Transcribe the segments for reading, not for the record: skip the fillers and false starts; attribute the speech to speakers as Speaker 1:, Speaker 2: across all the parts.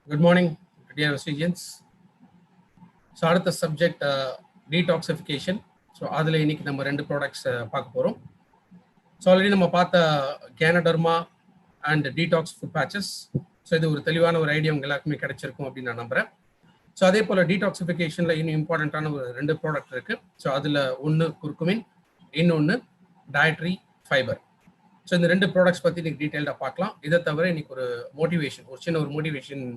Speaker 1: Good morning, dear students. So அடுத்த subject detoxification. So அதில் இன்னைக்கு நம்ம ரெண்டு ப்ராடக்ட்ஸ் பார்க்க போகிறோம். ஸோ ஆல்ரெடி நம்ம பார்த்த கேனடர்மா and detox foot patches. So இது ஒரு தெளிவான ஒரு ஐடியா உங்க எல்லாருக்குமே கிடைச்சிருக்கும் அப்படின்னு நான் நம்புகிறேன். ஸோ அதே போல் டீடாக்சிஃபிகேஷனில் இன்னும் இம்பார்ட்டண்ட்டான ஒரு ரெண்டு ப்ராடக்ட் இருக்குது. ஸோ அதில் ஒன்று குர்குமின், இன்னொன்று டயட்ரி ஃபைபர். ஸோ இந்த ரெண்டு ப்ராடக்ட்ஸ் பற்றி இன்னைக்கு டீட்டெயில்டாக பார்க்கலாம். இதை தவிர இன்னைக்கு ஒரு சின்ன மோட்டிவேஷன்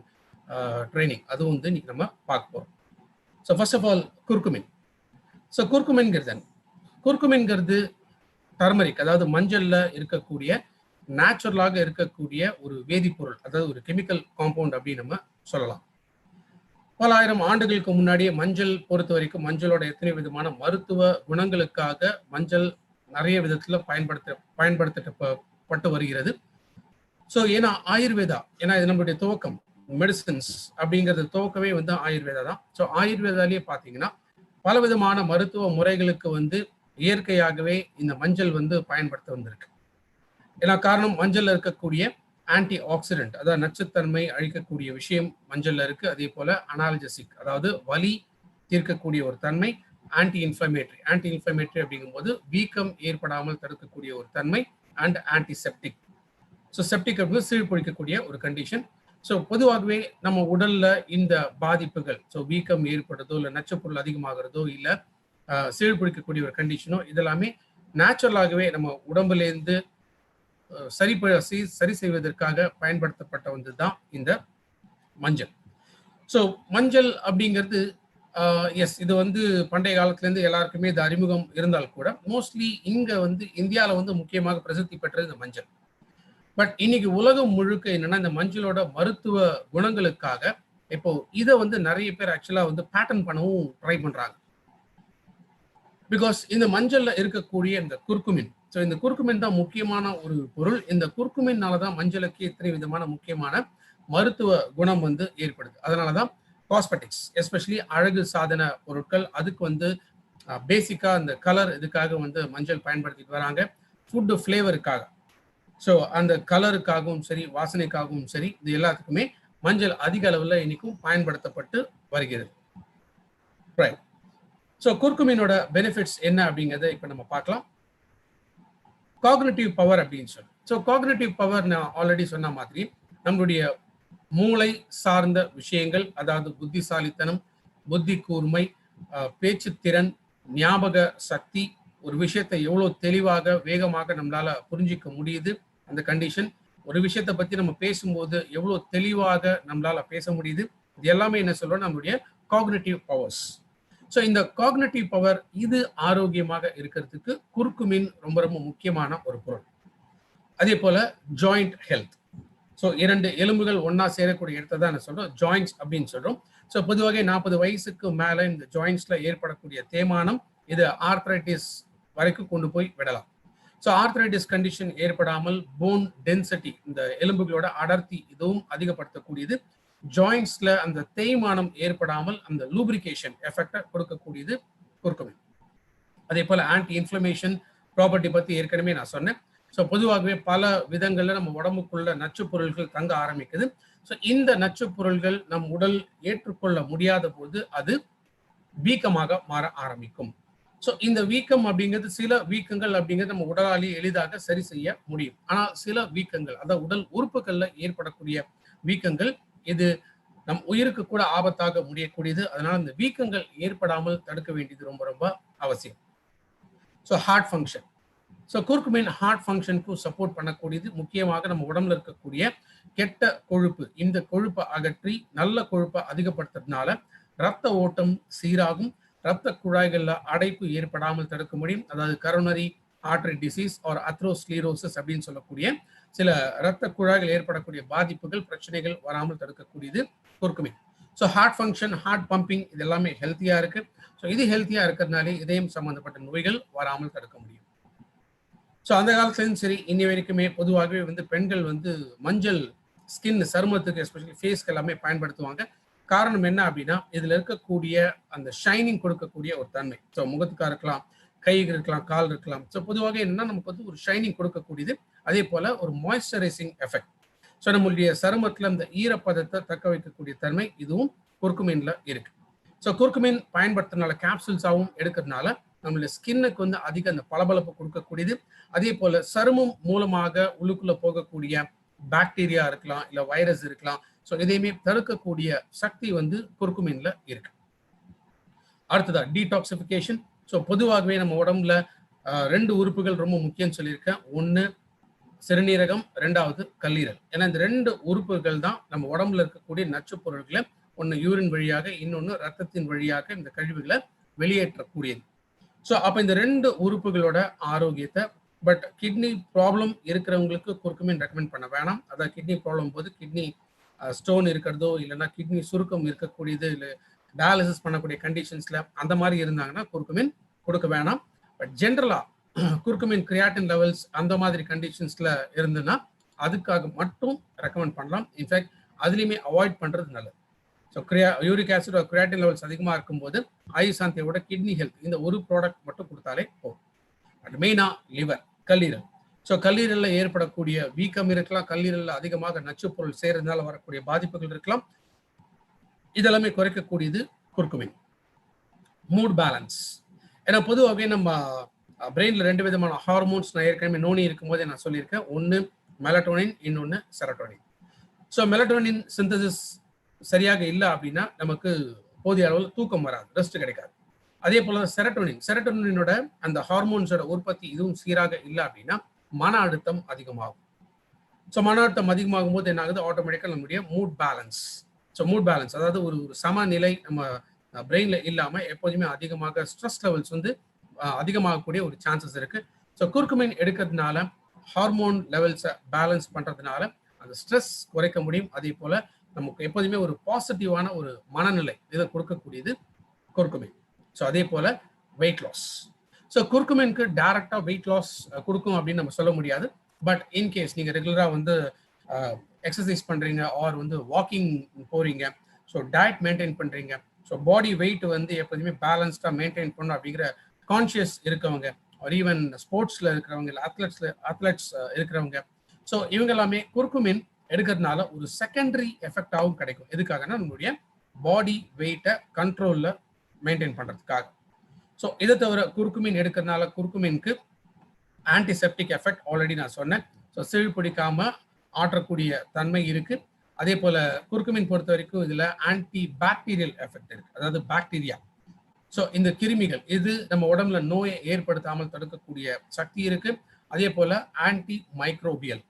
Speaker 1: ட்ரைனிங் அதுவும் வந்து இன்னைக்கு நம்ம பார்க்க போகிறோம். So first of all curcumin. So குர்குமின்ங்கிறது டர்மரிக், அதாவது மஞ்சள்ல இருக்கக்கூடிய நேச்சுரலாக இருக்கக்கூடிய ஒரு வேதிப்பொருள், அதாவது ஒரு கெமிக்கல் காம்பவுண்ட் அப்படின்னு நம்ம சொல்லலாம். பல ஆயிரம் ஆண்டுகளுக்கு முன்னாடியே மஞ்சள் பொறுத்த வரைக்கும் மஞ்சளோட எத்தனை விதமான மருத்துவ குணங்களுக்காக மஞ்சள் நிறைய விதத்துல பயன்படுத்தப்பட்டு வருகிறது. ஸோ ஏன்னா ஆயுர்வேதா, ஏன்னா இது நம்மளுடைய துவக்கம், மெடிசின்ஸ் அப்படிங்கிறது துவக்கமே வந்து ஆயுர்வேதா தான். ஸோ ஆயுர்வேதாலேயே பார்த்தீங்கன்னா பல விதமான மருத்துவ முறைகளுக்கு வந்து இயற்கையாகவே இந்த மஞ்சள் வந்து பயன்படுத்த வந்திருக்கு. ஏன்னா காரணம் மஞ்சள்ல இருக்கக்கூடிய ஆன்டி ஆக்சிடென்ட், அதாவது நச்சுத்தன்மை அழிக்கக்கூடிய விஷயம் மஞ்சள்ல இருக்கு. அதே போல அனால்ஜெசிக், அதாவது வலி தீர்க்கக்கூடிய ஒரு தன்மை, ஆன்டி இன்ஃப்ளமேட்டரி அப்படிங்கும்போது வீக்கம் ஏற்படாமல் தடுக்கக்கூடிய ஒரு தன்மை, அண்ட் ஆன்டிசெப்டிக். ஸோ செப்டிக் அப்படிங்கிறது சீழ்பொழிக்கக்கூடிய ஒரு கண்டிஷன். ஸோ பொதுவாகவே நம்ம உடல்ல இந்த பாதிப்புகள், ஸோ வீக்கம் ஏற்படுறதோ இல்லை நச்சுப்பொருள் அதிகமாகிறதோ இல்லை சீழ்பிடிக்கக்கூடிய ஒரு கண்டிஷனோ, இதெல்லாமே நேச்சுரலாகவே நம்ம உடம்புலேருந்து சரி செய்வதற்காக பயன்படுத்தப்பட்ட வந்து தான் இந்த மஞ்சள். ஸோ மஞ்சள் அப்படிங்கிறது எஸ், இது வந்து பண்டைய காலத்துலேருந்து எல்லாருக்குமே இது அறிமுகம் இருந்தால் கூட மோஸ்ட்லி இங்கே வந்து இந்தியாவில் வந்து முக்கியமாக பிரசித்தி பெற்றது இந்த மஞ்சள். பட் இன்னைக்கு உலகம் முழுக்க என்னன்னா இந்த மஞ்சளோட மருத்துவ குணங்களுக்காக இப்போ இதை வந்து நிறைய பேர் ஆக்சுவலா வந்து பேட்டர்ன் பண்ணவும் ட்ரை பண்றாங்க. பிகாஸ் இந்த மஞ்சள்ல இருக்கக்கூடிய இந்த குர்குமின், ஸோ இந்த குர்குமின் தான் முக்கியமான ஒரு பொருள். இந்த குர்குமின்னாலதான் மஞ்சளுக்கு இத்தனை விதமான முக்கியமான மருத்துவ குணம் வந்து ஏற்படுது. அதனாலதான் காஸ்மெட்டிக்ஸ், எஸ்பெஷலி அழகு சாதன பொருட்கள், அதுக்கு வந்து பேசிக்கா அந்த கலர் இதுக்காக வந்து மஞ்சள் பயன்படுத்திட்டு வராங்க. ஃபுட்டு ஃப்ளேவருக்காக, ஸோ அந்த கலருக்காகவும் சரி வாசனைக்காகவும் சரி இது எல்லாத்துக்குமே மஞ்சள் அதிக அளவில் இன்னைக்கும் பயன்படுத்தப்பட்டு வருகிறது. ரைட். ஸோ குர்குமினோட பெனிஃபிட்ஸ் என்ன அப்படிங்கிறத இப்போ நம்ம பார்க்கலாம். காக்னிட்டிவ் பவர் அப்படின்னு சொல்லி, ஸோ காக்னிட்டிவ் பவர் நான் ஆல்ரெடி சொன்ன மாதிரி நம்மளுடைய மூளை சார்ந்த விஷயங்கள், அதாவது புத்திசாலித்தனம், புத்தி கூர்மை, பேச்சுத்திறன், ஞாபக சக்தி, ஒரு விஷயத்தை எவ்வளோ தெளிவாக வேகமாக நம்மளால புரிஞ்சிக்க முடியுது, அந்த கண்டிஷன், ஒரு விஷயத்தை பத்தி நம்ம பேசும்போது எவ்வளவு தெளிவாக நம்மளால பேச முடியுது, இது எல்லாமே என்ன சொல்றோம், நம்மளுடைய காக்னிட்டிவ் பவர்ஸ். ஸோ இந்த காக்னிட்டிவ் பவர் இது ஆரோக்கியமாக இருக்கிறதுக்கு குர்குமின் ரொம்ப ரொம்ப முக்கியமான ஒரு பொருள். அதே போல ஜாயிண்ட் ஹெல்த், ஸோ இரண்டு எலும்புகள் ஒன்னா சேரக்கூடிய இடத்தை தான் என்ன சொல்றோம், ஜாயிண்ட்ஸ் அப்படின்னு சொல்றோம். ஸோ பொதுவாக 40 வயசுக்கு மேல இந்த ஜாயிண்ட்ஸ்ல ஏற்படக்கூடிய தேய்மானம் இது ஆர்த்ரைட்டிஸ் வரைக்கும் கொண்டு போய் விடலாம். ஸோ ஆர்த்ரைட்டிஸ் கண்டிஷன் ஏற்படாமல் போன் டென்சிட்டி, இந்த எலும்புகளோட அடர்த்தி இதுவும் அதிகப்படுத்தக்கூடியது. ஜாயிண்ட்ஸ்ல அந்த தேய்மானம் ஏற்படாமல் அந்த லூப்ரிகேஷன் எஃபெக்டை கொடுக்கக்கூடியது குர்குமின். அதே போல ஆன்டி இன்ஃப்ளமேஷன் ப்ராப்பர்ட்டி பத்தி ஏற்கனவே நான் சொன்னேன். ஸோ பொதுவாகவே பல விதங்கள்ல நம்ம உடம்புக்குள்ள நச்சு பொருள்கள் தங்க ஆரம்பிக்குது. ஸோ இந்த நச்சு பொருள்கள் நம் உடல் ஏற்றுக்கொள்ள முடியாத போது அது வீக்கமாக மாற ஆரம்பிக்கும். ஸோ இந்த வீக்கம் அப்படிங்கிறது, சில வீக்கங்கள் அப்படிங்கிறது நம்ம உடலாலேயே எளிதாக சரி செய்ய முடியும். ஆனால் சில வீக்கங்கள், அதாவது உடல் உறுப்புகள்ல ஏற்படக்கூடிய வீக்கங்கள், இது நம் உயிருக்கு கூட ஆபத்தாக முடியக்கூடியது. அதனால இந்த வீக்கங்கள் ஏற்படாமல் தடுக்க வேண்டியது ரொம்ப ரொம்ப அவசியம். So heart function, so curcumin heart ஃபங்க்ஷனுக்கு சப்போர்ட் பண்ணக்கூடியது. முக்கியமாக நம்ம உடம்புல இருக்கக்கூடிய கெட்ட கொழுப்பு, இந்த கொழுப்பை அகற்றி நல்ல கொழுப்பை அதிகப்படுத்துறதுனால ரத்த ஓட்டம் சீராகும், ரத்த குழாய்கள்ல அடைப்பு ஏற்படாமல் தடுக்க முடியும். அதாவது coronary artery disease or atherosclerosis அப்படின்னு சொல்லக்கூடிய சில ரத்த குழாய்கள் ஏற்படக்கூடிய பாதிப்புகள், பிரச்சனைகள் வராமல் தடுக்கக்கூடியது curcumin. So heart function, heart pumping, இது எல்லாமே ஹெல்த்தியா இருக்கு. ஸோ இது ஹெல்த்தியா இருக்கிறதுனாலே இதயம் சம்பந்தப்பட்ட நோய்கள் வராமல் தடுக்க முடியும். ஸோ அந்த காலத்துலேயும் சரி இன்னி வரைக்குமே பொதுவாகவே வந்து பெண்கள் வந்து மஞ்சள் ஸ்கின், சருமத்துக்கு எஸ்பெஷலி ஃபேஸ்க்கு எல்லாமே பயன்படுத்துவாங்க. காரணம் என்ன அப்படின்னா இதுல இருக்கக்கூடிய அந்த ஷைனிங் கொடுக்கக்கூடிய ஒரு தன்மை. ஸோ முகத்துக்கா இருக்கலாம், கைக்கு இருக்கலாம், கால் இருக்கலாம். ஸோ பொதுவாக என்னன்னா நமக்கு வந்து ஒரு ஷைனிங் கொடுக்கக்கூடியது. அதே போல ஒரு மாய்ஸ்சரைசிங் எஃபெக்ட். ஸோ நம்மளுடைய சருமத்துல இந்த ஈரப்பதத்தை தக்க வைக்கக்கூடிய தன்மை இதுவும் குர்குமின்ல இருக்கு. ஸோ குர்குமின் பயன்படுத்துறதுனால கேப்சூல்ஸாகவும் எடுக்கிறதுனால நம்மளுடைய ஸ்கின்னுக்கு வந்து அதிக அந்த பளபளப்பு கொடுக்கக்கூடியது. அதே போல சருமம் மூலமாக உள்ளுக்குள்ள போகக்கூடிய பாக்டீரியா இருக்கலாம், இல்ல வைரஸ் இருக்கலாம். ஸோ இதையுமே தடுக்கக்கூடிய சக்தி வந்து குர்குமின்ல இருக்கு. அடுத்ததா டீடாக்சிஃபிகேஷன். ஸோ பொதுவாகவே நம்ம உடம்புல 2 உறுப்புகள் ரொம்ப முக்கியம் சொல்லியிருக்கேன். ஒன்று சிறுநீரகம், 2வது கல்லீரல். ஏன்னா இந்த 2 உறுப்புகள் தான் நம்ம உடம்புல இருக்கக்கூடிய நச்சு பொருட்களை ஒன்று யூரின் வழியாக, இன்னொன்று ரத்தத்தின் வழியாக இந்த கழிவுகளை வெளியேற்றக்கூடியது. ஸோ அப்போ இந்த 2 உறுப்புகளோட ஆரோக்கியத்தை, பட் கிட்னி ப்ராப்ளம் இருக்கிறவங்களுக்கு குர்குமின் ரெக்கமெண்ட் பண்ண வேணாம். அதாவது கிட்னி ப்ராப்ளம் போது கிட்னி ஸ்டோன் இருக்கிறதோ, இல்லைன்னா கிட்னி சுருக்கம் இருக்கக்கூடியது, இல்லை டயாலிசிஸ் பண்ணக்கூடிய கண்டிஷன்ஸ்ல அந்த மாதிரி இருந்தாங்கன்னா குர்குமின் கொடுக்க வேணாம். பட் ஜென்ரலா குர்குமின் கிரியாட்டின் லெவல்ஸ் அந்த மாதிரி கண்டிஷன்ஸ்ல இருந்துன்னா அதுக்காக மட்டும் ரெக்கமெண்ட் பண்ணலாம். இன்ஃபேக்ட் அதுலேயுமே அவாய்ட் பண்றது நல்லது. So uric acid creatine levels அதிகமாக இருக்கும்போது ஆயுசாந்தியோட கிட்னி ஹெல்த் இந்த ஒரு ப்ராடக்ட் மட்டும் கொடுத்தாலே போதும். பட் மெயினா லிவர், கல்லீரல். ஸோ கல்லீரலில் ஏற்படக்கூடிய வீக்கம் இருக்கலாம், கல்லீரலில் அதிகமாக நச்சு பொருள் சேர்றதுனால வரக்கூடிய பாதிப்புகள் இருக்கலாம். இதெல்லாமே குறைக்கக்கூடியது குர்குமின். Mood balance. ஏன்னா பொதுவாகவே நம்ம பிரெயின்ல 2 விதமான ஹார்மோன்ஸ் நான் ஏற்கனவே நோனி இருக்கும்போதே நான் சொல்லியிருக்கேன். ஒன்று மெலட்டோனின், இன்னொன்று செரட்டோனின். ஸோ மெலட்டோனின் சிந்தசிஸ் சரியாக இல்லை அப்படின்னா நமக்கு போதிய அளவில் தூக்கம் வராது, ரெஸ்ட் கிடைக்காது. அதே போல செரட்டோனினோட அந்த ஹார்மோன்ஸோட உற்பத்தி இதுவும் சீராக இல்லை அப்படின்னா மன அழுத்தம் அதிகமாகும். ஸோ மன அழுத்தம் அதிகமாகும் போது என்ன ஆகுது, ஆட்டோமேட்டிக்காக நம்முடைய mood balance. So mood balance அதாவது ஒரு சமநிலை நம்ம பிரெயின்ல இல்லாமல் எப்போதுமே அதிகமாக ஸ்ட்ரெஸ் லெவல்ஸ் வந்து அதிகமாகக்கூடிய ஒரு சான்சஸ் இருக்கு. ஸோ குர்குமின் எடுக்கிறதுனால ஹார்மோன் லெவல்ஸை பேலன்ஸ் பண்றதுனால அந்த ஸ்ட்ரெஸ் குறைக்க முடியும். அதே போல நமக்கு எப்போதுமே ஒரு பாசிட்டிவான ஒரு மனநிலை இதை கொடுக்கக்கூடியது குர்குமின். ஸோ அதே போல வெயிட் லாஸ். ஸோ குர்குமின்க்கு டைரக்டா வெயிட் லாஸ் கொடுக்கும் அப்படின்னு நம்ம சொல்ல முடியாது. பட் இன்கேஸ் நீங்க ரெகுலரா வந்து எக்ஸசைஸ் பண்றீங்க, ஆர் வந்து வாக்கிங் போறீங்க, ஸோ டயட் மெயின்டைன் பண்றீங்க, ஸோ பாடி வெயிட் வந்து எப்போதுமே பேலன்ஸ்டா மெயின்டைன் பண்ணணும் அப்படிங்கிற கான்சியஸ் இருக்கவங்க, ஒரு ஈவன் ஸ்போர்ட்ஸ்ல இருக்கிறவங்க, அத்லெட்ஸ் இருக்கிறவங்க, ஸோ இவங்க எல்லாமே குர்குமின் எடுக்கிறதுனால ஒரு செகண்டரி எஃபெக்டாகவும் கிடைக்கும். எதுக்காகனா நம்மளுடைய பாடி வெயிட்டை கண்ட்ரோல்ல மெயின்டைன் பண்றதுக்காக. ஸோ இதை தவிர குர்குமின் எடுக்கிறதுனால குர்குமின்க்கு ஆன்டிசெப்டிக் எஃபெக்ட் ஆல்ரெடி நான் சொன்னேன். ஸோ சீழ் பிடிக்காம ஆற்றக்கூடிய தன்மை இருக்கு. அதே போல குர்குமின் பொறுத்த வரைக்கும் இதுல ஆன்டி பாக்டீரியல் எஃபெக்ட் இருக்கு. அதாவது பாக்டீரியா, ஸோ இந்த கிருமிகள் இது நம்ம உடம்புல நோயை ஏற்படுத்தாமல் தடுக்கக்கூடிய சக்தி இருக்கு. அதே போல anti microbial,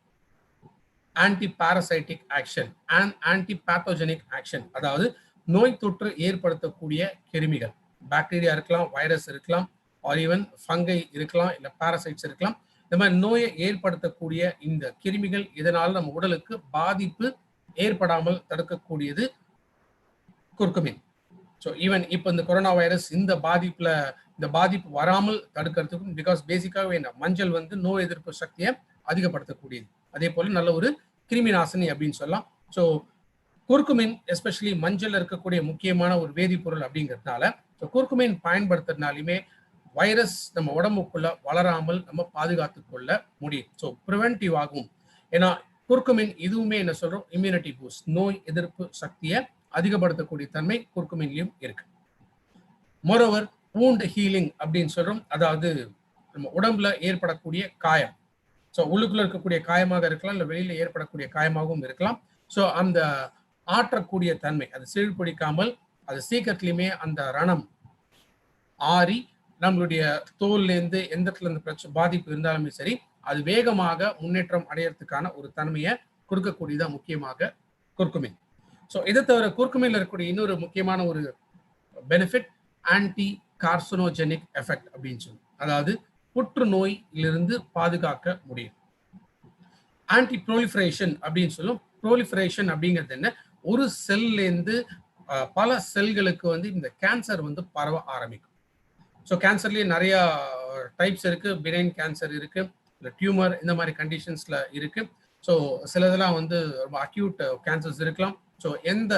Speaker 1: anti parasitic action and anti pathogenic action, அதாவது நோய் தொற்று ஏற்படுத்தக்கூடிய கிருமிகள், பாக்டீரியா இருக்கலாம், வைரஸ் இருக்கலாம், ஆர் ஈவன் ஃபங்கை இருக்கலாம், இல்லை பாரசைட்ஸ் இருக்கலாம். இந்த மாதிரி நோயை ஏற்படுத்தக்கூடிய இந்த கிருமிகள் இதனால நம்ம உடலுக்கு பாதிப்பு ஏற்படாமல் தடுக்கக்கூடியது குர்குமின். ஸோ ஈவன் இப்போ இந்த கொரோனா வைரஸ் இந்த பாதிப்பு வராமல் தடுக்கிறதுக்கும், பிகாஸ் பேசிக்காகவே என்ன மஞ்சள் வந்து நோய் எதிர்ப்பு சக்தியை அதிகப்படுத்தக்கூடியது. அதே போல நல்ல ஒரு கிருமி நாசினி அப்படின்னு சொல்லலாம். ஸோ குர்குமின் எஸ்பெஷலி மஞ்சள் இருக்கக்கூடிய முக்கியமான ஒரு வேதிப்பொருள் அப்படிங்கிறதுனால ஸோ குர்குமின் பயன்படுத்துறதுனாலுமே வைரஸ் நம்ம உடம்புக்குள்ள வளராமல் நம்ம பாதுகாத்து கொள்ள முடியும். ஸோ ப்ரிவென்டிவ் ஆகும். ஏன்னா குர்குமின் இதுவுமே என்ன சொல்றோம், இம்யூனிட்டி பூஸ்ட், நோய் எதிர்ப்பு சக்தியை அதிகப்படுத்தக்கூடிய தன்மை குர்குமின்லயும் இருக்கு. மோரோவர் வூண்ட் ஹீலிங் அப்படின்னு சொல்றோம், அதாவது நம்ம உடம்புல ஏற்படக்கூடிய காயம், ஸோ உள்ளுக்குள்ள இருக்கக்கூடிய காயமாக இருக்கலாம், இல்லை வெளியில ஏற்படக்கூடிய காயமாகவும் இருக்கலாம். ஸோ அந்த ஆற்றக்கூடிய தன்மை, அது சீழ் பிடிக்காமல் அது சீக்கிரத்திலுமே அந்த ரணம் ஆறி நம்மளுடைய தோல்லேருந்து எந்த இடத்துல இருந்து பாதிப்பு இருந்தாலுமே சரி அது வேகமாக முன்னேற்றம் அடையறதுக்கான ஒரு தன்மையை கொடுக்கக்கூடியதான் முக்கியமாக குர்குமின். ஸோ இதை தவிர குர்குமின்ல இருக்கக்கூடிய இன்னொரு முக்கியமான ஒரு பெனிஃபிட் ஆன்டி கார்சினோஜெனிக் எஃபெக்ட் அப்படின்னு சொல்லி, அதாவது புற்றுநோயிலிருந்து பாதுகாக்க முடியும். ஆன்டி ப்ரோலிஃபரேஷன் அப்படின்னு சொல்லும். ப்ரோலிஃபரேஷன் அப்படிங்கிறது என்ன, ஒரு செல்லேருந்து பல செல்களுக்கு வந்து இந்த கேன்சர் வந்து பரவ ஆரம்பிக்கும். ஸோ கேன்சர்லேயே நிறைய டைப்ஸ் இருக்கு, பிரைன் கேன்சர் இருக்கு, இல்லை டியூமர் இந்த மாதிரி கண்டிஷன்ஸ்ல இருக்கு. ஸோ சிலதெல்லாம் வந்து ரொம்ப அக்யூட் கேன்சர்ஸ் இருக்கலாம். ஸோ எந்த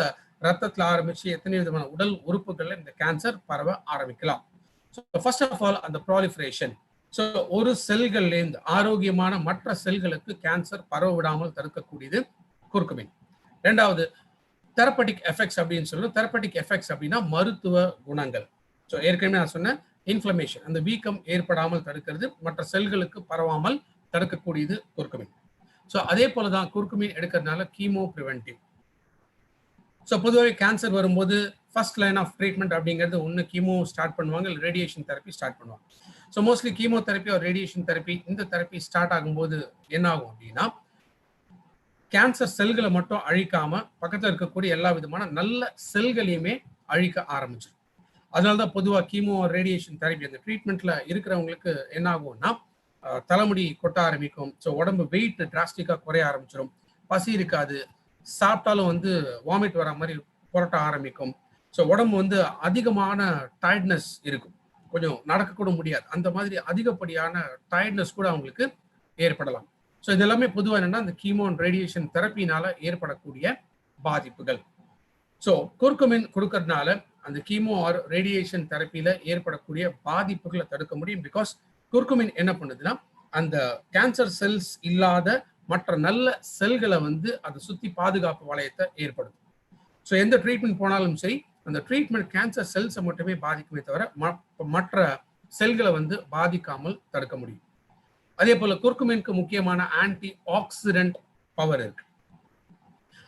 Speaker 1: ரத்தத்தில் ஆரம்பிச்சு எத்தனை விதமான உடல் உறுப்புகள்ல இந்த கேன்சர் பரவ ஆரம்பிக்கலாம். ஸோ ஃபர்ஸ்ட் ஆஃப் ஆல் அந்த ப்ராலிஃபரேஷன், ஸோ ஒரு செல்கள்லேருந்து ஆரோக்கியமான மற்ற செல்களுக்கு கேன்சர் பரவ விடாமல் தடுக்கக்கூடியது குர்குமின். ரெண்டாவது தெரப்பட்டிக் எஃபெக்ட்ஸ் அப்படின்னு சொல்லுவோம். தெரப்பட்டிக் எஃபெக்ட்ஸ் அப்படின்னா மருத்துவ குணங்கள். ஸோ ஏற்கனவே நான் சொன்னேன் இன்ஃப்ளமேஷன், அந்த வீக்கம் ஏற்படாமல் தடுக்கிறது, மற்ற செல்களுக்கு பரவாமல் தடுக்கக்கூடியது குர்குமின். ஸோ அதே போல தான் குர்குமின் எடுக்கிறதுனால கீமோ ப்ரிவென்டிவ். ஸோ பொதுவாகவே கேன்சர் வரும்போது ஃபர்ஸ்ட் லைன் ஆஃப் ட்ரீட்மெண்ட் அப்படிங்கிறது ஒன்று கீமோ ஸ்டார்ட் பண்ணுவாங்க, இல்லை ரேடியேஷன் தெரப்பி ஸ்டார்ட் பண்ணுவாங்க. ஸோ மோஸ்ட்லி கீமோ தெரப்பி ஒரு ரேடியேஷன் தெரப்பி, இந்த தெரப்பி ஸ்டார்ட் ஆகும்போது என்ன ஆகும் அப்படின்னா கேன்சர் செல்களை மட்டும் அழிக்காம பக்கத்தில் இருக்கக்கூடிய எல்லா விதமான நல்ல செல்களையுமே அழிக்க ஆரம்பிச்சிடும். அதனால தான் பொதுவாக கீமோ ரேடியேஷன் தெரப்பி அந்த ட்ரீட்மெண்ட்ல இருக்கிறவங்களுக்கு என்ன ஆகும்னா தலைமுடி கொட்ட ஆரம்பிக்கும். ஸோ உடம்பு வெயிட் டிராஸ்டிக்காக குறைய ஆரம்பிச்சிடும், பசி இருக்காது, சாப்பிட்டாலும் வாமிட் வர மாதிரி புரட்ட ஆரம்பிக்கும். ஸோ உடம்பு அதிகமான டயர்ட்னஸ் இருக்கும், கொஞ்சம் நடக்கக்கூட முடியாது, அந்த மாதிரி அதிகப்படியான டயர்ட்னஸ் கூட அவங்களுக்கு ஏற்படலாம். ஸோ இது எல்லாமே பொதுவாக என்னன்னா அந்த கீமோ அண்ட் ரேடியேஷன் தெரப்பினால ஏற்படக்கூடிய பாதிப்புகள். ஸோ குர்குமின் கொடுக்கறதுனால அந்த கீமோ ஆர் ரேடியேஷன் தெரப்பியில ஏற்படக்கூடிய பாதிப்புகளை தடுக்க முடியும். பிகாஸ் குர்குமின் என்ன பண்ணுதுன்னா அந்த கேன்சர் செல்ஸ் இல்லாத மற்ற நல்ல செல்களை அதை சுத்தி பாதுகாப்பு வளையத்தை ஏற்படுத்தும். ஸோ எந்த ட்ரீட்மெண்ட் போனாலும் சரி அந்த ட்ரீட்மெண்ட் கேன்சர் செல்ஸை மட்டுமே பாதிக்குமே தவிர மற்ற செல்களை பாதிக்காமல் தடுக்க முடியும். அதே போல குர்குமினுக்கு முக்கியமான ஆன்டி ஆக்சிடென்ட் பவர் இருக்கு.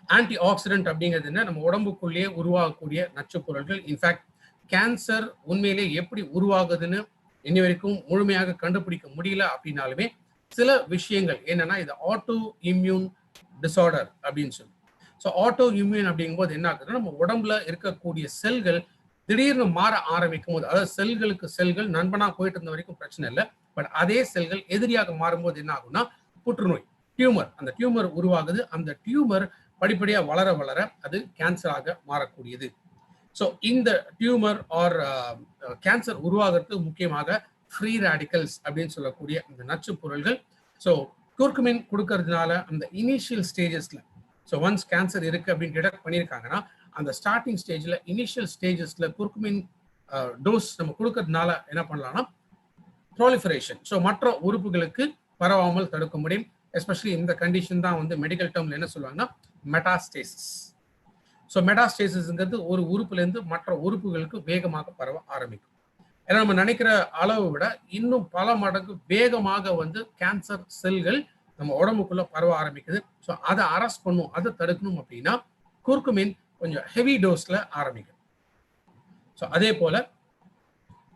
Speaker 1: ஆன்டி ஆக்சிடென்ட் அப்படிங்கிறது என்ன, நம்ம உடம்புக்குள்ளேயே உருவாகக்கூடிய நச்சு பொருட்கள். இன்ஃபேக்ட் கேன்சர் உண்மையிலே எப்படி உருவாகுதுன்னு இன்னி வரைக்கும் முழுமையாக கண்டுபிடிக்க முடியல அப்படின்னாலுமே சில விஷயங்கள் என்னன்னா இது ஆட்டோ இம்யூன் டிசார்டர் அப்படின்னு சொல்லி. ஸோ ஆட்டோ இம்யூன் அப்படிங்கும்போது என்ன ஆகுதுன்னா நம்ம உடம்புல இருக்கக்கூடிய செல்கள் திடீர்னு மாற ஆரம்பிக்கும் போது, அதாவது செல்களுக்கு செல்கள் நண்பனா போயிட்டு இருந்த வரைக்கும் பிரச்சனை இல்லை, பட் அதே செல்கள் எதிரியாக மாறும்போது என்ன ஆகும்னா புற்றுநோய், டியூமர், அந்த டியூமர் உருவாகுது. அந்த டியூமர் படிப்படியா வளர வளர அது கேன்சராக மாறக்கூடியது. ஸோ இந்த டியூமர் ஆர் கேன்சர் உருவாகிறதுக்கு முக்கியமாக ஃப்ரீ ரேடிக்கல்ஸ் அப்படின்னு சொல்லக்கூடிய இந்த நச்சு பொருள்கள். ஸோ குர்குமின் கொடுக்கறதுனால அந்த இனிஷியல் ஸ்டேஜஸ்ல, ஸோ ஒன்ஸ் கேன்சர் இருக்கு அப்படின்னு டிடெக்ட் பண்ணியிருக்காங்கன்னா அந்த ஸ்டார்டிங் ஸ்டேஜ்ல இனிஷியல் ஸ்டேஜஸ்ல குர்குமின் டோஸ் நம்ம கொடுக்கறதுனால என்ன பண்ணலாம்னா ப்ராலிஃபரேஷன், ஸோ மற்ற உறுப்புகளுக்கு பரவாமல் தடுக்க முடியும். எஸ்பெஷலி இந்த கண்டிஷன் தான் மெடிக்கல் டேர்ம்ல என்ன சொல்லுவாங்கன்னா மெட்டாஸ்டேசிஸ். ஸோ மெட்டாஸ்டேசிஸ்ங்கிறது ஒரு உறுப்புலேருந்து மற்ற உறுப்புகளுக்கு வேகமாக பரவ ஆரம்பிக்கும். ஏன்னா நம்ம நினைக்கிற அளவை விட இன்னும் பல மடங்கு வேகமாக கேன்சர் செல்கள் நம்ம உடம்புக்குள்ள பரவ ஆரம்பிக்குது. ஸோ அதை அரெஸ்ட் பண்ணும், அதை தடுக்கணும் அப்படின்னா குர்குமின் கொஞ்சம் ஹெவி டோஸ்ல ஆரம்பிக்கும். ஸோ அதே போல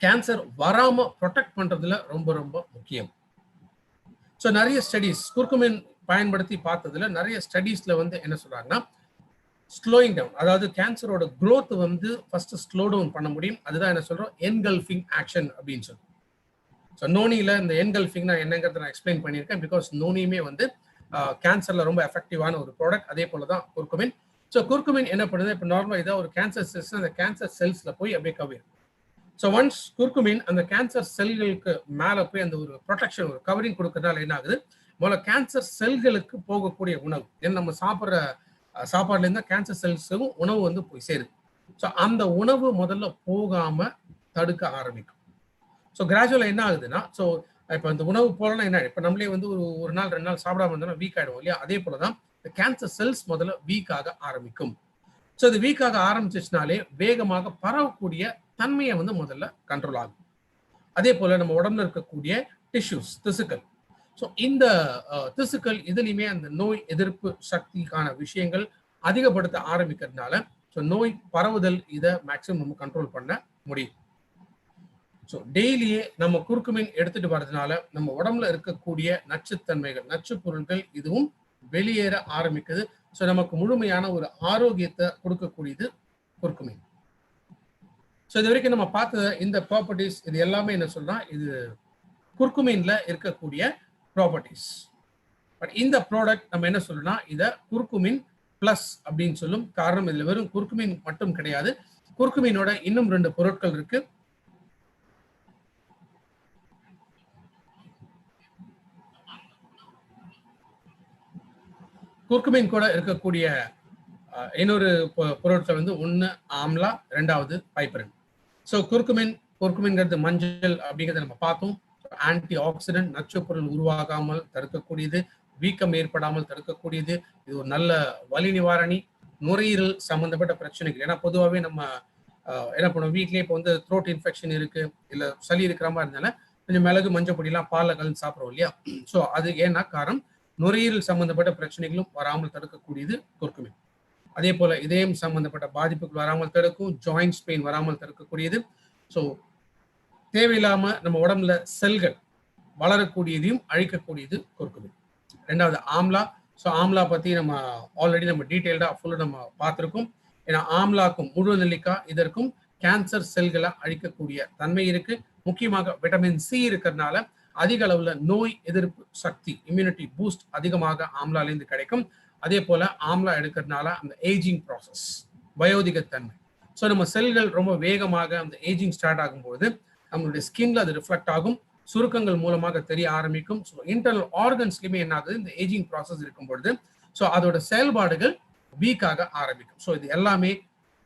Speaker 1: கேன்சர் வராம ப்ரொடெக்ட் பண்றதுல ரொம்ப ரொம்ப முக்கியம். ஸோ நிறைய ஸ்டடீஸ் குர்குமின் பயன்படுத்தி பார்த்ததுல நிறைய ஸ்டடீஸ்ல என்ன சொல்றாங்கன்னா ஸ்லோயிங் டவுன், அதாவது கேன்சரோட growth ஃபர்ஸ்ட் ஸ்லோ டவுன் பண்ண முடியும். அதுதான் என்ன சொல்றோம் என்கல்ஃபிங் ஆக்ஷன் அப்படின்னு சொல்றோம். ஸோ நோனியில இந்த என்கல்ஃபிங்னா என்னங்கிறத நான் எக்ஸ்பிளைன் பண்ணியிருக்கேன். பிகாஸ் நோனியுமே கேன்சர்ல ரொம்ப எஃபெக்டிவான ஒரு ப்ராடக்ட். அதே போல தான் குர்குமின். ஸோ குர்குமின் என்ன பண்ணுது, இப்போ நார்மலாக ஏதாவது ஒரு கேன்சர் செல்ஸ் அந்த கேன்சர் செல்ஸ்ல போய் அப்படியே கவர். ஸோ ஒன்ஸ் குர்குமின் அந்த கேன்சர் செல்களுக்கு மேலே போய் அந்த ஒரு ப்ரொடெக்ஷன் ஒரு கவரிங் கொடுக்கறதுனால என்ன ஆகுது, முதல்ல கேன்சர் செல்களுக்கு போகக்கூடிய உணவு, ஏன்னா நம்ம சாப்பிட்ற சாப்பாடுலேருந்து கேன்சர் செல்ஸும் உணவு போய் சேருது. ஸோ அந்த உணவு முதல்ல போகாம தடுக்க ஆரம்பிக்கும். ஸோ கிராஜுவலாக என்ன ஆகுதுன்னா, ஸோ இப்போ அந்த உணவு போகலன்னா என்ன, இப்போ நம்மளே ஒரு நாள் 2 நாள் சாப்பிடாம இருந்தோம்னா வீக் ஆகிடுவோம் இல்லையா, அதே போல தான் இந்த கேன்சர் செல்ஸ் முதல்ல வீக் ஆக ஆரம்பிக்கும். ஸோ இது வீக் ஆக ஆரம்பிச்சிச்சுனாலே வேகமாக பரவக்கூடிய தன்மையை முதல்ல கண்ட்ரோல் ஆகும். அதே போல நம்ம உடம்புல இருக்கக்கூடிய டிஷ்யூஸ், திசுக்கள், ஸோ இந்த திசுக்கள் இதுலையுமே அந்த நோய் எதிர்ப்பு சக்திக்கான விஷயங்கள் அதிகப்படுத்த ஆரம்பிக்கிறதுனால ஸோ நோய் பரவுதல் இதை மேக்சிமம் நம்ம கண்ட்ரோல் பண்ண முடியும். ஸோ டெய்லியே நம்ம குர்குமின் எடுத்துட்டு வர்றதுனால நம்ம உடம்புல இருக்கக்கூடிய நச்சுத்தன்மைகள், நச்சு பொருட்கள் இதுவும் வெளியேற ஆரம்பிக்குது. ஸோ நமக்கு முழுமையான ஒரு ஆரோக்கியத்தை கொடுக்கக்கூடியது குர்குமின். ஸோ இது வரைக்கும் நம்ம பார்த்த இந்த ப்ராப்பர்ட்டிஸ் இது எல்லாமே என்ன சொல்றா, இது குர்குமின்ல இருக்கக்கூடிய ப்ராப்பர்ட்டிஸ். பட் இந்த ப்ராடக்ட் நம்ம என்ன சொல்லணும்னா இதை குர்குமின் பிளஸ் அப்படின்னு சொல்லும். காரணம் இதுல வெறும் குர்குமின் மட்டும் கிடையாது, குர்குமினோட இன்னும் 2 பொருட்கள் இருக்கு. குர்குமின் கூட இருக்கக்கூடிய இன்னொரு பொருட்கள் ஒன்று ஆம்லா, 2வது பைப்பரின். ஸோ குர்குமின்ங்கிறது மஞ்சள் அப்படிங்கிறத நம்ம பார்த்தோம். ஆன்டி ஆக்சிடென்ட், நச்சு பொருள் உருவாகாமல் தடுக்கக்கூடியது, வீக்கம் ஏற்படாமல் தடுக்கக்கூடியது. இது ஒரு நல்ல வலி நிவாரணி. நுரையீரல் சம்பந்தப்பட்ட பிரச்சனைகள், ஏன்னா பொதுவாகவே நம்ம என்ன பண்ணுவோம், வீட்லயே இப்போ வந்து த்ரோட் இன்ஃபெக்ஷன் இருக்கு, இல்ல சளி இருக்கிற மாதிரி இருந்தாலும் கொஞ்சம் மிளகு மஞ்சள் பொடியெல்லாம் பாலில் கலந்து சாப்பிட்றோம் இல்லையா? ஸோ அது ஏன்னா காரணம் நுரையீரல் சம்பந்தப்பட்ட பிரச்சனைகளும் வராமல் தடுக்கக்கூடியது குர்குமின். அதே போல இதயம் சம்பந்தப்பட்ட பாதிப்புகள் வராமல் தடுக்கும், ஜாயின்ஸ் பெயின் வராமல் தடுக்கக்கூடியது. ஸோ தேவையில்லாம நம்ம உடம்புல செல்கள் வளரக்கூடியதையும் அழிக்கக்கூடியது குர்குமின். ரெண்டாவது ஆம்லா. ஸோ ஆம்லா பத்தி நம்ம ஆல்ரெடி நம்ம டீட்டெயில்டா ஃபுல்லாக நம்ம பார்த்துருக்கோம். ஏன்னா ஆம்லாக்கும் முழு நெல்லிக்காய் இதற்கும் கேன்சர் செல்களை அழிக்கக்கூடிய தன்மை இருக்கு. முக்கியமாக விட்டமின் சி இருக்கிறதுனால அதிக அளவுல நோய் எதிர்ப்பு சக்தி, இம்யூனிட்டி பூஸ்ட் அதிகமாக ஆம்லாலேருந்து கிடைக்கும். அதே போல ஆம்லா எடுக்கிறதுனால அந்த ஏஜிங் ப்ராசஸ், வயோதிகத்தன்மை, ஸோ நம்ம செல்கள் ரொம்ப வேகமாக அந்த ஏஜிங் ஸ்டார்ட் ஆகும்போது நம்மளுடைய ஸ்கின்ல அது ரிஃப்ளெக்ட் ஆகும், சுருக்கங்கள் மூலமாக தெரிய ஆரம்பிக்கும். ஸோ இன்டர்னல் ஆர்கன்ஸ்லையுமே என்ன ஆகுது, இந்த ஏஜிங் ப்ராசஸ் இருக்கும் பொழுது ஸோ அதோட செயல்பாடுகள் வீக்காக ஆரம்பிக்கும். ஸோ இது எல்லாமே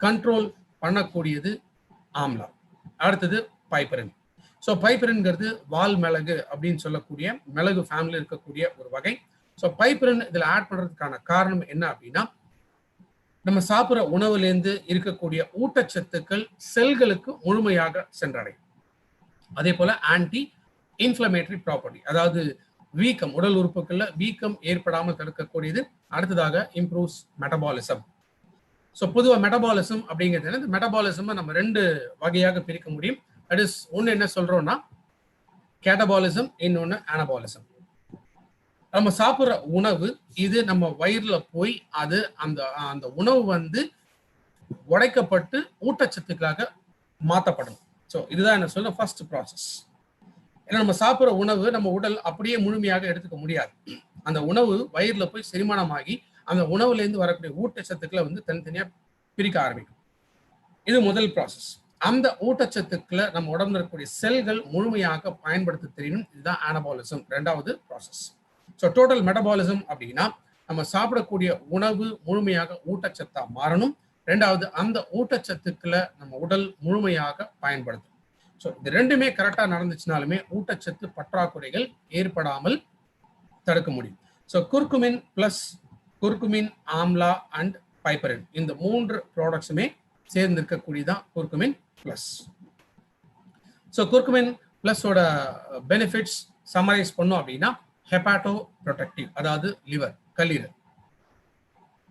Speaker 1: கண்ட்ரோல் பண்ணக்கூடியது ஆம்லா. அடுத்தது பைப்பரின். ஸோ பைப்பரின்ங்கிறது வால் மிளகு அப்படின்னு சொல்லக்கூடிய மிளகு ஃபேமிலி இருக்கக்கூடிய ஒரு வகை. ஸோ பைப்பரின் இதில் ஆட் பண்றதுக்கான காரணம் என்ன அப்படின்னா, நம்ம சாப்பிட்ற உணவுலேருந்து இருக்கக்கூடிய ஊட்டச்சத்துக்கள் செல்களுக்கு முழுமையாக சென்றடையும். அதே போல ஆன்டி இன்ஃப்ளமேட்டரி ப்ராப்பர்ட்டி, அதாவது வீக்கம், உடல் உறுப்புகள்ல வீக்கம் ஏற்படாமல் தடுக்கக்கூடியது. அடுத்ததாக இம்ப்ரூவ்ஸ் மெட்டபாலிசம். ஸோ பொதுவாக மெட்டபாலிசம் அப்படிங்கிறது இந்த மெட்டபாலிசம் நம்ம ரெண்டு வகையாக பிரிக்க முடியும். தட் இஸ், ஒன்று என்ன சொல்றோம்னா கேட்டபாலிசம், இன்னொன்று அனபாலிசம். நம்ம சாப்பிட்ற உணவு இது நம்ம வயிறுல போய் அது அந்த அந்த உணவு வந்து உடைக்கப்பட்டு ஊட்டச்சத்துக்களாக மாற்றப்படும். ஸோ இதுதான் என்ன சொல்ல ஃபர்ஸ்ட் ப்ராசஸ். ஏன்னா நம்ம சாப்பிட்ற உணவு நம்ம உடல் அப்படியே முழுமையாக எடுத்துக்க முடியாது. அந்த உணவு வயிறுல போய் செரிமானமாகி அந்த உணவுலேருந்து வரக்கூடிய ஊட்டச்சத்துக்களை வந்து தனித்தனியா பிரிக்க ஆரம்பிக்கும். இது முதல் ப்ராசஸ். அந்த ஊட்டச்சத்துக்களை நம்ம உடம்புல இருக்கக்கூடிய செல்கள் முழுமையாக பயன்படுத்த தெரியணும். இதுதான் அனபாலிசம், ரெண்டாவது ப்ராசஸ். ஸோ டோட்டல் மெட்டபாலிசம் அப்படின்னா நம்ம சாப்பிடக்கூடிய உணவு முழுமையாக ஊட்டச்சத்தா மாறணும். ரெண்டாவது அந்த ஊட்டச்சத்துக்களை நம்ம உடல் முழுமையாக பயன்படுத்தும். ஸோ இது ரெண்டுமே கரெக்டாக நடந்துச்சுனாலுமே ஊட்டச்சத்து பற்றாக்குறைகள் ஏற்படாமல் தடுக்க முடியும். So curcumin plus curcumin, amla and piperine, இந்த மூன்று ப்ராடக்ட்ஸுமே சேர்ந்திருக்கக்கூடியதான் குர்குமின் பிளஸ். ஸோ குர்குமின் பிளஸோட பெனிஃபிட்ஸ் சம்மரைஸ் பண்ணோம் அப்படின்னா, ஹெப்பாட்டோ ப்ரொடெக்டிவ், அதாவது லிவர், கல்லீரல்.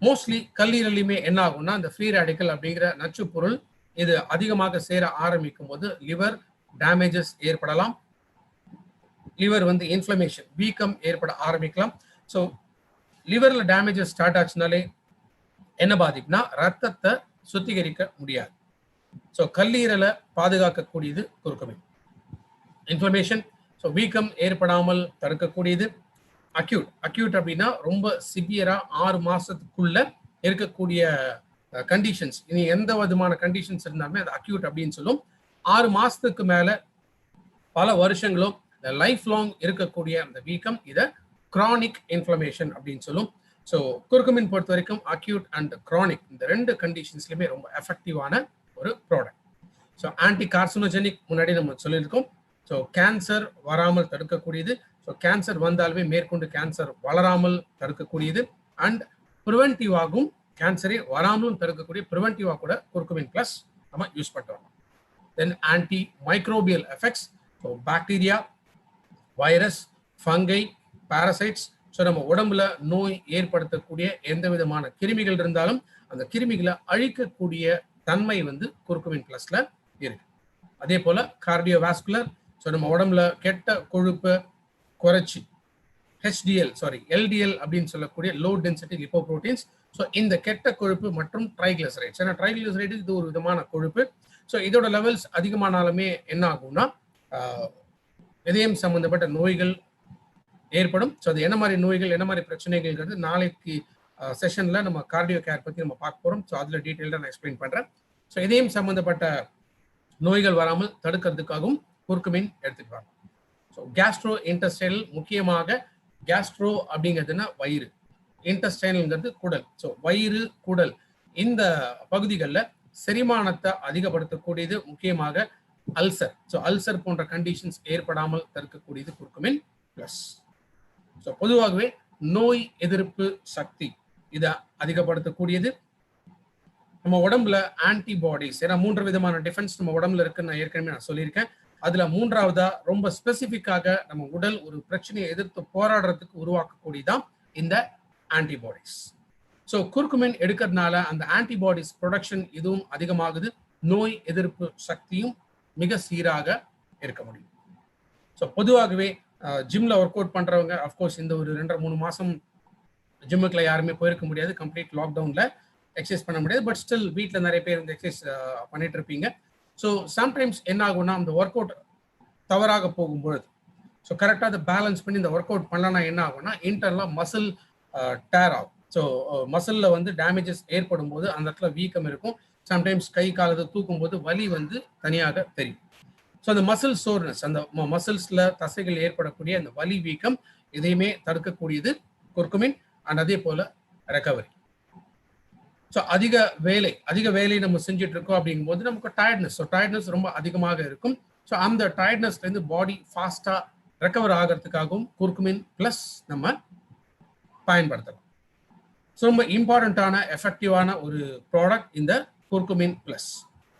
Speaker 1: மோஸ்ட்லி கல்லீரலையுமே என்ன ஆகும்னா, இந்த ஃப்ரீ ரேடிக்கல் அப்படிங்கிற நச்சு பொருள் இது அதிகமாக சேர ஆரம்பிக்கும் போது லிவர் டேமேஜஸ் ஏற்படலாம். லிவர் வந்து இன்ஃப்ளமேஷன், வீக்கம் ஏற்பட ஆரம்பிக்கலாம். ஸோ லிவர்ல டேமேஜஸ் ஸ்டார்ட் ஆச்சுனாலே என்ன பாதிப்புனா, ரத்தத்தை சுத்திகரிக்க முடியாது. ஸோ கல்லீரலை பாதுகாக்கக்கூடியது குர்குமின். இன்ஃப்ளமேஷன், ஸோ வீக்கம் ஏற்படாமல் தடுக்கக்கூடியது. அக்யூட், அக்யூட் அப்படின்னா ரொம்ப சிவியரா 6 மாசத்துக்குள்ள இருக்கக்கூடிய கண்டிஷன்ஸ், இனி எந்த விதமான கண்டிஷன்ஸ் இருந்தாலுமே அது அக்யூட் அப்படின்னு சொல்லும். 6 மாசத்துக்கு மேல பல வருஷங்களும் லைஃப் லாங் இருக்கக்கூடிய அந்த வீக்கம், இதை கிரானிக் இன்ஃப்ளமேஷன் அப்படின்னு சொல்லும். ஸோ குர்குமின் பொறுத்த வரைக்கும் அக்யூட் அண்ட் கிரானிக் இந்த ரெண்டு கண்டிஷன்ஸ்லையுமே ரொம்ப எஃபெக்டிவான ஒரு ப்ராடக்ட். ஸோ ஆன்டி கார்சினோஜெனிக் முன்னாடி நம்ம சொல்லியிருக்கோம். ஸோ கேன்சர் வராமல் தடுக்கக்கூடியது. ஸோ கேன்சர் வந்தாலுமே மேற்கொண்டு கேன்சர் வளராமல் தடுக்கக்கூடியது. அண்ட் ப்ரிவென்டிவாகவும் கேன்சரை வராமலும் தடுக்கக்கூடிய ப்ரிவென்டிவா கூட குர்குமின் பிளஸ் நம்ம யூஸ் பண்ணுறோம். Then anti microbial effects, so bacteria, virus, fungi, parasites, so நம்ம உடம்புல நோய் ஏற்படுத்தக்கூடிய எந்த விதமான கிருமிகள் இருந்தாலும் அந்த கிருமிகளை அழிக்கக்கூடிய தன்மை வந்து குர்குமின் பிளஸ்ல இருக்கு. அதே போல கார்டியோவாஸ்குலர், ஸோ நம்ம உடம்புல கெட்ட கொழுப்பை குறைச்சி எல்டிஎல் அப்படின்னு சொல்லக்கூடிய லோ டென்சிட்டி லிப்போப்ரோட்டீன்ஸ், ஸோ இந்த கெட்ட கொழுப்பு மற்றும் ட்ரைகிளிசரைட்ஸ், ஏன்னா ட்ரைகிளிசரைடு இது ஒரு விதமான கொழுப்பு. ஸோ இதோட லெவல்ஸ் அதிகமானாலுமே என்ன ஆகும்னா இதயம் சம்பந்தப்பட்ட நோய்கள் ஏற்படும். ஸோ அது என்ன மாதிரி நோய்கள், என்ன மாதிரி பிரச்சனைகள்ங்கிறது நாளைக்கு செஷன்ல நம்ம கார்டியோ கேர் பத்தி நம்ம பார்க்க போறோம். ஸோ அதுல டீட்டெயிலாக நான் எக்ஸ்பிளைன் பண்றேன். ஸோ இதயம் சம்பந்தப்பட்ட நோய்கள் வராமல் தடுக்கிறதுக்காகவும் குர்குமின் எடுத்துக்குவாங்க. ஸோ கேஸ்ட்ரோ இன்டெஸ்டைனல், முக்கியமாக கேஸ்ட்ரோ அப்படிங்கிறதுனா வயிறு, இன்டெஸ்டைனல்ங்கிறது குடல். ஸோ வயிறு, குடல் இந்த பகுதிகளில் செரிமானத்தை அதிகப்படுத்தக்கூடியது, முக்கியமாக அல்சர். ஸோ அல்சர் போன்ற கண்டிஷன்ஸ் ஏற்படாமல் தடுக்கக்கூடியது குர்குமின் பிளஸ். ஸோ பொதுவாகவே நோய் எதிர்ப்பு சக்தி இதை அதிகப்படுத்தக்கூடியது. நம்ம உடம்புல ஆன்டிபாடிஸ், ஏன்னா 3 விதமான டிஃபென்ஸ் நம்ம உடம்புல இருக்குன்னு நான் ஏற்கனவே சொல்லியிருக்கேன். அதுல 3வதா ரொம்ப ஸ்பெசிபிக்காக நம்ம உடல் ஒரு பிரச்சனையை எதிர்த்து போராடுறதுக்கு உருவாக்கக்கூடியதான் இந்த ஆன்டிபாடிஸ். ஸோ குர்குமின் எடுக்கிறதுனால அந்த ஆன்டிபாடிஸ் ப்ரொடக்ஷன் இதுவும் அதிகமாகுது, நோய் எதிர்ப்பு சக்தியும் மிக சீராக இருக்க முடியும். ஸோ பொதுவாகவே ஜிம்ல ஒர்க் அவுட் பண்றவங்க, அஃப்கோர்ஸ் இந்த ஒரு 2-3 மாசம் ஜிம்முக்குள்ள யாருமே போயிருக்க முடியாது, கம்ப்ளீட் லாக்டவுன்ல எக்ஸசைஸ் பண்ண முடியாது. பட் ஸ்டில் வீட்டில் நிறைய பேர் இந்த எக்ஸசைஸ் பண்ணிட்டு இருப்பீங்க. ஸோ சம்டைம்ஸ் என்ன ஆகும்னா, அந்த ஒர்க் அவுட் தவறாக போகும்பொழுது, ஸோ கரெக்டாக அதை பேலன்ஸ் பண்ணி இந்த ஒர்க் அவுட் பண்ணலன்னா என்ன ஆகும்னா, இன்டர்னலாக மசில் டேர் ஆகும். ஸோ மசிலில் வந்து டேமேஜஸ் ஏற்படும் போது அந்த இடத்துல வீக்கம் இருக்கும். சம்டைம்ஸ் கை காலத்தை தூக்கும் போது வலி வந்து தனியாக தெரியும். ஸோ அந்த மசில் சோர்னஸ், அந்த மசில்ஸ்ல தசைகள் ஏற்படக்கூடிய அந்த வலி வீக்கம் இதையுமே தடுக்கக்கூடியது குர்குமின். அண்ட் அதே போல ரெக்கவரி. ஸோ அதிக வேலை நம்ம செஞ்சுட்டு இருக்கோம் அப்படிங்கும் போது நமக்கு டயர்ட்னஸ், ஸோ டயர்ட்னஸ் ரொம்ப அதிகமாக இருக்கும். ஸோ அந்த டயர்ட்னஸ்லேருந்து பாடி ஃபாஸ்டா ரெக்கவர் ஆகிறதுக்காகவும் குர்குமின் பிளஸ் நம்ம பயன்படுத்தலாம். ஸோ ரொம்ப இம்பார்ட்டண்ட்டான எஃபெக்டிவான ஒரு ப்ராடக்ட் இந்த குர்குமின் பிளஸ்,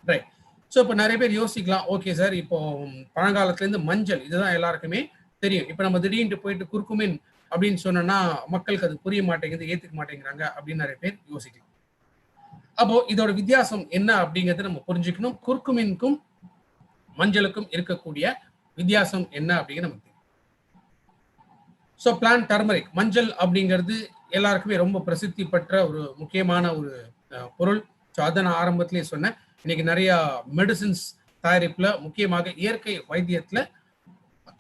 Speaker 1: ரைட்? ஸோ இப்போ நிறைய பேர் யோசிக்கலாம், ஓகே சார், இப்போ பழங்காலத்துலேருந்து மஞ்சள் இதுதான் எல்லாருக்குமே தெரியும். இப்போ நம்ம திடீர்னு போயிட்டு குர்குமின் அப்படின்னு சொன்னோம்னா மக்களுக்கு அது புரிய மாட்டேங்குது, ஏற்றுக்க மாட்டேங்கிறாங்க அப்படின்னு நிறைய பேர் யோசிக்கலாம். அப்போ இதோட வித்தியாசம் என்ன அப்படிங்கறத நம்ம புரிஞ்சுக்கணும். குர்குமினுக்கும் மஞ்சளுக்கும் இருக்கக்கூடிய வித்தியாசம் என்ன அப்படிங்கிறது நமக்கு தெரியும். ஸோ பிளான்ட் டர்மரிக், மஞ்சள் அப்படிங்கிறது எல்லாருக்குமே ரொம்ப பிரசித்தி பெற்ற ஒரு முக்கியமான ஒரு பொருள். ஸோ அதை நான் ஆரம்பத்திலேயே சொன்னேன். இன்னைக்கு நிறைய மெடிசின்ஸ் தயாரிப்புல, முக்கியமாக இயற்கை வைத்தியத்துல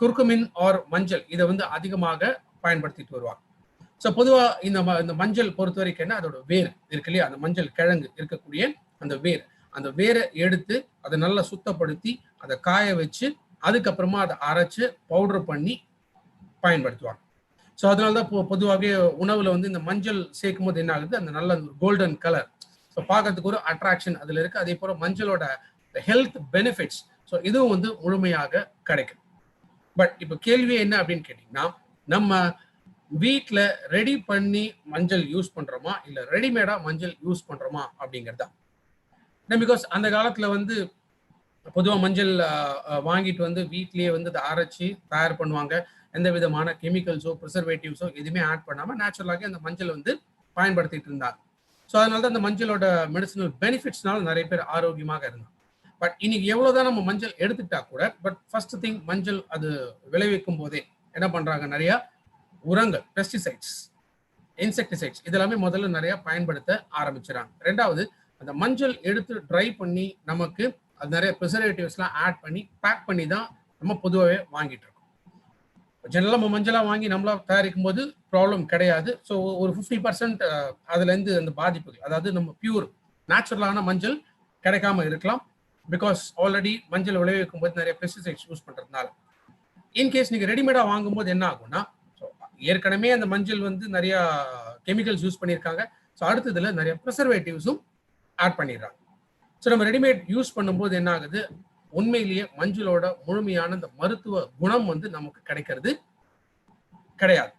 Speaker 1: குர்குமின் ஆர் மஞ்சள் இதை வந்து அதிகமாக பயன்படுத்திட்டு வருவாங்க. ஸோ பொதுவாக இந்த மஞ்சள் பொறுத்த வரைக்கும் என்ன, அதோட வேர் இருக்கு இல்லையா, அந்த மஞ்சள் கிழங்கு இருக்கக்கூடிய அந்த வேரை எடுத்து அதை நல்லா சுத்தப்படுத்தி அதை காய வச்சு அதுக்கப்புறமா அதை அரைச்சு பவுடர் பண்ணி பயன்படுத்துவாங்க. ஸோ அதனாலதான் பொதுவாகவே உணவுல வந்து இந்த மஞ்சள் சேர்க்கும் போது என்ன ஆகுது, அந்த நல்ல கோல்டன் கலர், ஸோ பார்க்கறதுக்கு ஒரு அட்ராக்ஷன் அதுல இருக்கு. அதே போல மஞ்சளோட ஹெல்த் பெனிஃபிட்ஸ், ஸோ இதுவும் வந்து முழுமையாக கிடைக்கும். பட் இப்போ கேள்வி என்ன அப்படின்னு கேட்டீங்கன்னா, நம்ம வீட்டில் ரெடி பண்ணி மஞ்சள் யூஸ் பண்றோமா இல்ல ரெடிமேடா மஞ்சள் யூஸ் பண்றோமா அப்படிங்கிறதா. பிகாஸ் அந்த காலத்துல வந்து பொதுவாக மஞ்சள் வாங்கிட்டு வந்து வீட்லயே வந்து அதை அரைச்சி தயார் பண்ணுவாங்க. எந்த விதமான கெமிக்கல்ஸோ ப்ரிசர்வேட்டிவ்ஸோ எதுவுமே ஆட் பண்ணாம நேச்சுரலாக அந்த மஞ்சள் வந்து பயன்படுத்திட்டு இருந்தாங்க. ஸோ அதனால தான் அந்த மஞ்சளோட மெடிசினல் பெனிஃபிட்ஸ்னால நிறைய பேர் ஆரோக்கியமாக இருந்தாங்க. பட் இன்னைக்கு எவ்வளவுதான் நம்ம மஞ்சள் எடுத்துட்டா கூட, பட் ஃபர்ஸ்ட் திங் மஞ்சள் அது விளைவிக்கும் போதே என்ன பண்றாங்க, நிறைய உரங்கள், பெஸ்டிசைட்ஸ், இன்செக்டிசைட்ஸ் இதெல்லாமே முதல்ல நிறைய பயன்படுத்த ஆரம்பிச்சுறாங்க. ரெண்டாவது, அந்த மஞ்சள் எடுத்து ட்ரை பண்ணி நமக்கு அது நிறைய ப்ரிசர்வேட்டிவ்ஸ்லாம் ஆட் பண்ணி பேக் பண்ணி தான் நம்ம பொதுவாகவே வாங்கிட்டு இருக்கோம். ஜெனரலாக நம்ம மஞ்சளாக வாங்கி நம்மளா தயாரிக்கும் போது ப்ராப்ளம் கிடையாது. ஸோ ஒரு 50% அதுலேருந்து அந்த பாதிப்புகள், அதாவது நம்ம பியூர் நேச்சுரலான மஞ்சள் கிடைக்காம இருக்கலாம். பிகாஸ் ஆல்ரெடி மஞ்சள் விளைவிக்கும் போது நிறைய பெஸ்டிசைட்ஸ் யூஸ் பண்றதுனால. இன்கேஸ் நீங்க ரெடிமேடா வாங்கும்போது என்ன ஆகும்னா, ஏற்கனவே அந்த மஞ்சள் வந்து நிறைய கெமிக்கல்ஸ் யூஸ் பண்ணியிருக்காங்க. ஸோ அடுத்ததுல நிறைய ப்ரிசர்வேட்டிவ்ஸும் ஆட் பண்ணிடுறாங்க. ஸோ நம்ம ரெடிமேட் யூஸ் பண்ணும்போது என்ன ஆகுது, உண்மையிலேயே மஞ்சளோட முழுமையான இந்த மருத்துவ குணம் வந்து நமக்கு கிடைக்கிறது கிடையாது.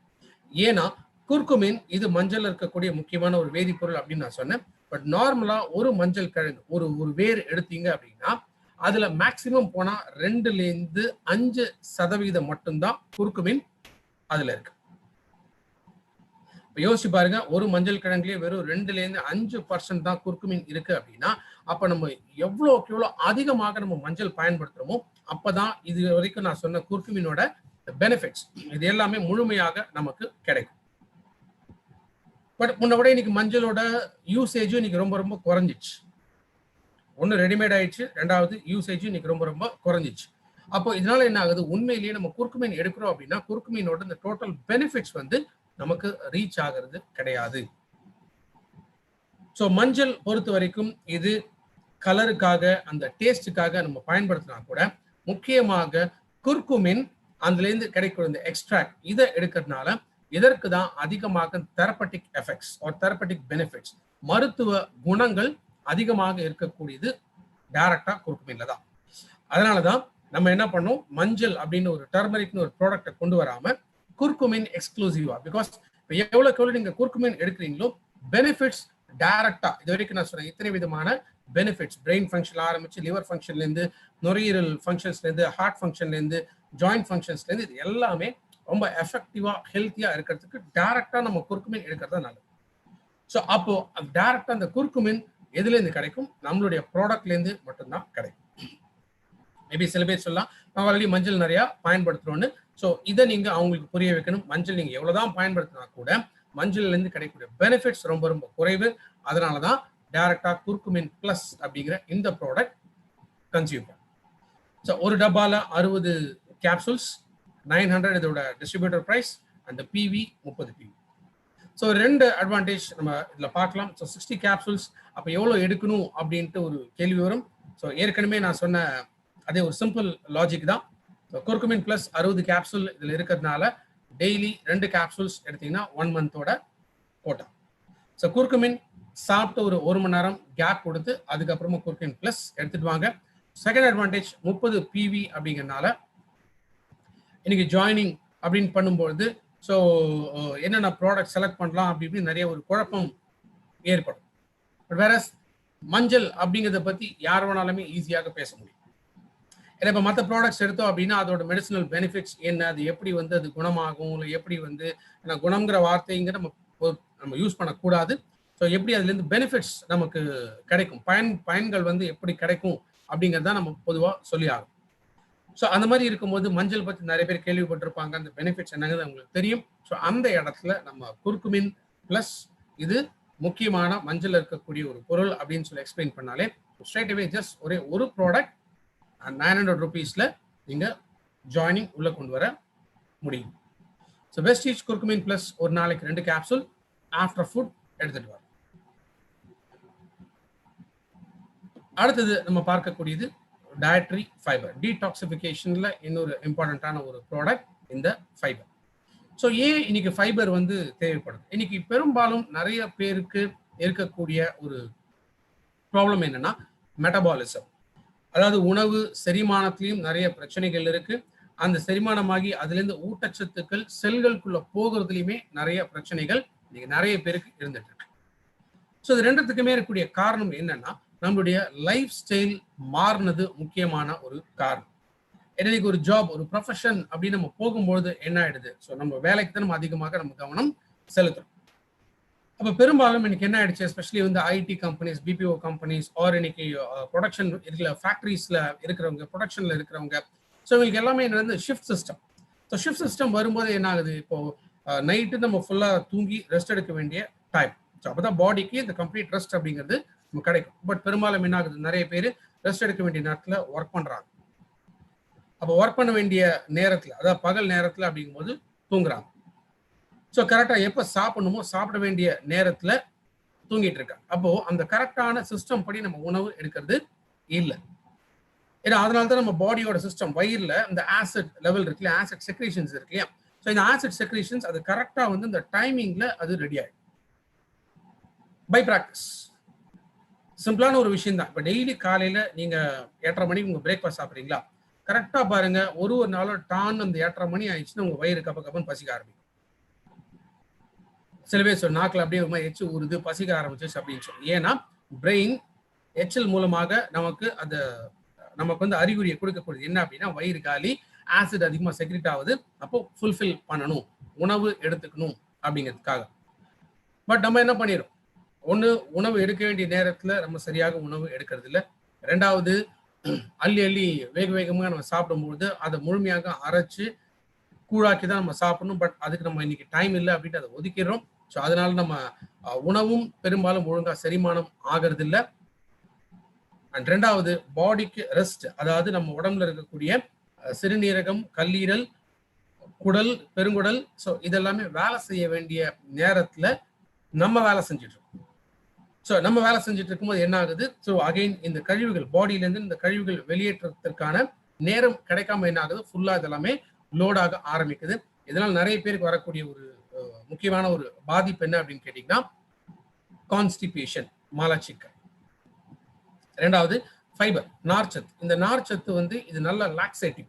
Speaker 1: ஏன்னா குர்குமின் இது மஞ்சள் இருக்கக்கூடிய முக்கியமான ஒரு வேதிப்பொருள் அப்படின்னு நான் சொன்னேன். பட் நார்மலா ஒரு மஞ்சள் கிழங்கு ஒரு வேர் எடுத்தீங்க அப்படின்னா அதுல மேக்சிமம் போனா 2-5% மட்டும்தான் குர்குமின் அதுல இருக்கு. யோசிச்சு பாருங்க, ஒரு மஞ்சள் கிழங்குலயே வெறும் 2-5% தான் குர்குமின் இருக்கு அப்படின்னா, அப்ப நம்ம எவ்வளவு அதிகமாக நம்ம மஞ்சள் பயன்படுத்துறோமோ அப்பதான் இது வரைக்கும் நான் சொன்ன குர்குமினோட பெனிஃபிட்ஸ் இது எல்லாமே முழுமையாக நமக்கு கிடைக்கும். பட் முன்ன விட இன்னைக்கு மஞ்சளோட யூசேஜும் இன்னைக்கு ரொம்ப ரொம்ப குறைஞ்சிச்சு. ஒன்னு ரெடிமேட் ஆயிடுச்சு, ரெண்டாவது யூசேஜும் இன்னைக்கு ரொம்ப ரொம்ப குறைஞ்சிச்சு. அப்போ இதனால என்ன ஆகுது, உண்மையிலேயே நம்ம குர்குமின் எடுக்கிறோம் அப்படின்னா குர்குமினோட இந்த டோட்டல் பெனிஃபிட்ஸ் வந்து நமக்கு ரீச் ஆகிறது கிடையாது. ஸோ மஞ்சள் பொறுத்த வரைக்கும் இது கலருக்காக, அந்த டேஸ்டுக்காக நம்ம பயன்படுத்தினா கூட, முக்கியமாக குர்குமின் அதுலேருந்து கிடைக்கிற இந்த எக்ஸ்ட்ராக்ட் இதை எடுக்கிறதுனால இதற்கு தான் அதிகமாக therapeutic effects or therapeutic benefits, மருத்துவ குணங்கள் அதிகமாக இருக்கக்கூடியது டைரக்டா குர்குமின்ல தான். அதனாலதான் நம்ம என்ன பண்ணோம், மஞ்சள் அப்படின்னு ஒரு டர்மரிக்னு ஒரு ப்ராடக்டை கொண்டு வராம குர்குமின் எக்ஸ்க்ளூசிவா, பிகாஸ் இப்போ எவ்வளோக்கு எவ்வளோ நீங்கள் குர்குமின் எடுக்கிறீங்களோ பெனிஃபிட்ஸ் டைரக்டா இது வரைக்கும் நான் சொன்னேன் இத்தனை விதமான பெனிஃபிட்ஸ் பிரெயின் ஃபங்க்ஷன் ஆரம்பிச்சு லிவர் ஃபங்க்ஷன்லேருந்து நுரையீரல் ஃபங்க்ஷன்ஸ்லேருந்து ஹார்ட் ஃபங்க்ஷன்லேருந்து ஜாயிண்ட் ஃபங்க்ஷன்ஸ்லேருந்து இது எல்லாமே ரொம்ப எஃபெக்டிவா ஹெல்த்தியா இருக்கிறதுக்கு டைரக்டா நம்ம குர்குமின் எடுக்கிறது தான் நல்லது. ஸோ அப்போ டைரக்டா அந்த குர்குமின் எதுலேருந்து கிடைக்கும்? நம்மளுடைய ப்ராடக்ட்லேருந்து மட்டும்தான் கிடைக்கும். மேபி சில பேர் சொல்லலாம் நான் ஆல்ரெடி மஞ்சள் நிறையா பயன்படுத்துறோன்னு. ஸோ இதை நீங்க அவங்களுக்கு புரிய வைக்கணும். மஞ்சள் நீங்க எவ்வளவுதான் பயன்படுத்தினா கூட மஞ்சள்லேருந்து கிடைக்கக்கூடிய பெனிஃபிட்ஸ் ரொம்ப ரொம்ப குறைவு. அதனால தான் டைரக்டா குர்குமின் பிளஸ் அப்படிங்கிற இந்த ப்ராடக்ட் கன்சியூம் பண்ணும். ஸோ ஒரு டப்பால 60 கேப்சூல்ஸ் 900 இதோட டிஸ்ட்ரிபியூட்டர் பிரைஸ், அந்த பிவி 30 பிவி. ஸோ 2 அட்வான்டேஜ் நம்ம இதில் பார்க்கலாம். ஸோ 60 கேப்சூல்ஸ் அப்போ எவ்வளோ எடுக்கணும் அப்படின்ட்டு ஒரு கேள்வி வரும். ஸோ ஏற்கனவே நான் சொன்ன அதே ஒரு சிம்பிள் லாஜிக் தான். ஸோ குர்குமின் பிளஸ் 60 கேப்சூல் இதில் இருக்கிறதுனால டெய்லி 2 கேப்சூல்ஸ் எடுத்தீங்கன்னா 1 மந்தோட கோட்டா. ஸோ குர்குமின் சாப்பிட்டு ஒரு மணி நேரம் கேப் கொடுத்து அதுக்கப்புறமா குர்குமின் பிளஸ் எடுத்துட்டு வாங்க. செகண்ட் அட்வான்டேஜ் 30 பிவி அப்படிங்கிறதுனால இன்னைக்கு ஜாயினிங் அப்படின்னு பண்ணும்பொழுது ஸோ என்னென்ன ப்ராடக்ட் செலக்ட் பண்ணலாம் அப்படி இப்படி நிறைய ஒரு குழப்பம் ஏற்படும். வேற மஞ்சள் அப்படிங்கிறத பற்றி யார் வேணாலுமே ஈஸியாக பேச முடியும். ஏன்னா இப்போ மற்ற ப்ராடக்ட்ஸ் எடுத்தோம் அப்படின்னா அதோட மெடிசினல் பெனிஃபிட்ஸ் என்ன, அது எப்படி வந்து அது குணமாகும், இல்லை எப்படி வந்து குணம்ங்கிற வார்த்தைங்கிற நம்ம யூஸ் பண்ணக்கூடாது. ஸோ எப்படி அதுலேருந்து பெனிஃபிட்ஸ் நமக்கு கிடைக்கும், பயன்கள் வந்து எப்படி கிடைக்கும் அப்படிங்கிறத நம்ம பொதுவாக சொல்லி ஆகும். ஸோ அந்த மாதிரி இருக்கும்போது மஞ்சள் பற்றி நிறைய பேர் கேள்விப்பட்டிருப்பாங்க, அந்த பெனிஃபிட்ஸ் என்னங்கிறது அவங்களுக்கு தெரியும். ஸோ அந்த இடத்துல நம்ம குர்குமின் பிளஸ் இது முக்கியமான மஞ்சள் இருக்கக்கூடிய ஒரு பொருள் அப்படின்னு சொல்லி எக்ஸ்பிளைன் பண்ணாலே ஸ்ட்ரைட் அவே ஜஸ்ட் ஒரு ப்ராடக்ட் 900 rupeesல நீங்க ஜாயினிங் உள்ள கொண்டு வர முடியும். ஸோ வெஸ்டீஜ் குர்குமின் பிளஸ் ஒரு நாளைக்கு 2 கேப்சூல் ஆஃப்டர் ஃபுட் எடுத்துட்டு வர. அடுத்தது நம்ம பார்க்கக்கூடியது டயட்ரி ஃபைபர். டீடாக்சிஃபிகேஷன்ல இன்னொரு இம்பார்ட்டண்ட்டான ஒரு ப்ராடக்ட் இந்த ஃபைபர். ஸோ ஏன் இன்னைக்கு ஃபைபர் வந்து தேவைப்படுது? இன்னைக்கு பெரும்பாலும் நிறைய பேருக்கு இருக்கக்கூடிய ஒரு ப்ராப்ளம் என்னன்னா மெட்டபாலிசம், அதாவது உணவு செரிமானத்திலையும் நிறைய பிரச்சனைகள் இருக்கு. அந்த செரிமானமாகி அதுலேருந்து ஊட்டச்சத்துக்கள் செல்களுக்குள்ள போகிறதுலையுமே நிறைய பிரச்சனைகள் இன்னைக்கு நிறைய பேருக்கு இருந்துட்டு இருக்கு. ஸோ இது ரெண்டுத்துக்குமே இருக்கக்கூடிய காரணம் என்னன்னா நம்மளுடைய லைஃப் ஸ்டைல் மாறினது முக்கியமான ஒரு காரணம். இன்னைக்கு ஒரு ஜாப், ஒரு ப்ரொஃபஷன் அப்படின்னு நம்ம போகும்பொழுது என்ன ஆயிடுது? ஸோ நம்ம வேலைக்கு தான் நம்ம அதிகமாக நம்ம கவனம் செலுத்துறோம். அப்போ பெரும்பாலும் இன்னைக்கு என்ன ஆயிடுச்சு, எஸ்பெஷலி வந்து IT companies, BPO companies, or இன்னைக்கு ப்ரொடக்ஷன் இருக்கிற ஃபேக்ட்ரிஸ்ல இருக்கிறவங்க, ப்ரொடக்ஷன்ல இருக்கிறவங்க, ஸோ இவங்களுக்கு எல்லாமே என்ன shift system. So shift system வரும்போது என்ன ஆகுது, இப்போ நைட்டு நம்ம ஃபுல்லாக தூங்கி ரெஸ்ட் எடுக்க வேண்டிய டைம். ஸோ அப்போதான் பாடிக்கு இந்த கம்ப்ளீட் ரெஸ்ட் அப்படிங்கிறது நமக்கு கிடைக்கும். பட் பெரும்பாலும் என்ன ஆகுது, நிறைய பேர் ரெஸ்ட் எடுக்க வேண்டிய நேரத்தில் ஒர்க் பண்ணுறாங்க. அப்போ ஒர்க் பண்ண வேண்டிய நேரத்தில், அதாவது பகல் நேரத்தில் அப்படிங்கும்போது தூங்குறாங்க. ஸோ கரெக்டாக எப்போ சாப்பிடணுமோ சாப்பிட வேண்டிய நேரத்தில் தூங்கிட்டு இருக்காங்க. அப்போ அந்த கரெக்டான சிஸ்டம் படி நம்ம உணவு எடுக்கிறது இல்லை. ஏன்னா அதனால தான் நம்ம பாடியோட சிஸ்டம் வயிறில் இந்த ஆசிட் லெவல் இருக்கு இல்லையா, ஆசிட் செக்ரேஷன்ஸ் இருக்கு இல்லையா. ஸோ இந்த ஆசிட் செக்ரேஷன்ஸ் அது கரெக்டாக வந்து இந்த டைமிங்ல அது ரெடி ஆகிடும். பை ப்ராக்டிஸ் சிம்பிளான ஒரு விஷயம் தான். இப்போ டெய்லி காலையில் நீங்கள் 8:30 மணிக்கு உங்கள் பிரேக்ஃபாஸ்ட் சாப்பிட்றீங்களா, கரெக்டாக பாருங்க ஒரு நாளும் டான் அந்த 8:30 மணி ஆயிடுச்சுன்னா உங்கள் வயிறு கப்பன்னு பசிக்க ஆரம்பிக்கும். சில பேர் சொல் நாக்கில் அப்படியே ஒரு மாதிரி எச்சு ஊறுது, பசிக்க ஆரம்பிச்சிச்சு அப்படின்னு சொல்லி. ஏன்னா பிரெயின் எச்சல் மூலமாக நமக்கு வந்து அறிகுறியை கொடுக்கக்கூடியது என்ன அப்படின்னா வயிறு காலி, ஆசிட் அதிகமாக செக்ரெட் ஆகுது, அப்போ ஃபுல்ஃபில் பண்ணணும், உணவு எடுத்துக்கணும் அப்படிங்கிறதுக்காக. பட் நம்ம என்ன பண்ணிடுறோம், ஒன்று உணவு எடுக்க வேண்டிய நேரத்தில் நம்ம சரியாக உணவு எடுக்கிறது இல்லை. ரெண்டாவது அள்ளி வேக வேகமாக நம்ம சாப்பிடும்பொழுது அதை முழுமையாக அரைச்சு கூழாக்கி தான் நம்ம சாப்பிடணும். பட் அதுக்கு நம்ம இன்னைக்கு டைம் இல்லை அப்படின்ட்டு அதை ஒதுக்கிடுறோம். ஸோ அதனால நம்ம உணவும் பெரும்பாலும் ஒழுங்காக செரிமானம் ஆகிறது இல்லை. அண்ட் ரெண்டாவது பாடிக்கு ரெஸ்ட், அதாவது நம்ம உடம்புல இருக்கக்கூடிய சிறுநீரகம், கல்லீரல், குடல், பெருங்குடல், ஸோ இதெல்லாமே வேலை செய்ய வேண்டிய நேரத்தில் நம்ம வேலை செஞ்சுட்டு இருக்கோம். ஸோ நம்ம வேலை செஞ்சுட்டு இருக்கும்போது என்ன ஆகுது, ஸோ அகைன் இந்த கழிவுகள் பாடியிலேருந்து இந்த கழிவுகள் வெளியேற்றத்திற்கான நேரம் கிடைக்காம என்ன ஆகுது, ஃபுல்லாக இதெல்லாமே லோடாக ஆரம்பிக்குது. இதனால் நிறைய பேருக்கு வரக்கூடிய ஒரு முக்கியமான ஒரு பாதிப்பு என்ன அப்படின்னு கேட்டிங்கன்னா கான்ஸ்டிபேஷன், மலச்சிக்கல். ரெண்டாவது ஃபைபர், நார்ச்சத்து. இந்த நார்ச்சத்து வந்து இது நல்ல லாக்ஸேட்டிவ்.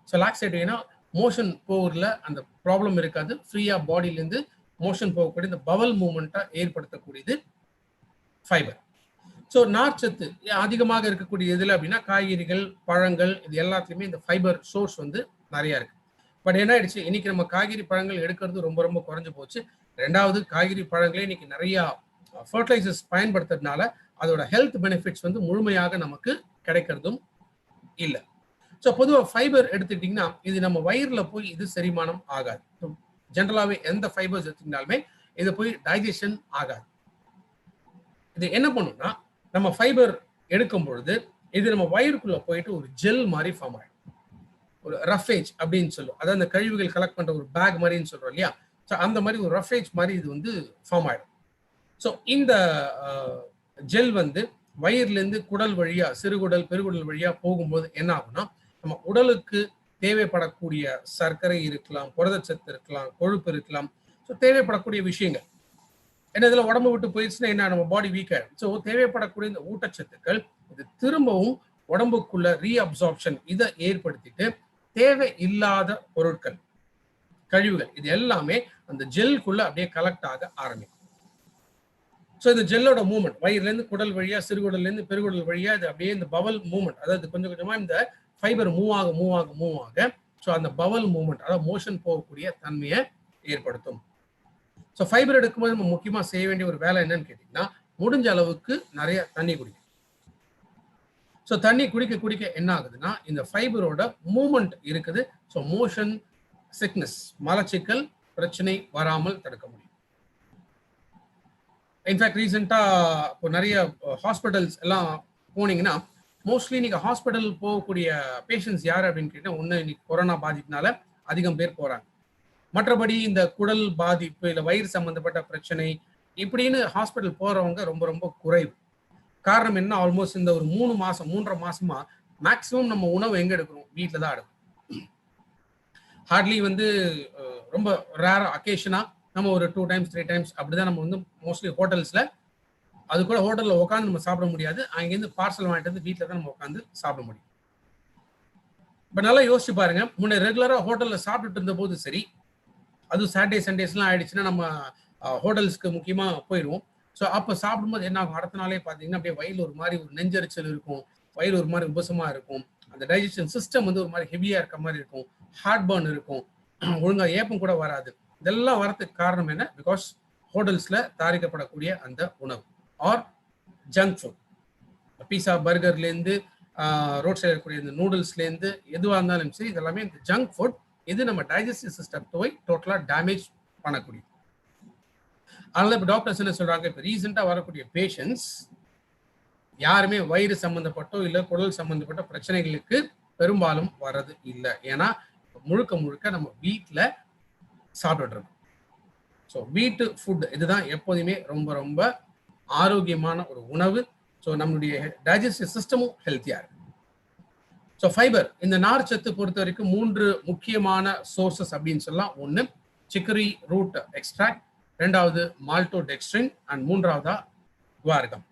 Speaker 1: ஸோ லாக்ஸேட்டிவ்னா மோஷன் போவதில் அந்த ப்ராப்ளம் இருக்காது, ஃப்ரீயாக பாடியிலேருந்து மோஷன் போகக்கூடிய இந்த பவல் மூமெண்ட்டை ஏற்படுத்தக்கூடியது ஃபைபர். ஸோ நார்ச்சத்து அதிகமாக இருக்கக்கூடிய இதில் அப்படின்னா காய்கறிகள், பழங்கள், இது எல்லாத்துலேயுமே இந்த ஃபைபர் சோர்ஸ் வந்து நிறையா இருக்கு. பட் என்ன ஆயிடுச்சு, இன்னைக்கு நம்ம காய்கறி பழங்கள் எடுக்கிறது ரொம்ப ரொம்ப குறைஞ்சு போச்சு. ரெண்டாவது, காய்கறி பழங்களே இன்னைக்கு நிறையா ஃபர்டிலைசர்ஸ் பயன்படுத்துறதுனால அதோட ஹெல்த் பெனிஃபிட்ஸ் வந்து முழுமையாக நமக்கு கிடைக்கிறதும் இல்லை. ஸோ பொதுவாக ஃபைபர் எடுத்துக்கிட்டிங்கன்னா இது நம்ம வயிறில் போய் இது செரிமானம் ஆகாது. ஜென்ரலாகவே எந்த ஃபைபர்ஸ் எடுத்துக்கிட்டாலுமே இது போய் டைஜஷன் ஆகாது. இது என்ன பண்ணும்னா, நம்ம ஃபைபர் எடுக்கும் பொழுது இது நம்ம வயிறுக்குள்ள போயிட்டு ஒரு ஜெல் மாதிரி ஃபார்ம் ஆகிடும். ஒரு ரஃபேஜ் அப்படின்னு சொல்லுவோம், அதாவது அந்த கழிவுகள் கலெக்ட் பண்ற ஒரு பேக் மாதிரின்னு சொல்றோம் இல்லையா. ஸோ அந்த மாதிரி ஒரு ரஃபேஜ் மாதிரி இது வந்து ஃபார்ம் ஆகிடும். ஸோ இந்த ஜெல் வந்து வயிறுலேருந்து குடல் வழியா, சிறுகுடல் பெருகுடல் வழியா போகும்போது என்ன ஆகும்னா, நம்ம உடலுக்கு தேவைப்படக்கூடிய சர்க்கரை இருக்கலாம், புரதச்சத்து இருக்கலாம், கொழுப்பு இருக்கலாம், ஸோ தேவைப்படக்கூடிய விஷயங்கள் ஏன்னா இதில் உடம்பு விட்டு போயிடுச்சுன்னா என்ன, நம்ம பாடி வீக் ஆகிடும். ஸோ தேவைப்படக்கூடிய இந்த ஊட்டச்சத்துக்கள் இது திரும்பவும் உடம்புக்குள்ள ரீஅப்சார்ப்ஷன் இதை ஏற்படுத்திட்டு தேவை இல்லாத பொருட்கள், கழிவுகள், இது எல்லாமே அந்த ஜெல்குள்ள அப்படியே கலெக்ட் ஆக ஆரம்பிக்கும். ஸோ இந்த ஜெல்லோட மூவ்மெண்ட் வயிறுலேருந்து குடல் வழியா, சிறுகுடல்லேருந்து பெருகுடல் வழியா இது அப்படியே இந்த பவல் மூவ்மெண்ட், அதாவது கொஞ்சம் கொஞ்சமா இந்த ஃபைபர் மூவ் ஆக ஸோ அந்த பவல் மூவ்மெண்ட், அதாவது மோஷன் போகக்கூடிய தன்மையை ஏற்படுத்தும். ஸோ ஃபைபர் எடுக்கும்போது நம்ம முக்கியமாக செய்ய வேண்டிய ஒரு வேலை என்னன்னு கேட்டிங்கன்னா, முடிஞ்ச அளவுக்கு நிறைய தண்ணி குடிக்கும். ஸோ தண்ணி குடிக்க என்ன ஆகுதுன்னா, இந்த ஃபைபரோட மூவ்மெண்ட் இருக்குது. ஸோ மோஷன் சிக்னஸ், மலச்சிக்கல் பிரச்சனை வராமல் தடுக்க முடியும். இன்ஃபேக்ட் ரீசெண்டாக இப்போ நிறைய ஹாஸ்பிட்டல்ஸ் எல்லாம் போனீங்கன்னா, மோஸ்ட்லி நீங்கள் ஹாஸ்பிட்டல் போகக்கூடிய பேஷண்ட்ஸ் யார் அப்படின்னு கேட்டால், ஒன்று இன்னைக்கு கொரோனா பாதிப்புனால அதிகம் பேர் போகிறாங்க. மற்றபடி இந்த குடல் பாதிப்பு இல்லை வயிறு சம்பந்தப்பட்ட பிரச்சனை இப்படின்னு ஹாஸ்பிட்டல் போகிறவங்க ரொம்ப ரொம்ப குறைவு. காரணம் என்ன, ஆல்மோஸ்ட் இந்த ஒரு 3.5 மாசமா மேக்சிமம் நம்ம உணவு எங்கே எடுக்கிறோம், வீட்டில் தான் எடுக்கிறோம். ஹார்ட்லி வந்து ரொம்ப ரேர் அக்கேஷனாக நம்ம ஒரு 2 times 3 times அப்படிதான் நம்ம வந்து மோஸ்ட்லி ஹோட்டல்ஸில், அது கூட ஹோட்டலில் உட்காந்து நம்ம சாப்பிட முடியாது, அங்கேருந்து பார்சல் வாங்கிட்டு வந்து வீட்டில் தான் நம்ம உட்காந்து சாப்பிட முடியும். இப்போ நல்லா யோசிச்சு பாருங்க, முன்னே ரெகுலராக ஹோட்டலில் சாப்பிட்டுட்டு இருந்த போது சரி, அதுவும் சாட்டர்டே சண்டேஸ்லாம் ஆயிடுச்சுன்னா நம்ம ஹோட்டல்ஸ்க்கு முக்கியமாக போயிடுவோம். ஸோ அப்போ சாப்பிடும்போது என்ன ஆகும், அடுத்த நாளே பார்த்தீங்கன்னா அப்படியே வயிறு ஒரு மாதிரி ஒரு நெஞ்சரிச்சல் இருக்கும், வயிறு ஒரு மாதிரி உபசமாக இருக்கும், அந்த டைஜஷன் சிஸ்டம் வந்து ஒரு மாதிரி ஹெவியாக இருக்க மாதிரி இருக்கும், ஹார்ட் பர்ன் இருக்கும், ஒழுங்காக ஏப்பம் கூட வராது. இதெல்லாம் வரதுக்கு காரணம் என்ன, பிகாஸ் ஹோட்டல்ஸில் தயாரிக்கப்படக்கூடிய அந்த உணவு ஆர் ஜங்க் ஃபுட், பீஸா பர்கர்லேருந்து ரோட் சைடில் இருக்கக்கூடிய இந்த நூடுல்ஸ்லேருந்து எதுவாக இருந்தாலும் சரி, இதெல்லாமே இந்த ஜங்க் ஃபுட் இது நம்ம டைஜஸ்டிவ் சிஸ்டம் போய் டோட்டலாக டேமேஜ் பண்ணக்கூடியது. அதனால இப்போ டாக்டர்ஸ் என்ன சொல்றாங்க, இப்போ ரீசெண்டாக வரக்கூடிய பேஷண்ட்ஸ் யாருமே வயிறு சம்பந்தப்பட்டோ இல்லை குடல் சம்பந்தப்பட்ட பிரச்சனைகளுக்கு பெரும்பாலும் வர்றது இல்லை. ஏன்னா முழுக்க நம்ம வீட்டில் சாப்பிட்டுட்டு இருக்கோம். ஸோ வீட்டு ஃபுட் இதுதான் எப்போதுமே ரொம்ப ரொம்ப ஆரோக்கியமான ஒரு உணவு. ஸோ நம்மளுடைய டைஜஸ்டிவ் சிஸ்டமும் ஹெல்த்தியாக இருக்கு. ஸோ ஃபைபர் இந்த நார்ச்சத்து பொறுத்த வரைக்கும் 3 முக்கியமான சோர்சஸ் அப்படின்னு சொல்லலாம். ஒன்று சிக்கரி ரூட் எக்ஸ்ட்ராக்ட், ரெண்டாவது மால்டோடெக்ஸ்ட்ரின் அண்ட் மூன்றாவதா குவார்கம்.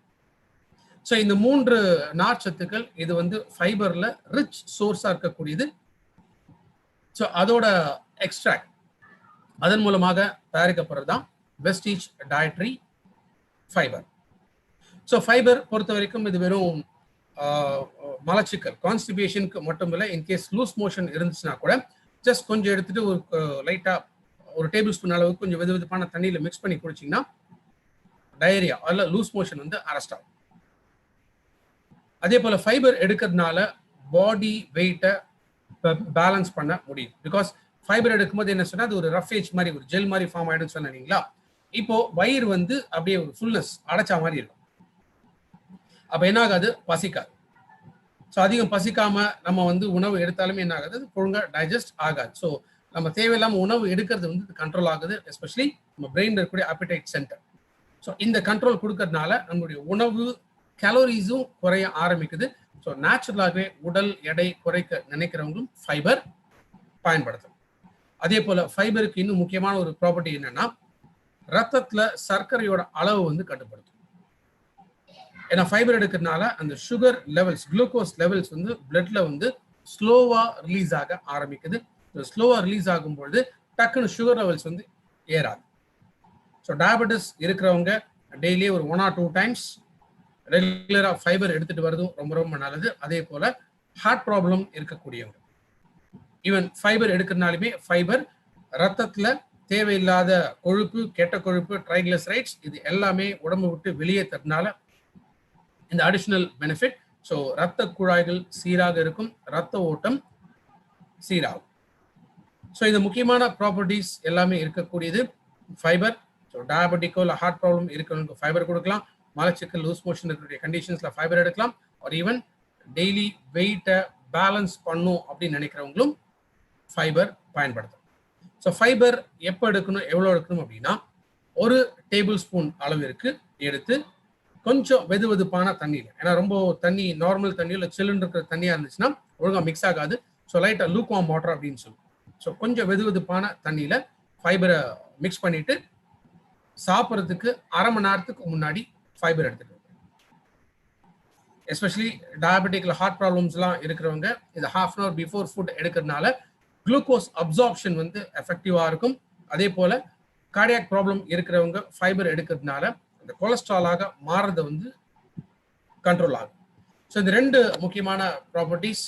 Speaker 1: ஸோ இந்த 3 நார்ச்சத்துக்கள் இது வந்து ஃபைபர்ல ரிச் சோர்ஸாக இருக்கக்கூடியது. ஸோ அதோட எக்ஸ்ட்ராக்ட் அதன் மூலமாக தயாரிக்கப்படுறது தான் Vestige dietary fibre. So fibre பொறுத்த வரைக்கும் இது வெறும் மலச்சிக்கல் கான்ஸ்டிபேஷனுக்கு மட்டும் இல்லை, இன்கேஸ் லூஸ் மோஷன் இருந்துச்சுன்னா கூட ஜஸ்ட் கொஞ்சம் எடுத்துட்டு ஒரு லைட்டாக ஒரு டேபிள் ஸ்பூன் அளவுக்கு கொஞ்சம் வெதுவெதுப்பான தண்ணியில் மிக்ஸ் பண்ணி குடிச்சிங்கன்னா டயரியா அல்ல லூஸ் மோஷன் வந்து அரெஸ்ட் ஆகும். அதே போல் ஃபைபர் எடுக்கிறதுனால பாடி வெயிட்டை பேலன்ஸ் பண்ண முடியும். பிகாஸ் ஃபைபர் எடுக்கும்போது என்ன சொன்னால் அது ஒரு ரஃபேஜ் மாதிரி ஒரு ஜெல் மாதிரி ஃபார்ம் ஆகிடுன்னு சொன்னீங்களா, இப்போ வயிறு வந்து அப்படியே ஒரு ஃபுல்னஸ் அடைச்சா மாதிரி இருக்கும். அப்போ என்ன ஆகாது, பசிக்காது. ஸோ அதிகம் பசிக்காம நம்ம வந்து உணவு எடுத்தாலுமே என்ன ஆகுது, ஒழுங்காக டைஜஸ்ட் ஆகாது. ஸோ நம்ம தேவையில்லாமல் உணவு எடுக்கிறது வந்து கண்ட்ரோல் ஆகுது, எஸ்பெஷலி நம்ம பிரெயினில் இருக்கக்கூடிய அப்பிடைட் சென்டர். ஸோ இந்த கண்ட்ரோல் கொடுக்கறதுனால நம்மளுடைய உணவு கேலோரிஸும் குறைய ஆரம்பிக்குது. ஸோ நேச்சுரலாகவே உடல் எடை குறைக்க நினைக்கிறவங்களும் ஃபைபர் பயன்படுத்தணும். அதே போல் ஃபைபருக்கு இன்னும் முக்கியமான ஒரு ப்ராப்பர்ட்டி என்னன்னா, ரத்தத்தில் சர்க்கரையோட அளவு வந்து கட்டுப்படுத்தும். ஏன்னா ஃபைபர் எடுக்கிறதுனால அந்த சுகர் லெவல்ஸ், குளுக்கோஸ் லெவல்ஸ் வந்து பிளட்ல வந்து ஸ்லோவா ரிலீஸ் ஆக ஆரம்பிக்குது. ஸ்லோவா ரிலீஸ் ஆகும்பொழுது டக்குன்னு சுகர் லெவல்ஸ் வந்து ஏறாது. ஸோ டயபெட்டிஸ் இருக்கிறவங்க டெய்லி ஒரு 1 or 2 டைம்ஸ் ரெகுலராக ஃபைபர் எடுத்துட்டு வரதும் ரொம்ப ரொம்ப நல்லது. அதே போல ஹார்ட் ப்ராப்ளம் இருக்கக்கூடியவங்க ஈவன் ஃபைபர் எடுக்கிறதுனாலுமே ஃபைபர் ரத்தத்துல தேவையில்லாத கொழுப்பு, கெட்ட கொழுப்பு, ட்ரைகிளிசரைட்ஸ் இது எல்லாமே உடம்பு விட்டு வெளியே தரனால இந்த அடிஷனல் பெனிஃபிட். ஸோ ரத்த குழாய்கள் சீராக இருக்கும், ரத்த ஓட்டம் சீராகும். ஸோ இந்த முக்கியமான ப்ராப்பர்ட்டிஸ் எல்லாமே இருக்கக்கூடியது ஃபைபர். ஸோ டயபெட்டிக்கோ இல்லை ஹார்ட் ப்ராப்ளம் இருக்கிறவங்களுக்கு ஃபைபர் கொடுக்கலாம், மலச்சிக்கல் லூஸ் மோஷன் இருக்கக்கூடிய கண்டிஷன்ஸ்ல ஃபைபர் எடுக்கலாம், ஒரு ஈவன் டெய்லி வெயிட்டை பேலன்ஸ் பண்ணும் அப்படின்னு நினைக்கிறவங்களும் ஃபைபர் பயன்படுத்தலாம். ஸோ ஃபைபர் எப்போ எடுக்கணும், எவ்வளோ எடுக்கணும் அப்படின்னா, ஒரு டேபிள் ஸ்பூன் அளவிற்கு எடுத்து கொஞ்சம் வெது வெதுப்பான தண்ணியில், ஏன்னா ரொம்ப தண்ணி நார்மல் தண்ணி இல்லை சில்லுன்னு இருக்கிற தண்ணியாக இருந்துச்சுன்னா ஒழுங்காக மிக்ஸ் ஆகாது. ஸோ லைட்டாக லூக்வார்ம் வாட்டர் அப்படின்னு சொல்லுவோம். ஸோ கொஞ்சம் வெது வெதுப்பான தண்ணியில் ஃபைபரை மிக்ஸ் பண்ணிட்டு சாப்பிட்றதுக்கு அரை மணி நேரத்துக்கு முன்னாடி ஃபைபர் எடுத்துக்கணும். எஸ்பெஷலி டயபெட்டிக்ல ஹார்ட் ப்ராப்ளம்ஸ்லாம் இருக்கிறவங்க இது ½ hour பிஃபோர் ஃபுட் எடுக்கிறதுனால குளுக்கோஸ் அப்சார்ப்ஷன் வந்து எஃபெக்டிவா இருக்கும். அதே போல கார்டியாக் ப்ராப்ளம் இருக்கிறவங்க ஃபைபர் எடுக்கிறதுனால அந்த கொலஸ்ட்ராலாக மாறுறது வந்து கண்ட்ரோல் ஆகும். ஸோ இந்த 2 முக்கியமான ப்ராப்பர்ட்டிஸ்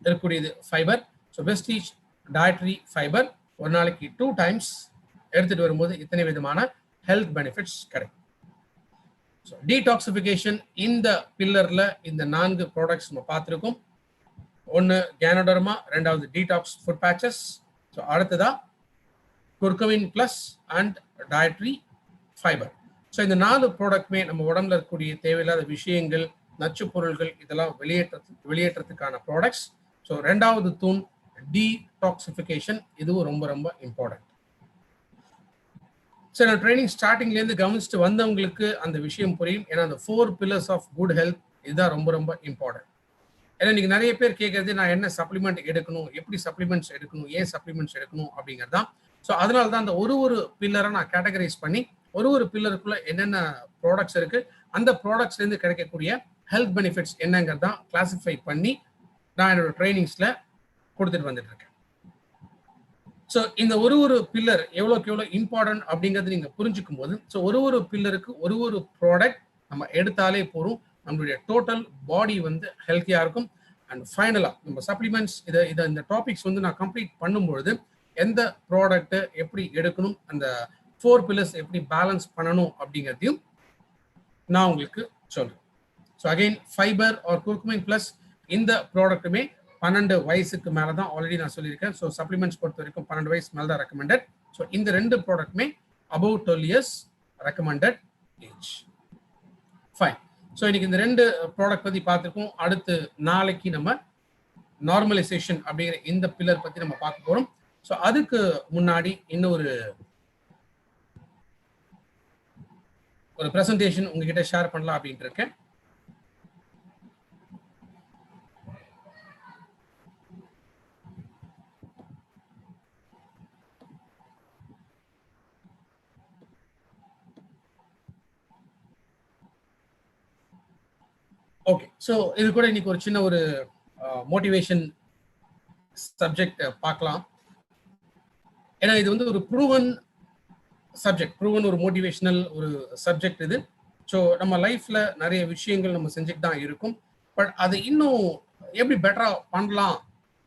Speaker 1: இருக்கக்கூடியது fibre. So Vestige dietary fibre ஒரு நாளைக்கு 2 டைம்ஸ் எடுத்துட்டு வரும்போது இத்தனை விதமான ஹெல்த் பெனிஃபிட்ஸ் கிடைக்கும். ஸோ டீடாக்சிஃபிகேஷன் இந்த பில்லர்ல இந்த 4 ப்ராடக்ட்ஸ் நம்ம பார்த்துருக்கோம். ஒன்று கேனோடர்மா, ரெண்டாவது டீடாக்ஸ் ஃபுட் பேச்சஸ், ஸோ அடுத்ததா curcumin plus and dietary fibre. So இந்த 4 ப்ராடக்ட்மே நம்ம உடம்புல இருக்கக்கூடிய தேவையில்லாத விஷயங்கள், நச்சு பொருள்கள் இதெல்லாம் வெளியேற்றத்துக்கான ப்ராடக்ட்ஸ். ஸோ 2வது தூண் டீடாக்சிஃபிகேஷன், இதுவும் ரொம்ப ரொம்ப இம்பார்ட்டன்ட். ஸோ நான் ட்ரைனிங் ஸ்டார்டிங்லேருந்து கவனிச்சுட்டு வந்தவங்களுக்கு அந்த விஷயம் புரியும். ஏன்னா அந்த 4 pillars ஆஃப் குட் ஹெல்த் இதுதான் ரொம்ப ரொம்ப இம்பார்ட்டன்ட். ஏன்னா நீங்க நிறைய பேர் கேட்கறது நான் என்ன சப்ளிமெண்ட் எடுக்கணும், எப்படி சப்ளிமெண்ட்ஸ் எடுக்கணும், ஏன் சப்ளிமெண்ட்ஸ் எடுக்கணும் அப்படிங்கிறது தான். ஸோ அதனால தான் அந்த ஒரு பில்லரை நான் கேட்டகரைஸ் பண்ணி ஒரு பில்லருக்குள்ள என்னென்ன ப்ராடக்ட்ஸ் இருக்கு, அந்த ப்ராடக்ட்ஸ்லேருந்து கிடைக்கக்கூடிய ஹெல்த் பெனிஃபிட்ஸ் என்னங்கிறது தான் கிளாசிஃபை பண்ணி நான் என்னோட ட்ரைனிங்ஸ்ல கொடுத்துட்டு வந்துட்டு இருக்கேன். ஸோ இந்த ஒரு பில்லர் எவ்வளோக்கு எவ்வளோ இம்பார்ட்டன்ட் அப்படிங்கிறது நீங்க புரிஞ்சுக்கும் போது, ஸோ ஒரு பில்லருக்கு ஒரு ப்ராடக்ட் நம்ம எடுத்தாலே போதும், நம்மளுடைய டோட்டல் பாடி வந்து ஹெல்த்தியா இருக்கும். அண்ட் ஃபைனலா நம்ம சப்ளிமெண்ட்ஸ் இதை இந்த டாபிக்ஸ் வந்து நான் கம்ப்ளீட் பண்ணும்பொழுது எந்த ப்ராடக்ட் எப்படி எடுக்கணும், அந்த 4 pillars எப்படி பேலன்ஸ் பண்ணணும் அப்படிங்கிறதையும் நான் உங்களுக்கு சொல்றேன். So again fibre or curcumin plus இந்த ப்ராடக்ட்டுமே 12 வயசுக்கு மேலே தான் ஆல்ரெடி நான் சொல்லியிருக்கேன். ஸோ சப்ளிமெண்ட்ஸ் பொறுத்த வரைக்கும் 12 வயசு மேலே தான் ரெக்கமெண்டட். ஸோ இந்த 2 ப்ராடக்ட்டுமே above 12 years recommended age. Fine. So இன்னைக்கு இந்த 2 ப்ராடக்ட் பற்றி பார்த்துருக்கோம். அடுத்து நாளைக்கு நம்ம நார்மலைசேஷன் அப்படிங்கிற இந்த பில்லர் பற்றி நம்ம பார்க்க போகிறோம். ஸோ அதுக்கு முன்னாடி இன்னொரு ப்ரெசன்டேஷன் உங்ககிட்ட ஷேர் பண்ணலாம் அப்படின்ட்டு இருக்கேன். ஓகே. ஸோ இது கூட இன்னைக்கு ஒரு சின்ன ஒரு மோட்டிவேஷன் சப்ஜெக்ட் பார்க்கலாம். ஏன்னா இது வந்து ஒரு ப்ரூவன் சப்ஜெக்ட், ப்ரூவன் ஒரு மோட்டிவேஷனல் ஒரு சப்ஜெக்ட் இது. ஸோ நம்ம லைஃப்ல நிறைய விஷயங்கள் நம்ம செஞ்சுட்டு தான் இருக்கும். பட் அது இன்னும் எப்படி பெட்டரா பண்ணலாம்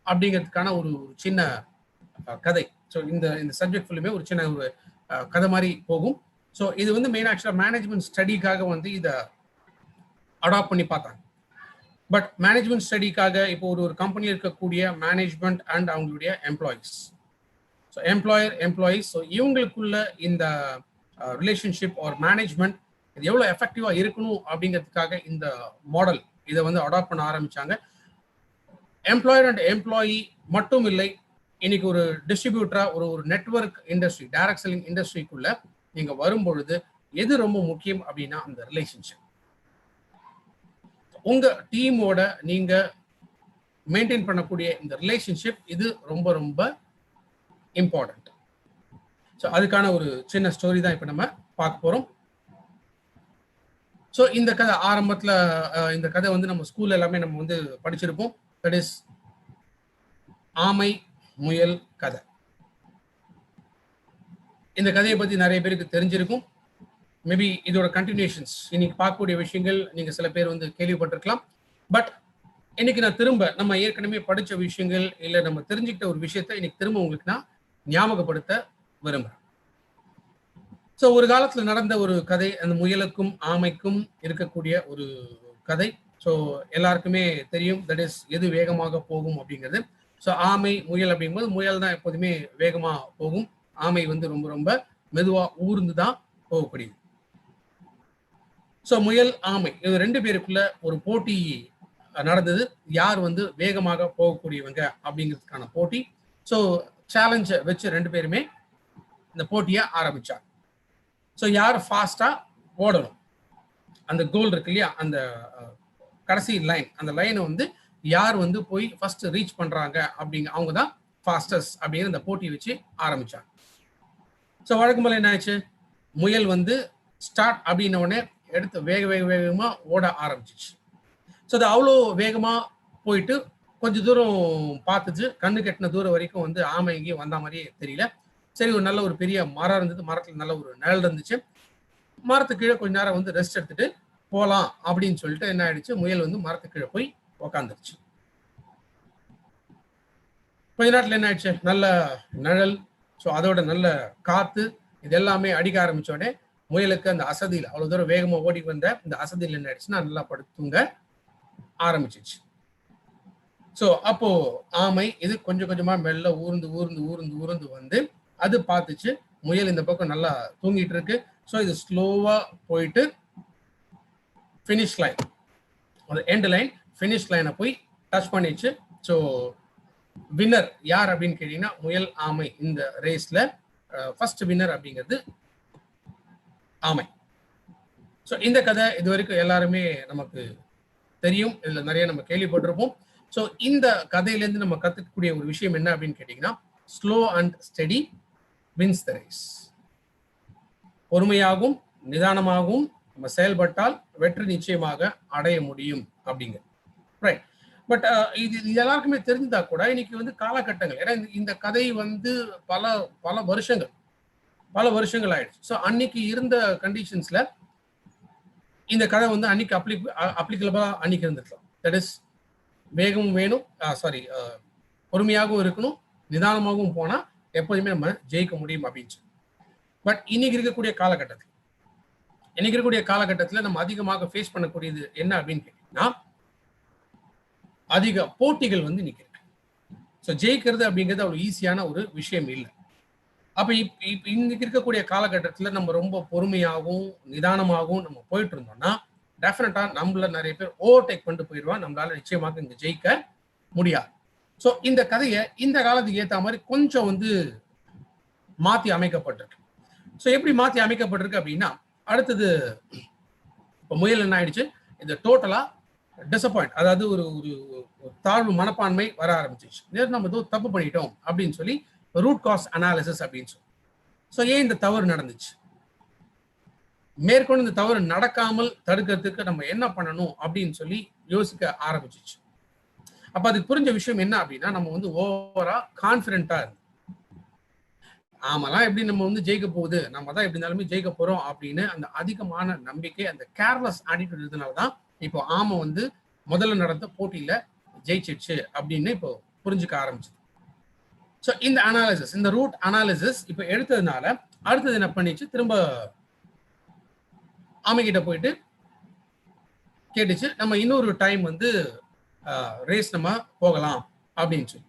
Speaker 1: அப்படிங்கிறதுக்கான ஒரு சின்ன கதை. ஸோ இந்த சப்ஜெக்ட் ஃபுல்லுமே ஒரு சின்ன ஒரு கதை மாதிரி போகும். ஸோ இது வந்து மெயின் ஆக்சுவலாக மேனேஜ்மெண்ட் ஸ்டடிக்காக வந்து இதை அடாப்ட் பண்ணி பார்த்தாங்க. பட் மேனேஜ்மெண்ட் ஸ்டடிக்காக இப்போ ஒரு கம்பெனியில் இருக்கக்கூடிய மேனேஜ்மெண்ட் அண்ட் அவங்களுடைய எம்ப்ளாயீஸ், ஸோ எம்ப்ளாயீஸ், ஸோ இவங்களுக்குள்ள இந்த ரிலேஷன்ஷிப் ஆர் மேனேஜ்மெண்ட் இது எவ்வளோ எஃபெக்டிவாக இருக்கணும் அப்படிங்கிறதுக்காக இந்த மாடல் இதை வந்து அடாப்ட் பண்ண ஆரம்பிச்சாங்க. எம்ப்ளாயர் அண்ட் எம்ப்ளாயி மட்டும் இல்லை, இன்னைக்கு ஒரு டிஸ்ட்ரிபியூட்டரா ஒரு நெட்வொர்க் இண்டஸ்ட்ரி, டைரக்ட் செல்லிங் இண்டஸ்ட்ரிக்குள்ள நீங்க வரும்பொழுது எது ரொம்ப முக்கியம் அப்படின்னா அந்த ரிலேஷன்ஷிப். உங்க டீமோட நீங்க மெயின்டைன் பண்ணக்கூடிய இந்த ரிலேஷன்ஷிப் இது ரொம்ப ரொம்ப இம்பார்ட்டன்ட். ஸோ அதுக்கான ஒரு சின்ன ஸ்டோரி தான் இப்போ நம்ம பார்க்க போறோம். ஸோ இந்த கதை ஆரம்பத்தில் இந்த கதை வந்து நம்ம ஸ்கூல்ல எல்லாமே நம்ம வந்து படிச்சிருப்போம். தட் இஸ் ஆமை முயல் கதை. இந்த கதையை பத்தி நிறைய பேருக்கு தெரிஞ்சிருக்கும். மேபி இதோட கண்டினியூஷன்ஸ் இன்னைக்கு பார்க்கக்கூடிய விஷயங்கள் நீங்க சில பேர் வந்து கேள்விப்பட்டிருக்கலாம். பட் இன்னைக்கு நான் திரும்ப நம்ம ஏற்கனவே படிச்ச விஷயங்கள் இல்ல நம்ம தெரிஞ்சுக்கிட்ட ஒரு விஷயத்தை இன்னைக்கு திரும்ப உங்களுக்கு நான் ஞாபகப்படுத்த விரும்புறேன். ஸோ ஒரு காலத்துல நடந்த ஒரு கதை, அந்த முயலுக்கும் ஆமைக்கும் இருக்கக்கூடிய ஒரு கதை. ஸோ எல்லாருக்குமே தெரியும், தட் இஸ் எது வேகமாக போகும் அப்படிங்கிறது. ஸோ ஆமை முயல் அப்படிங்கும்போது முயல் தான் எப்போதுமே வேகமா போகும், ஆமை வந்து ரொம்ப ரொம்ப மெதுவா ஊர்ந்து தான் போகக்கூடியது. ஸோ முயல் ஆமை இது 2 பேருக்குள்ள ஒரு போட்டி நடந்தது. யார் வந்து வேகமாக போகக்கூடியவங்க அப்படிங்கிறதுக்கான போட்டி. ஸோ சேலஞ்சை வச்சு 2 பேருமே இந்த போட்டியை ஆரம்பிச்சாங்க. ஸோ யார் ஃபாஸ்டா ஓடணும், அந்த கோல் இருக்கு இல்லையா, அந்த கடைசி லைன், அந்த லைனை வந்து யார் வந்து போய் ஃபர்ஸ்ட் ரீச் பண்றாங்க அப்படிங்க அவங்க தான் ஃபாஸ்டஸ்ட் அப்படிங்கிற இந்த போட்டியை வச்சு ஆரம்பிச்சாங்க. ஸோ வழக்கம் போல என்ன ஆச்சு, முயல் வந்து ஸ்டார்ட் அப்படின்ன உடனே எடுத்து வேகமா ஓட ஆரம்பிச்சிச்சு. ஸோ அது அவ்வளோ வேகமா போயிட்டு கொஞ்ச தூரம் பார்த்துச்சு, கண்ணு கெட்டின தூரம் வரைக்கும் வந்து ஆமை எங்கேயும் வந்த மாதிரியே தெரியல. சரி, ஒரு நல்ல ஒரு பெரிய மரம் இருந்தது, மரத்துல நல்ல ஒரு நிழல் இருந்துச்சு, மரத்துக்கு கீழே கொஞ்ச நேரம் வந்து ரெஸ்ட் எடுத்துட்டு போலாம் அப்படின்னு சொல்லிட்டு என்ன ஆயிடுச்சு, முயல் வந்து மரத்துக்கு கீழே போய் உக்காந்துருச்சு. கொஞ்ச நேரத்துல என்ன ஆயிடுச்சு, நல்ல நிழல், ஸோ அதோட நல்ல காத்து, இது எல்லாமே அடிக்க ஆரம்பிச்ச உடனே முயலுக்கு அந்த அசதியில், அவ்வளவு தூரம் வேகமா ஓடி வந்த இந்த அசதியில் என்ன ஆயிடுச்சுன்னா நல்லா படுத்துங்க ஆரம்பிச்சிச்சு. ஸோ அப்போ ஆமை இது கொஞ்சம் கொஞ்சமா மெல்ல ஊர்ந்து வந்து அது பார்த்துச்சு, முயல் இந்த பக்கம் நல்லா தூங்கிட்டு இருக்கு. ஸோ இது ஸ்லோவா போயிட்டு ஃபினிஷ் லைன், அந்த எண்ட் லைன் ஃபினிஷ் லைனை போய் டச் பண்ணிச்சு. ஸோ வின்னர் யார் அப்படின்னு கேட்டீங்கன்னா முயல் ஆமை. இந்த ரேஸ்ல ஃபர்ஸ்ட் வின்னர் அப்படிங்கிறது ஆமை. ஸோ இந்த கதை இது வரைக்கும் எல்லாருமே நமக்கு தெரியும், இதுல நிறைய நம்ம கேள்விப்பட்டிருப்போம். ஸோ இந்த கதையிலேருந்து நம்ம கத்துக்கக்கூடிய ஒரு விஷயம் என்ன அப்படின்னு கேட்டீங்கன்னா, slow and steady wins the race. பொறுமையாகவும் நிதானமாகவும் நம்ம செயல்பட்டால் வெற்றி நிச்சயமாக அடைய முடியும் அப்படிங்க. ரைட். பட் இது எல்லாருக்குமே தெரிஞ்சதா கூட இன்னைக்கு வந்து காலகட்டங்கள், ஏன்னா இந்த கதை வந்து பல பல வருஷங்கள் ஆயிடுச்சு. ஸோ அன்னைக்கு இருந்த கண்டிஷன்ஸ்ல இந்த கதை வந்து அன்னைக்கு அப்ளிகபிளா அன்னைக்கு இருந்திருக்கலாம். தட் இஸ் வேகமும் வேணும், பொறுமையாகவும் இருக்கணும், நிதானமாகவும் போனா எப்போதுமே நம்ம ஜெயிக்க முடியும் அப்படின்னு சொல்லி. பட் இன்னைக்கு இருக்கக்கூடிய காலகட்டத்தில் நம்ம அதிகமாக ஃபேஸ் பண்ணக்கூடியது என்ன அப்படின்னு கேட்டீங்கன்னா, அதிக போட்டிகள் வந்து இன்னைக்கு இருக்கு. ஸோ ஜெயிக்கிறது அப்படிங்கிறது அவ்வளவு ஈஸியான ஒரு விஷயம் இல்லை. அப்ப இன்னைக்கு இருக்கக்கூடிய காலகட்டத்தில் நம்ம ரொம்ப பொறுமையாகவும் நிதானமாகவும் நம்ம போயிட்டு இருந்தோம்னா டெஃபினட்டா நம்மள நிறைய பேர் ஓவர்டேக் பண்ணிட்டு போயிடுவான், நம்மளால நிச்சயமாக இங்க ஜெயிக்க முடியாது. ஸோ இந்த கதையை இந்த காலத்துக்கு ஏற்ற மாதிரி கொஞ்சம் வந்து மாத்தி அமைக்கப்பட்டிருக்கு. ஸோ எப்படி மாத்தி அமைக்கப்பட்டிருக்கு அப்படின்னா, அடுத்தது இப்போ முயல் என்ன ஆயிடுச்சு, இது டோட்டலா டிசப்பாயிண்ட், அதாவது ஒரு ஒரு தாழ்வு மனப்பான்மை வர ஆரம்பிச்சிச்சு. நம்ம ஏதோ தப்பு பண்ணிட்டோம் அப்படின்னு சொல்லி ரூட் காஸ் அனாலிசிஸ் அப்படின்னு சொல்லி. ஸோ ஏன் இந்த தவறு நடந்துச்சு, மேற்கொண்டு இந்த தவறு நடக்காமல் தடுக்கிறதுக்கு நம்ம என்ன பண்ணணும் அப்படின்னு சொல்லி யோசிக்க ஆரம்பிச்சிச்சு. அப்ப அதுக்கு புரிஞ்ச விஷயம் என்ன அப்படின்னா, நம்ம வந்து ஓவரா கான்பிடென்ட்டா இருக்கு, ஆமாலாம் எப்படி நம்ம வந்து ஜெயிக்க போகுது, நம்ம தான் எப்படி இருந்தாலுமே ஜெயிக்க போறோம் அப்படின்னு அந்த அதிகமான நம்பிக்கை, அந்த கேர்லெஸ் ஆட்டிடியூட் இருந்தனால்தான் இப்போ ஆமை வந்து முதல்ல நடந்த போட்டியில ஜெயிச்சிடுச்சு அப்படின்னு இப்போ புரிஞ்சுக்க ஆரம்பிச்சது. ஸோ இந்த அனாலிசிஸ், இந்த ரூட் அனாலிசிஸ் இப்போ எடுத்ததுனால அடுத்தது என்ன பண்ணிச்சு, திரும்ப ஆமை கிட்ட போயிட்டு கேட்டுச்சு, நம்ம இன்னொரு டைம் வந்து ரேஸ் நம்ம போகலாம் அப்படின்னு சொல்லி.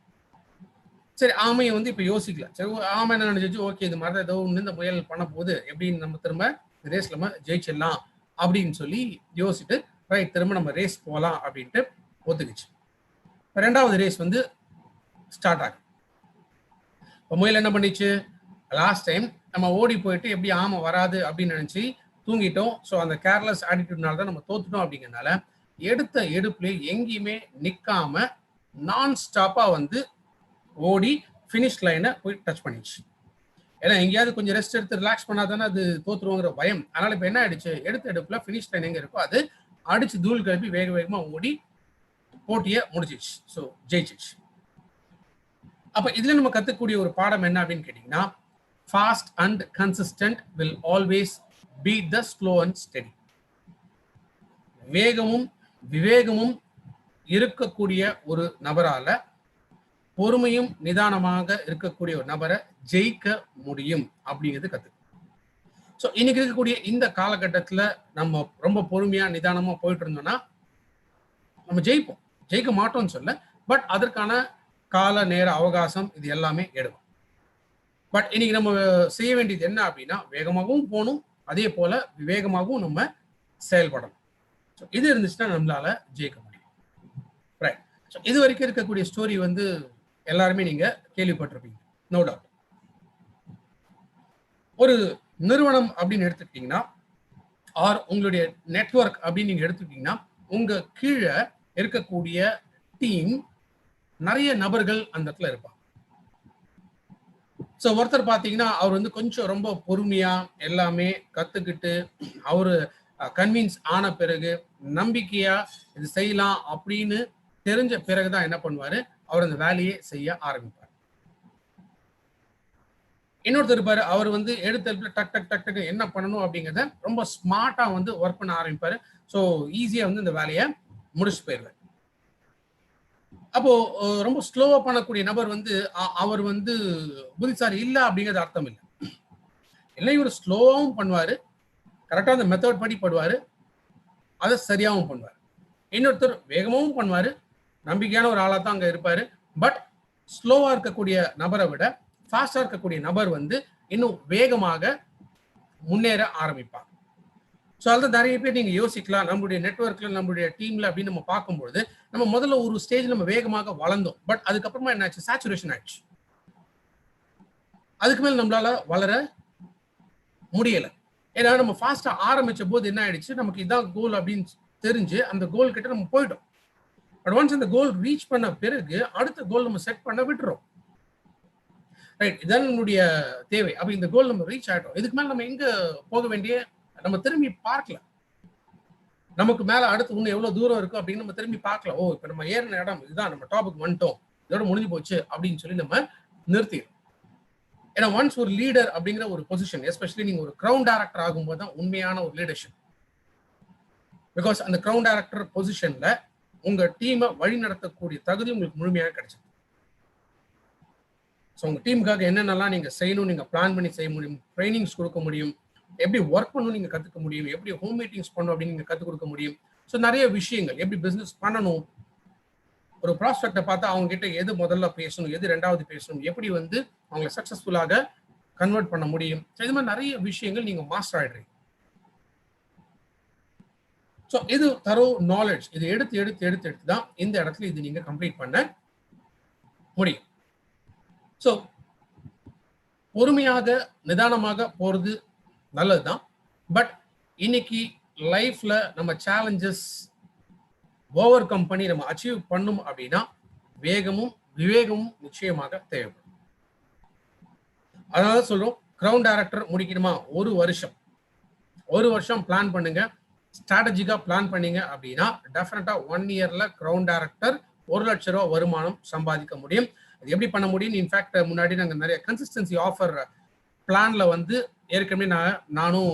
Speaker 1: சரி, ஆமையை வந்து இப்ப யோசிக்கல. சரி, ஆமை என்ன நினைச்சு, ஓகே இது மாதிரி ஏதோ ஒண்ணு இந்த முயல் பண்ண போகுது, எப்படின்னு நம்ம திரும்ப ரேஸ்ல நம்ம ஜெயிச்சிடலாம் அப்படின்னு சொல்லி யோசிச்சுட்டு ரைட் திரும்ப நம்ம ரேஸ் போகலாம் அப்படின்ட்டு ஒத்துக்குச்சு. ரெண்டாவது ரேஸ் வந்து ஸ்டார்ட் ஆகும். இப்போ முயல் என்ன பண்ணிச்சு, லாஸ்ட் டைம் நம்ம ஓடி போயிட்டு எப்படி ஆமை வராது அப்படின்னு நினைச்சு தூங்கிட்டோம். ஸோ அந்த கேர்லெஸ் ஆட்டிடியூட்னால தான் நம்ம தோத்துட்டோம். அப்படிங்கிறதுனால எடுத்த எடுப்புல எங்கேயுமே நிற்காம நான் ஸ்டாப்பா வந்து ஓடி ஃபினிஷ் லைனை போய் டச் பண்ணிச்சு. ஏன்னா எங்கேயாவது கொஞ்சம் ரெஸ்ட் எடுத்து ரிலாக்ஸ் பண்ணாதானே அது தோத்துருவோங்கிற பயம். அதனால இப்போ என்ன ஆயிடுச்சு, எடுத்த எடுப்புல ஃபினிஷ் லைன் எங்க இருக்கோ அது அடிச்சு தூள் கிளப்பி வேகமா ஓடி போட்டியை முடிச்சிச்சு. ஸோ ஜெயிச்சிச்சு. அப்ப இதுல நம்ம கத்துக்கூடிய ஒரு பாடம் என்ன அப்படின்னு கேட்டீங்கன்னா, fast and consistent will always beat the slow and steady. வேகமும் விவேகமும் இருக்கக்கூடிய ஒரு நபரால பொறுமையும் நிதானமாக இருக்கக்கூடிய ஒரு நபரை ஜெயிக்க முடியும் அப்படிங்கிறது கத்துக்கணும். ஸோ இன்னைக்கு இருக்கக்கூடிய இந்த காலகட்டத்தில் நம்ம ரொம்ப பொறுமையா நிதானமா போயிட்டு இருந்தோம்னா நம்ம ஜெயிப்போம். ஜெயிக்க மாட்டோம்னு சொல்ல, பட் அதற்கான கால நேர அவகாசம் இது எல்லாமே எடுக்கும். பட் இன்னைக்கு நம்ம செய்ய வேண்டியது என்ன அப்படின்னா, வேகமாகவும் போகணும், அதே போல விவேகமாகவும் நம்ம செயல்படணும். ஸோ இது இருந்துச்சுன்னா நம்மளால ஜெயிக்க முடியும். ரைட். ஸோ இது வரைக்கும் இருக்கக்கூடிய ஸ்டோரி வந்து எல்லாருமே நீங்க கேள்விப்பட்டிருப்பீங்க, நோ டவுட். ஒரு நிறுவனம் அப்படின்னு எடுத்துக்கிட்டீங்கன்னா, ஆர் உங்களுடைய நெட்வொர்க் அப்படின்னு நீங்க எடுத்துக்கிட்டீங்கன்னா, உங்க கீழே இருக்கக்கூடிய டீம் நிறைய நபர்கள் அந்த இடத்துல இருப்பாங்க. ஸோ ஒருத்தர் பார்த்தீங்கன்னா, அவர் வந்து கொஞ்சம் ரொம்ப பொறுமையா எல்லாமே கத்துக்கிட்டு அவரு கன்வின்ஸ் ஆன பிறகு நம்பிக்கையா இது செய்யலாம் அப்படின்னு தெரிஞ்ச பிறகுதான் என்ன பண்ணுவாரு, அவர் அந்த வேலையை செய்ய ஆரம்பிப்பார். இன்னொருத்தர் இருப்பாரு, அவர் வந்து எடுத்தெடுப்புல டக் டக் டக் டக் என்ன பண்ணணும் அப்படிங்கிறத ரொம்ப ஸ்மார்ட்டா வந்து ஒர்க் பண்ண ஆரம்பிப்பாரு. ஸோ ஈஸியா வந்து இந்த வேலையை முடிச்சு போயிடுவார். அப்போ ரொம்ப ஸ்லோவா பண்ணக்கூடிய நபர் வந்து அவர் வந்து புத்திசாலி இல்ல அப்படிங்கிறது அர்த்தம் இல்லை. இல்லை, இவர் ஸ்லோவாவும் பண்ணுவாரு, கரெக்டா அந்த மெத்தட் படி பண்ணுவாரு, அதை சரியாகவும் பண்ணுவார். இன்னொருத்தர் வேகமாகவும் பண்ணுவாரு, நம்பிக்கையான ஒரு ஆளா தான் அங்க இருப்பாரு. பட் ஸ்லோவா இருக்கக்கூடிய நபரை விட ஃபாஸ்டா இருக்கக்கூடிய நபர் வந்து இன்னும் வேகமாக முன்னேற ஆரம்பிப்பார். ஸோ அதுதான் நிறைய பேர் நீங்க யோசிக்கலாம், நம்மளுடைய நெட்வொர்க்ல நம்மளுடைய டீம்ல அப்படின்னு நம்ம பார்க்கும்போது நம்ம முதல்ல ஒரு ஸ்டேஜ் நம்ம வேகமாக வளர்ந்தோம். பட் அதுக்கப்புறமா என்ன ஆச்சு, சேச்சுரேஷன் ஆயிடுச்சு. அதுக்கு மேல நம்மளால வளர முடியல. ஏன்னா நம்ம ஃபாஸ்டா ஆரம்பிச்ச போது என்ன ஆயிடுச்சு, நமக்கு இதான் கோல் அப்படின்னு தெரிஞ்சு அந்த கோல் கிட்ட நம்ம போயிட்டோம். பட் ஒன்ஸ் அந்த கோல் ரீச் பண்ண பிறகு அடுத்த கோல் நம்ம செட் பண்ண விட்டுறோம். ரைட், இதான் நம்மளுடைய தேவை. அப்ப இந்த கோல் நம்ம ரீச் ஆயிட்டோம். இதுக்கு மேல நம்ம எங்க போக வேண்டிய, நம்ம திரும்பி பார்க்கல. நமக்கு மேல அடுத்து இன்னும் எவ்வளவு தூரம் இருக்கு அப்படின்னு நம்ம திரும்பி பார்க்கல. ஓ, இப்ப நம்ம ஏறின இடம் இதுதான், நம்ம டாப்புக்கு வந்துட்டோம், இதோட முடிஞ்சு போச்சு அப்படின்னு சொல்லி நம்ம நிறுத்திடும். ஏன்னா ஒன்ஸ் ஒரு லீடர் அப்படிங்கிற ஒரு பொசிஷன், எஸ்பெஷலி நீங்க ஒரு கிரவுண்ட் டைரக்டர் ஆகும்போது தான் உண்மையான ஒரு லீடர்ஷிப். பிகாஸ் அந்த கிரவுண்ட் டைரக்டர் பொசிஷன்ல உங்க டீமை வழி நடத்தக்கூடிய தகுதி உங்களுக்கு முழுமையாக கிடைச்சது. ஸோ உங்க டீமுக்காக என்னென்னலாம் நீங்க செய்யணும், நீங்க பிளான் பண்ணி செய்ய முடியும், ட்ரைனிங்ஸ் கொடுக்க முடியும், எப்படி ஒர்க் பண்ணணும் நீங்க கத்துக்க முடியும், எப்படி ஹோம் மீட்டிங்ஸ் பண்ணணும் அப்படின்னு நீங்க கத்துக் கொடுக்க முடியும். ஸோ நிறைய விஷயங்கள், எப்படி பிசினஸ் பண்ணணும், ஒரு ப்ராஸ்பெக்டை பார்த்தா அவங்க கிட்ட எது முதல்ல பேசணும், எது ரெண்டாவது பேசணும், எப்படி வந்து அவங்களை சக்சஸ்ஃபுல்லாக கன்வெர்ட் பண்ண முடியும். ஸோ இது மாதிரி நிறைய விஷயங்கள் நீங்க மாஸ்டர் ஆயிடுறீங்க. ஸோ இது தரோ நாலேஜ், இது எடுத்து எடுத்து எடுத்து எடுத்து தான் இந்த இடத்துல இது நீங்க கம்ப்ளீட் பண்ண முடியும். ஸோ பொறுமையாக நிதானமாக போறது நல்லதுதான். பட் இன்னைக்கு லைஃப்ல நம்ம சேலஞ்சஸ் ஓவர் கம் பண்ணி நம்ம அச்சீவ் பண்ணும் அப்படின்னா வேகமும் விவேகமும் நிச்சயமாக தேவைப்படும். அதனால சொல்றோம், கிரவுண்ட் டைரக்டர் முடிக்கணுமா, ஒரு வருஷம் பிளான் பண்ணுங்க, ஸ்ட்ராட்டஜிக்கா பிளான் பண்ணீங்க அப்படின்னா டெஃபினட்டா 1 இயர்ல கிரவுண்ட் டைரக்டர் 1 லட்சம் ரூபாய் வருமானம் சம்பாதிக்க முடியும். அது எப்படி பண்ண முடியும், இன்ஃபேக்ட் முன்னாடி நாங்கள் நிறைய கன்சிஸ்டன்சி ஆஃபர் பிளான்ல வந்து ஏற்கனவே நானும்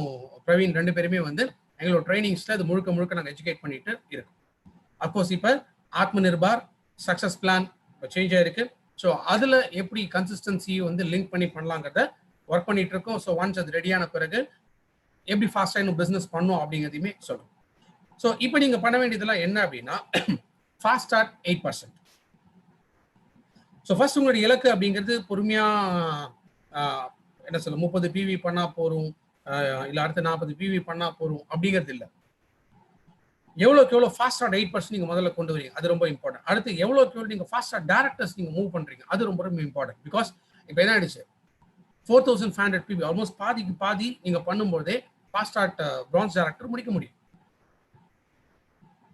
Speaker 1: பிரவீன் 2 பேருமே வந்து எங்களோட ட்ரைனிங்ஸ்ல அது முழுக்க முழுக்க நாங்கள் எஜுகேட் பண்ணிட்டு இருக்கோம். அப்கோர்ஸ் இப்போ Atma Nirbhar success plan change ஆயிருக்கு. ஸோ அதுல எப்படி கன்சிஸ்டன்சி வந்து லிங்க் பண்ணி பண்ணலாங்கிறத ஒர்க் பண்ணிட்டு இருக்கோம். ஸோ ஒன்ஸ் அது ரெடியான பிறகு எப்படி ஃபாஸ்டா இன்னும் பிசினஸ் பண்ணும் அப்படிங்கிறதையுமே சொல்றோம். ஸோ இப்போ நீங்க பண்ண வேண்டியதெல்லாம் என்ன அப்படின்னா, ஃபாஸ்ட் ஸ்டார்ட் 8%. ஸோ ஃபர்ஸ்ட் உங்களுடைய இலக்கு அப்படிங்கிறது பொறுமையா என்ன சொல்ல 30 பிவி பண்ணா போறோம், இல்லை அடுத்த 40 பிவி பண்ணா போறோம் அப்படிங்கிறது இல்லை. எவ்வளோக்கு எவ்வளோ ஃபாஸ்ட் ஸ்டார்ட் 8% நீங்க முதல்ல கொண்டு வரீங்க, அது ரொம்ப இம்பார்ட்டன்ட். அடுத்து எவ்வளோக்கு எவ்வளோ நீங்க ஃபாஸ்ட் ஸ்டார்ட் டைரக்டர்ஸ் நீங்க மூவ் பண்றீங்க, அது ரொம்ப ரொம்ப இம்பார்ட்டன்ட். பிகாஸ் இப்போ என்ன ஆயிடுச்சு, 4500 பிவி ஆல்மோஸ்ட் பாதிக்கு பாதி நீங்க பண்ணும்போதே ஃபாஸ்ட் ஸ்டார்ட் பிரான்ஸ் டைரக்டர் முடிக்க முடியும்.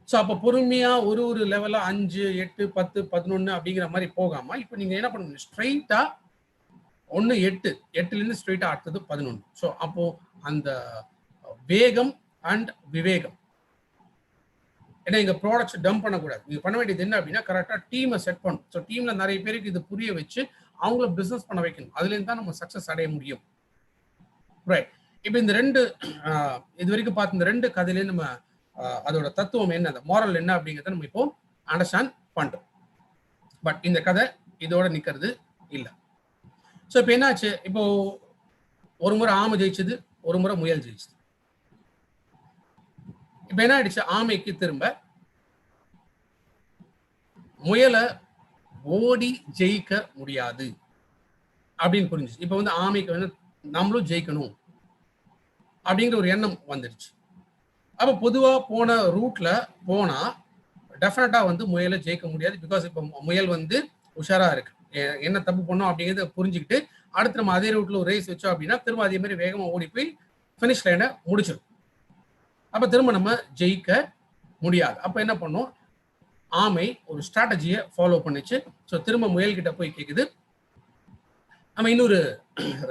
Speaker 1: ஸோ அப்போ பொறுமையா ஒரு லெவலா 5, 8, 10, 11 அப்படிங்கிற மாதிரி போகாம இப்போ நீங்க என்ன பண்ணுங்க, ஸ்ட்ரைட்டா 1, 8லேருந்து ஸ்ட்ரைட்டா அடுத்தது 11. ஸோ அப்போ அந்த வேகம் அண்ட் விவேகம், ஏன்னா இங்க ப்ராடக்ட்ஸ் டம்ப் பண்ணக்கூடாது. நீங்க பண்ண வேண்டியது என்ன அப்படின்னா, கரெக்டா டீமை செட் பண்ணும். ஸோ டீம்ல நிறைய பேருக்கு இது புரிய வச்சு அவங்கள பிசினஸ் பண்ண வைக்கணும். அதுலேருந்து தான் நம்ம சக்சஸ் அடைய முடியும். ரைட். இப்போ இந்த ரெண்டு இது வரைக்கும் பார்த்து இந்த ரெண்டு கதையிலேயே நம்ம அதோட தத்துவம் என்ன, அந்த மாரல் என்ன அப்படிங்கிறத நம்ம இப்போ அண்டர்ஸ்டாண்ட் பண்றோம். பட் இந்த கதை இதோட நிக்கிறது இல்லை. ஸோ இப்போ என்னாச்சு, இப்போ ஒரு முறை ஆமை ஜெயிச்சது, ஒரு முறை முயல் ஜெயிச்சது. இப்போ என்ன ஆயிடுச்சு, ஆமைக்கு திரும்ப முயலை ஓடி ஜெயிக்க முடியாது அப்படின்னு புரிஞ்சுச்சு. இப்போ வந்து ஆமைக்கு வந்து நம்மளும் ஜெயிக்கணும் அப்படிங்கிற ஒரு எண்ணம் வந்துடுச்சு. அப்போ பொதுவாக போன ரூட்ல போனா டெஃபினட்டா வந்து முயலை ஜெயிக்க முடியாது. பிகாஸ் இப்போ முயல் வந்து உஷாரா இருக்கு, என்ன தப்பு பண்ணோம் அப்படிங்கிறத புரிஞ்சுக்கிட்டு அடுத்து நம்ம அதே ரூட்ல ஒரு ரேஸ் வச்சோம் அப்படின்னா திரும்ப அதே மாதிரி வேகமா ஓடி போய் ஃபினிஷ் லைனை முடிச்சிடும். அப்போ திரும்ப நம்ம ஜெயிக்க முடியாது. அப்போ என்ன பண்ணோம், ஆமை ஒரு ஸ்ட்ராட்டஜியை ஃபாலோ பண்ணிச்சு. ஸோ திரும்ப முயல்கிட்ட போய் கேட்குது, நம்ம இன்னொரு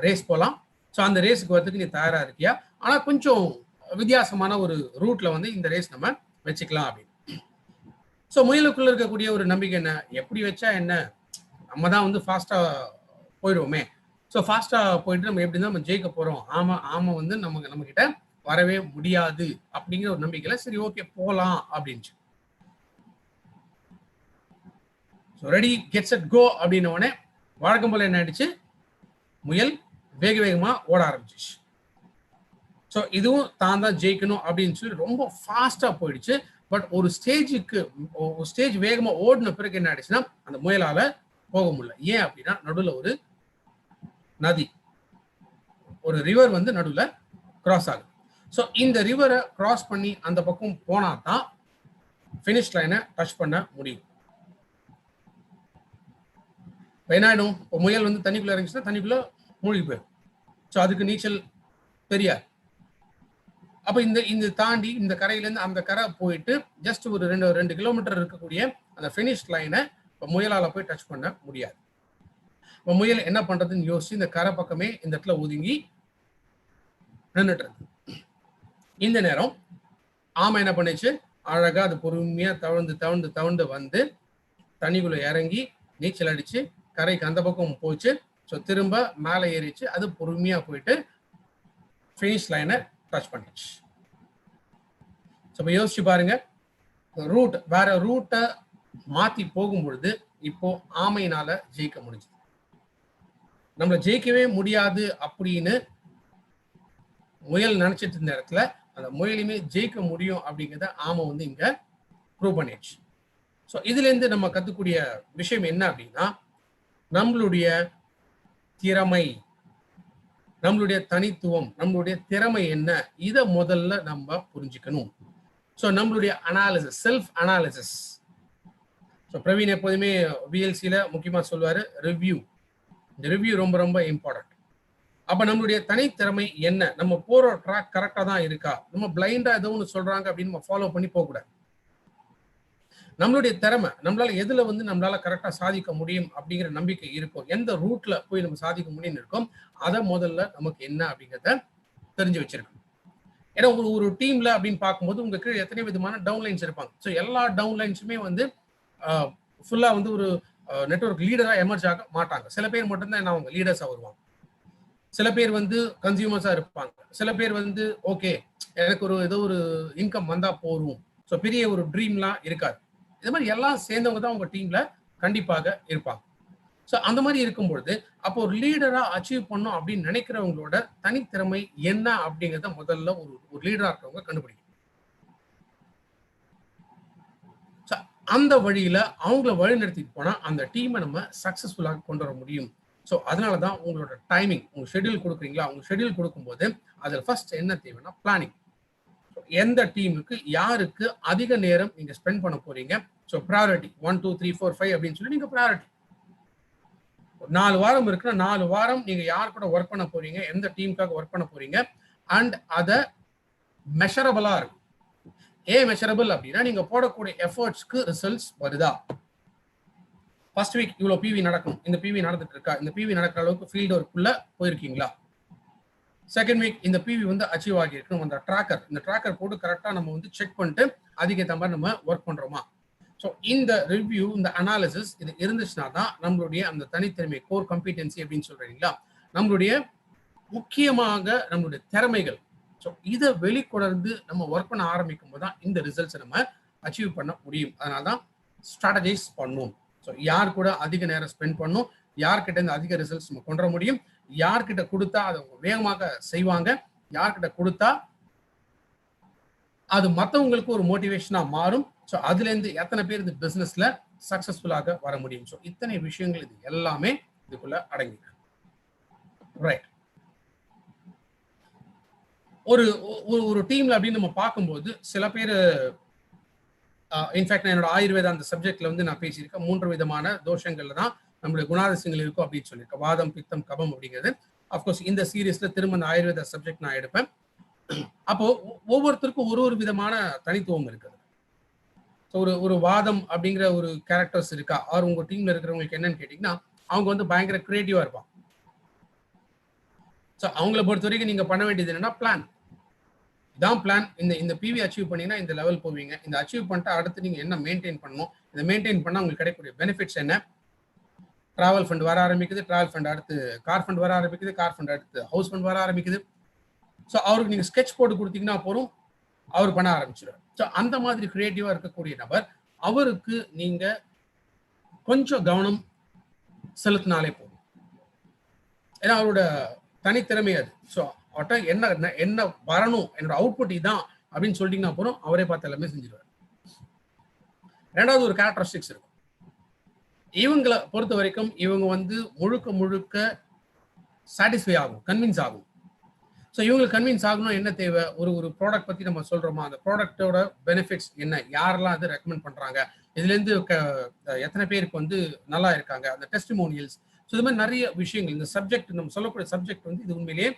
Speaker 1: ரேஸ் போகலாம், ஸோ அந்த ரேஸுக்கு வரதுக்கு நீ தயாரா இருக்கியா, ஆனா கொஞ்சம் வித்தியாசமான ஒரு ரூட்ல வந்து இந்த ரேஸ் நம்ம வச்சுக்கலாம் அப்படின்னு. ஸோ முயலுக்குள்ள இருக்கக்கூடிய ஒரு நம்பிக்கை என்ன, எப்படி வச்சா என்ன, நம்ம தான் வந்து ஃபாஸ்டா போயிடுவோமே, ஸோ ஃபாஸ்டா போயிட்டு நம்ம எப்படி தான் நம்ம ஜெயிக்க போறோம், ஆமா வந்து நம்ம கிட்ட வரவே முடியாது அப்படிங்கிற ஒரு நம்பிக்கையில சரி ஓகே போகலாம் அப்படின்ச்சு. So ready get set go அப்படின்ன உடனே வழக்கம் போல என்ன ஆயிடுச்சு, முயல் வேக வேகமா ஓட ஆரம்பிச்சிச்சு. ஸோ இதுவும் தான் தான் ஜெயிக்கணும் அப்படின்னு சொல்லி ரொம்ப ஃபாஸ்டா போயிடுச்சு. பட் ஒரு ஸ்டேஜ் வேகமா ஓடின பிறகு என்ன ஆயிடுச்சுன்னா அந்த முயலால போக முடியல. ஏன் அப்படின்னா நடுவில் ஒரு நதி, ஒரு ரிவர் வந்து நடுவில் கிராஸ் ஆகுது. ஸோ இந்த ரிவரை கிராஸ் பண்ணி அந்த பக்கம் போனா தான் ஃபினிஷ் லைனை டச் பண்ண முடியும். என்ன ஆயிடும், இப்போ முயல் வந்து தண்ணிக்குள்ள இறங்கிச்சுன்னா தண்ணிக்குள்ள மூழ்கி போயிடும். ஸோ அதுக்கு நீச்சல் தெரியாது. அப்ப இந்த தாண்டி இந்த கரையிலேருந்து அந்த கரை போயிட்டு ஜஸ்ட் ஒரு 2 கிலோமீட்டர் இருக்கக்கூடிய அந்த ஃபினிஷ் லைனை இப்போ முயலால போய் டச் பண்ண முடியாது. இப்போ முயல் என்ன பண்றதுன்னு யோசிச்சு இந்த கரை பக்கமே இந்த இடத்துல ஒதுங்கி நின்றுட்டு இருக்கு. இந்த நேரம் ஆமை என்ன பண்ணிச்சு, அழகா அது பொறுமையா தவழ்ந்து வந்து தண்ணிக்குள்ள இறங்கி நீச்சல் அடிச்சு கரைக்கு அந்த பக்கம் போச்சு. ஸோ திரும்ப மேலே ஏறிச்சு, அது பொறுமையா போயிட்டு ஃபினிஷ் லைனை டச் பண்ணிச்சு. ஸோ இப்போ யோசிச்சு பாருங்க, வேற ரூட்டை மாத்தி போகும் பொழுது இப்போ ஆமையினால ஜெயிக்க முடிஞ்சது. நம்மள ஜெயிக்கவே முடியாது அப்படின்னு முயல் நினைச்சிட்டு இருந்த இடத்துல அந்த முயலுமே ஜெயிக்க முடியும் அப்படிங்கிறத ஆமை வந்து இங்க ப்ரூவ் பண்ணிடுச்சு. ஸோ இதுல இருந்து நம்ம கத்துக்கூடிய விஷயம் என்ன அப்படின்னா, நம்மளுடைய திறமை, நம்மளுடைய தனித்துவம், நம்மளுடைய திறமை என்ன, இதை முதல்ல நம்ம புரிஞ்சுக்கணும். ஸோ நம்மளுடைய analysis, self analysis. So Praveen எப்போதுமே விஎல்சியில முக்கியமா சொல்லுவாரு ரிவ்யூ. இந்த ரிவ்யூ ரொம்ப ரொம்ப இம்பார்ட்டன்ட். அப்ப நம்மளுடைய தனித்திறமை என்ன, நம்ம போற ட்ராக் கரெக்டா தான் இருக்கா, நம்ம பிளைண்டா ஏதோ ஒன்று சொல்றாங்க அப்படின்னு நம்ம ஃபாலோ பண்ணி போகக்கூடாது. நம்மளுடைய திறமை, நம்மளால எதுல வந்து நம்மளால கரெக்டா சாதிக்க முடியும் அப்படிங்கிற நம்பிக்கை இருக்கும், எந்த ரூட்ல போய் நம்ம சாதிக்க முடியும்னு இருக்கும், அதை முதல்ல நமக்கு என்ன அப்படிங்கிறத தெரிஞ்சு வச்சிருக்கணும். ஏன்னா ஒரு டீம்ல அப்படின்னு பார்க்கும்போது உங்க கீழே எத்தனை விதமான டவுன்லைன்ஸ் இருப்பாங்க. ஸோ எல்லா டவுன்லைன்ஸுமே வந்து ஃபுல்லா வந்து ஒரு நெட்வொர்க் லீடரா எமர்ஜ் ஆக மாட்டாங்க. சில பேர் மட்டும்தான் அவங்க லீடர்ஸா வருவாங்க. சில பேர் வந்து கன்சியூமர்ஸா இருப்பாங்க. சில பேர் வந்து ஓகே எனக்கு ஏதோ ஒரு இன்கம் வந்தா போரும், ஸோ பெரிய ஒரு ட்ரீம்லாம் இருக்காது. இது மாதிரி எல்லாம் சேர்ந்தவங்க தான் உங்க டீம்ல கண்டிப்பாக இருப்பாங்க. ஸோ அந்த மாதிரி இருக்கும்பொழுது அப்போ ஒரு லீடரா அச்சீவ் பண்ணும் அப்படின்னு நினைக்கிறவங்களோட தனித்திறமை என்ன அப்படிங்கிறத முதல்ல ஒரு லீடரா இருக்கிறவங்க கண்டுபிடிக்கும். அந்த வழியில அவங்கள வழி நடத்திட்டு போனா அந்த டீமை நம்ம சக்சஸ்ஃபுல்லாக கொண்டு வர முடியும். ஸோ அதனாலதான் உங்களோட டைமிங், உங்க ஷெட்யூல் கொடுக்குறீங்களா, உங்க ஷெட்யூல் கொடுக்கும்போது அதில் ஃபர்ஸ்ட் என்ன தேவைன்னா பிளானிங். எந்த டீமுக்கு யாருக்கு அதிக நேரம் நீங்க ஸ்பெண்ட் பண்ண போறீங்க, ஸோ ப்ரையாரிட்டி 1 2 3 4 5 அப்படின்னு சொல்லி நீங்க ப்ரையாரிட்டி 4 வாரம் இருக்குன்னா 4 வாரம் நீங்க யார் கூட ஒர்க் பண்ண போறீங்க, எந்த டீமுக்காக ஒர்க் பண்ண போறீங்க, அண்ட் அதை மெஷரபிளா இருக்கும். ஏன் மெஷரபிள் அப்படின்னா நீங்க போடக்கூடிய எஃபர்ட்ஸ்க்கு ரிசல்ட்ஸ் வருதா. ஃபர்ஸ்ட் வீக் இவ்வளோ பிவி நடக்கும், இந்த பிவி நடந்துட்டு இருக்கா, இந்த பிவி நடக்கிற அளவுக்கு ஃபீல்டு ஒர்க்குள்ள போயிருக்கீங்களா. செகண்ட் வீக் இந்த பிவி வந்து அச்சீவ் ஆகியிருக்கு, இந்த ட்ராக்கர் போட்டு கரெக்டாக நம்ம வந்து செக் பண்ணிட்டு அதுக்கேற்ற மாதிரி நம்ம ஒர்க் பண்றோமா. ஸோ இந்த ரிவ்யூ, இந்த அனாலிசிஸ் இது இருந்துச்சுன்னா தான் நம்மளுடைய அந்த தனித்திறமை, கோர் கம்பிட்டன்சி அப்படின்னு சொல்றீங்களா, நம்மளுடைய முக்கியமாக நம்மளுடைய திறமைகள், ஸோ இதை வெளிக்கொணர்ந்து நம்ம ஒர்க் பண்ண ஆரம்பிக்கும் போது தான் இந்த ரிசல்ட்ஸை நம்ம அச்சீவ் பண்ண முடியும். அதனால தான் ஸ்ட்ராட்டஜைஸ் பண்ணும். ஸோ யார் கூட அதிக நேரம் ஸ்பெண்ட் பண்ணும், யார்கிட்ட இருந்து அதிக ரிசல்ட்ஸ் நம்ம கொண்டு வர முடியும், யார்கிட்ட கொடுத்தா அதை வேகமாக செய்வாங்க, யார்கிட்ட கொடுத்தா அது மற்றவங்களுக்கு ஒரு மோட்டிவேஷனா மாறும். ஸோ அதுல இருந்து எத்தனை பேர் இந்த பிசினஸ்ல சக்சஸ்ஃபுல்லாக வர முடியும். ஸோ இத்தனை விஷயங்கள் இது எல்லாமே இதுக்குள்ள அடங்கிது. ரைட். ஒரு ஒரு டீம்ல அப்படின்னு நம்ம பார்க்கும்போது சில பேர், இன்ஃபேக்ட் என்னோட ஆயுர்வேதா அந்த சப்ஜெக்ட்ல வந்து நான் பேசியிருக்கேன். 3 விதமான தோஷங்கள்ல தான் நம்மளுடைய குணாதிசயங்கள் இருக்கும் அப்படின்னு சொல்லியிருக்கேன். வாதம், பித்தம், கபம் அப்படிங்கிறது. அப்கோர்ஸ் இந்த சீரீஸ்ல திரும்ப அந்த ஆயுர்வேதா சப்ஜெக்ட் நான் எடுப்பேன். அப்போ ஒவ்வொருத்தருக்கும் ஒரு விதமான தனித்துவம் இருக்குது. ஒரு வாதம் அப்படிங்கிற ஒரு கேரக்டர்ஸ் இருக்கா, ஆர் உங்க டீம்ல இருக்கிறவங்களுக்கு என்னன்னு கேட்டீங்கன்னா, அவங்க வந்து பயங்கர கிரியேட்டிவா இருப்பாங்க. ஸோ அவங்கள பொறுத்த வரைக்கும் நீங்க பண்ண வேண்டியது என்னன்னா, பிளான். இதான் பிளான். இந்த பிவி அச்சீவ் பண்ணீங்கன்னா இந்த லெவல் போவீங்க. இந்த அச்சீவ் பண்ணிட்டு அடுத்து நீங்க என்ன மெயின்டைன் பண்ணணும், இதை மெயின்டைன் பண்ணா உங்களுக்கு கிடைக்கக்கூடிய பெனிஃபிட்ஸ் என்ன. டிராவல் ஃபண்ட் வர ஆரம்பிக்குது, டிராவல் ஃபண்ட் அடுத்து கார் ஃபண்ட் வர ஆரம்பிக்குது, கார் ஃபண்ட் அடுத்து ஹவுஸ் ஃபண்ட் வர ஆரம்பிக்குது. ஸோ அவருக்கு நீங்க ஸ்கெட்ச் போட்டு கொடுத்தீங்கன்னா போதும், அவர் பண்ண ஆரம்பிச்சிடுவார். ஸோ அந்த மாதிரி கிரியேட்டிவா இருக்கக்கூடிய நபர், அவருக்கு நீங்க கொஞ்சம் கவனம் செலுத்தினாலே போதும். ஏன்னா அவரோட தனித்திறமை அது. ஸோ அவர்கிட்ட என்ன வரணும், என்னோட அவுட்புட் இதான் அப்படின்னு சொல்லிட்டீங்கன்னா போதும், அவரே பார்த்து எல்லாமே செஞ்சிருவார். ரெண்டாவது ஒரு கேரக்டரிஸ்டிக்ஸ் இருக்கும். இவங்களை பொறுத்த வரைக்கும் இவங்க வந்து முழுக்க சாட்டிஸ்ஃபை ஆகும், கன்வின்ஸ் ஆகும். ஸோ இவங்களுக்கு கன்வின்ஸ் ஆகணும். என்ன தேவை, ஒரு ப்ராடக்ட் பற்றி நம்ம சொல்கிறோமா, அந்த ப்ராடக்டோட பெனிஃபிட்ஸ் என்ன, யாரெல்லாம் அது ரெக்கமெண்ட் பண்ணுறாங்க, இதுலேருந்து எத்தனை பேருக்கு வந்து நல்லா இருக்காங்க, அந்த டெஸ்டிமோனியல்ஸ். ஸோ இது மாதிரி நிறைய விஷயங்கள். இந்த சப்ஜெக்ட், நம்ம சொல்லக்கூடிய சப்ஜெக்ட் வந்து இது உண்மையிலேயே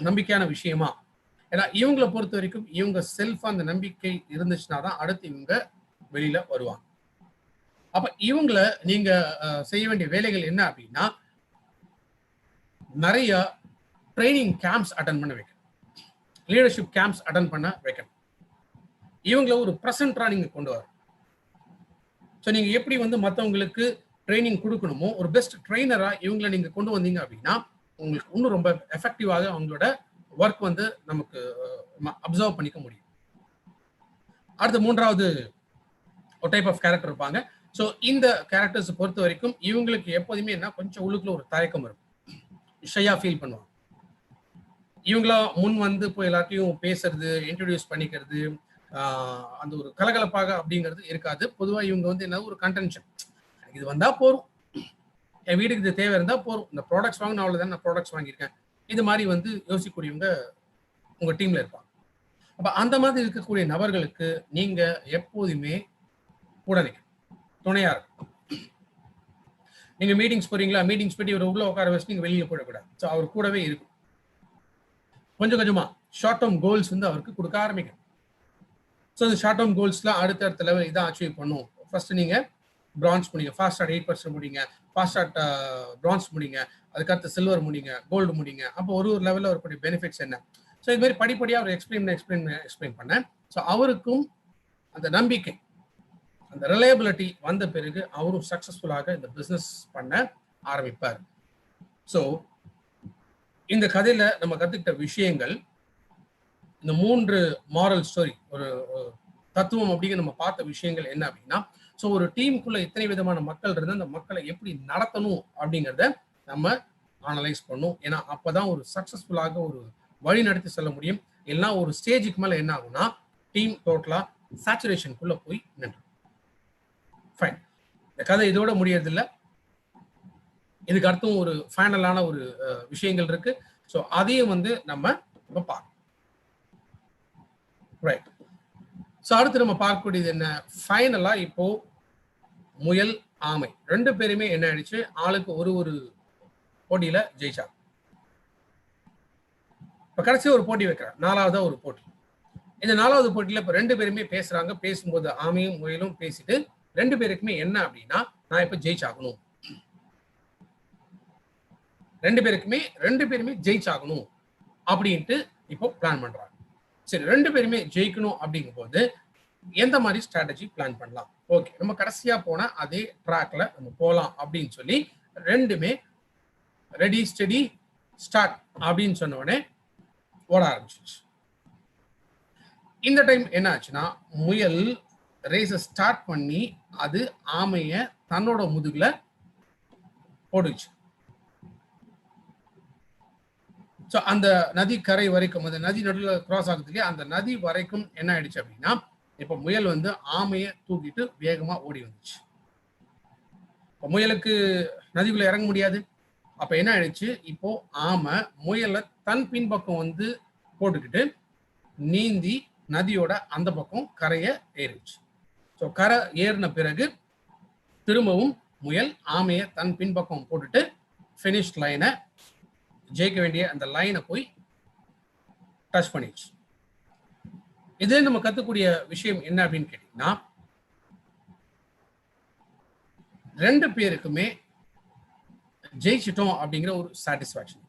Speaker 1: நம்பிக்கையான விஷயமா. ஏன்னா இவங்களை பொறுத்த வரைக்கும் இவங்க செல்ஃபா அந்த நம்பிக்கை இருந்துச்சுன்னா தான் அடுத்து இவங்க வெளியில வருவாங்க. அப்ப இவங்களை நீங்க செய்ய வேண்டிய வேலைகள் என்ன அப்படின்னா, நிறைய ட்ரைனிங் கேம்ப்ஸ் அட்டன் பண்ண வைக்கணும், லீடர்ஷிப் கேம்ப்ஸ் அட்டன் பண்ண வைக்கணும். இவங்களை ஒரு ப்ரெசென்டரா நீங்க கொண்டு வர. ஸோ நீங்க எப்படி வந்து மற்றவங்களுக்கு ட்ரைனிங் கொடுக்கணுமோ, ஒரு பெஸ்ட் ட்ரெயினரா இவங்களை நீங்க கொண்டு வந்தீங்க அப்படின்னா உங்களுக்கு இன்னும் ரொம்ப எஃபெக்டிவாக அவங்களோட ஒர்க் வந்து நமக்கு அப்சர்வ் பண்ணிக்க முடியும். அடுத்து மூன்றாவது ஒரு டைப் ஆஃப் கேரக்டர் இருப்பாங்க. ஸோ இந்த கேரக்டர்ஸ் பொறுத்த வரைக்கும் இவங்களுக்கு எப்போதுமே என்ன, கொஞ்சம் உள்ளுக்குள்ள ஒரு தயக்கம் இருக்கும், ஷையா ஃபீல் பண்ணுவாங்க. இவங்களா முன் வந்து போய் எல்லாத்தையும் பேசுறது, இன்ட்ரடியூஸ் பண்ணிக்கிறது, அந்த ஒரு கலகலப்பாக அப்படிங்கிறது இருக்காது. பொதுவாக இவங்க வந்து என்ன, ஒரு கன்டென்ஷன், இது வந்தா போறோம், என் வீட்டுக்கு இது தேவை இருந்தா போறோம், இந்த ப்ராடக்ட்ஸ் வாங்கின அவ்வளவுதான், நான் ப்ராடக்ட்ஸ் வாங்கியிருக்கேன், இது மாதிரி வந்து யோசிக்கக்கூடியவங்க உங்க டீம்ல இருப்பாங்க. அப்ப அந்த மாதிரி இருக்கக்கூடிய நபர்களுக்கு நீங்க எப்போதுமே கூட துணையா இருக்கும். நீங்க மீட்டிங்ஸ் போறீங்களா, மீட்டிங்ஸ் போயிட்டு இவர் உள்ள உட்கார வச்சு நீங்க வெளியில போயிடக்கூடாது. ஸோ அவர் கூடவே இருக்கும். கொஞ்சம் கொஞ்சமா ஷார்ட் டேர்ம் கோல்ஸ் வந்து அவருக்கு கொடுக்க ஆரம்பிக்கும். ஸோ இந்த ஷார்ட் டேர்ம் கோல்ஸ்லாம் அடுத்த லெவல் இதான் அச்சீவ் பண்ணும். ஃபர்ஸ்ட் நீங்க பிரான்ஸ் முடிங்க, ஃபாஸ்ட் ஸ்டார்ட் 8% முடிங்க, ஃபாஸ்ட் ஸ்டார்ட் பிரான்ஸ் முடிங்க, அதுக்கடுத்து சில்வர் முடிங்க, கோல்டு முடிங்க. அப்போ ஒரு லெவலில் வரக்கூடிய பெனிஃபிட்ஸ் என்ன. ஸோ இது மாதிரி படிப்படியாக அவர் எக்ஸ்பிளைன் பண்ண. ஸோ அவருக்கும் அந்த நம்பிக்கை, அந்த ரிலையபிலிட்டி வந்த பிறகு அவரும் சக்சஸ்ஃபுல்லாக இந்த பிஸ்னஸ் பண்ண ஆரம்பிப்பார். ஸோ இந்த கதையில நம்ம கத்துக்கிட்ட விஷயங்கள், இந்த 3 மாரல் ஸ்டோரி, ஒரு தத்துவம் அப்படிங்கிற நம்ம பார்த்த விஷயங்கள் என்ன அப்படின்னா, ஸோ ஒரு டீமுக்குள்ள இத்தனை விதமான மக்கள் இருந்தால் அந்த மக்களை எப்படி நடத்தணும் அப்படிங்கிறத நம்ம அனலைஸ் பண்ணும். ஏன்னா அப்பதான் ஒரு சக்சஸ்ஃபுல்லாக ஒரு வழி நடத்தி செல்ல முடியும். எல்லாம் ஒரு ஸ்டேஜுக்கு மேல என்ன ஆகும்னா டீம் டோட்டலா சேச்சுரேஷனுக்குள்ள போய் நின்று. ஃபைன், இந்த கதை இதோட முடியறதில்லை. இதுக்கு அடுத்தும் ஒரு ஃபைனலான ஒரு விஷயங்கள் இருக்கு. ஸோ அதையும் வந்து நம்ம இப்போ பார்க்கணும். ரைட். ஸோ அடுத்து நம்ம பார்க்கக்கூடியது என்ன, ஃபைனலா இப்போ முயல் ஆமை 2 பேருமே என்ன ஆயிடுச்சு, ஆளுக்கு ஒரு போட்டியில ஜெயிச்சாங்க. இப்ப கடைசி ஒரு போட்டி வைக்கிறாங்க, 4ஆவதா ஒரு போட்டி. இந்த 4ஆவது போட்டியில இப்ப 2 பேருமே பேசுறாங்க. பேசும்போது ஆமையும் முயலும் பேசிட்டு 2 பேருக்குமே என்ன அப்படின்னா, நான் இப்ப ஜெயிச்சாகணும், 2 பேருமே ஜெயிச்சாகணும் அப்படின்ட்டு இப்போ பிளான் பண்றாங்க. சரி, 2 பேருமே ஜெயிக்கணும் அப்படிங்கும் போது எந்த மாதிரி ஸ்ட்ராட்டஜி பிளான் பண்ணலாம், ஓகே, நம்ம கடைசியா போன அதே ட்ராக்ல நம்ம போலாம் அப்படின்னு சொல்லி ரெண்டுமே ரெடி ஸ்டெடி ஸ்டார்ட் அப்படின்னு சொன்ன உடனே ஓட ஆரம்பிச்சிச்சு. இந்த டைம் என்ன ஆச்சுன்னா, முயல் ரேஸை ஸ்டார்ட் பண்ணி அது ஆமைய தன்னோட முதுகுல போடுச்சு. ஸோ அந்த நதி கரை வரைக்கும், அந்த நதி நடுவில் கிராஸ் ஆகுது இல்லையா, அந்த நதி வரைக்கும் என்ன ஆயிடுச்சு அப்படின்னா, இப்போ முயல் வந்து ஆமையை தூக்கிட்டு வேகமா ஓடி வந்துச்சு. இப்போ முயலுக்கு நதிக்குள்ள இறங்க முடியாது. அப்ப என்ன ஆயிடுச்சு, இப்போ ஆமை முயலை தன் பின்பக்கம் வந்து போட்டுக்கிட்டு நீந்தி நதியோட அந்த பக்கம் கரையை ஏறிடுச்சு. ஸோ கரை ஏறின பிறகு திரும்பவும் முயல் ஆமையை தன் பின்பக்கம் போட்டுட்டு ஃபினிஷ் லைனை, ஜெயிக்க வேண்டிய அந்த லைனை போய் டச் பண்ணிடுச்சு. இதே நம்ம கத்துக்கூடிய விஷயம் என்ன அப்படின்னு கேட்டீங்கன்னா, ரெண்டு பேருக்குமே ஜெயிச்சிட்டோம் அப்படிங்கிற ஒரு சாட்டிஸ்பாக்சன்.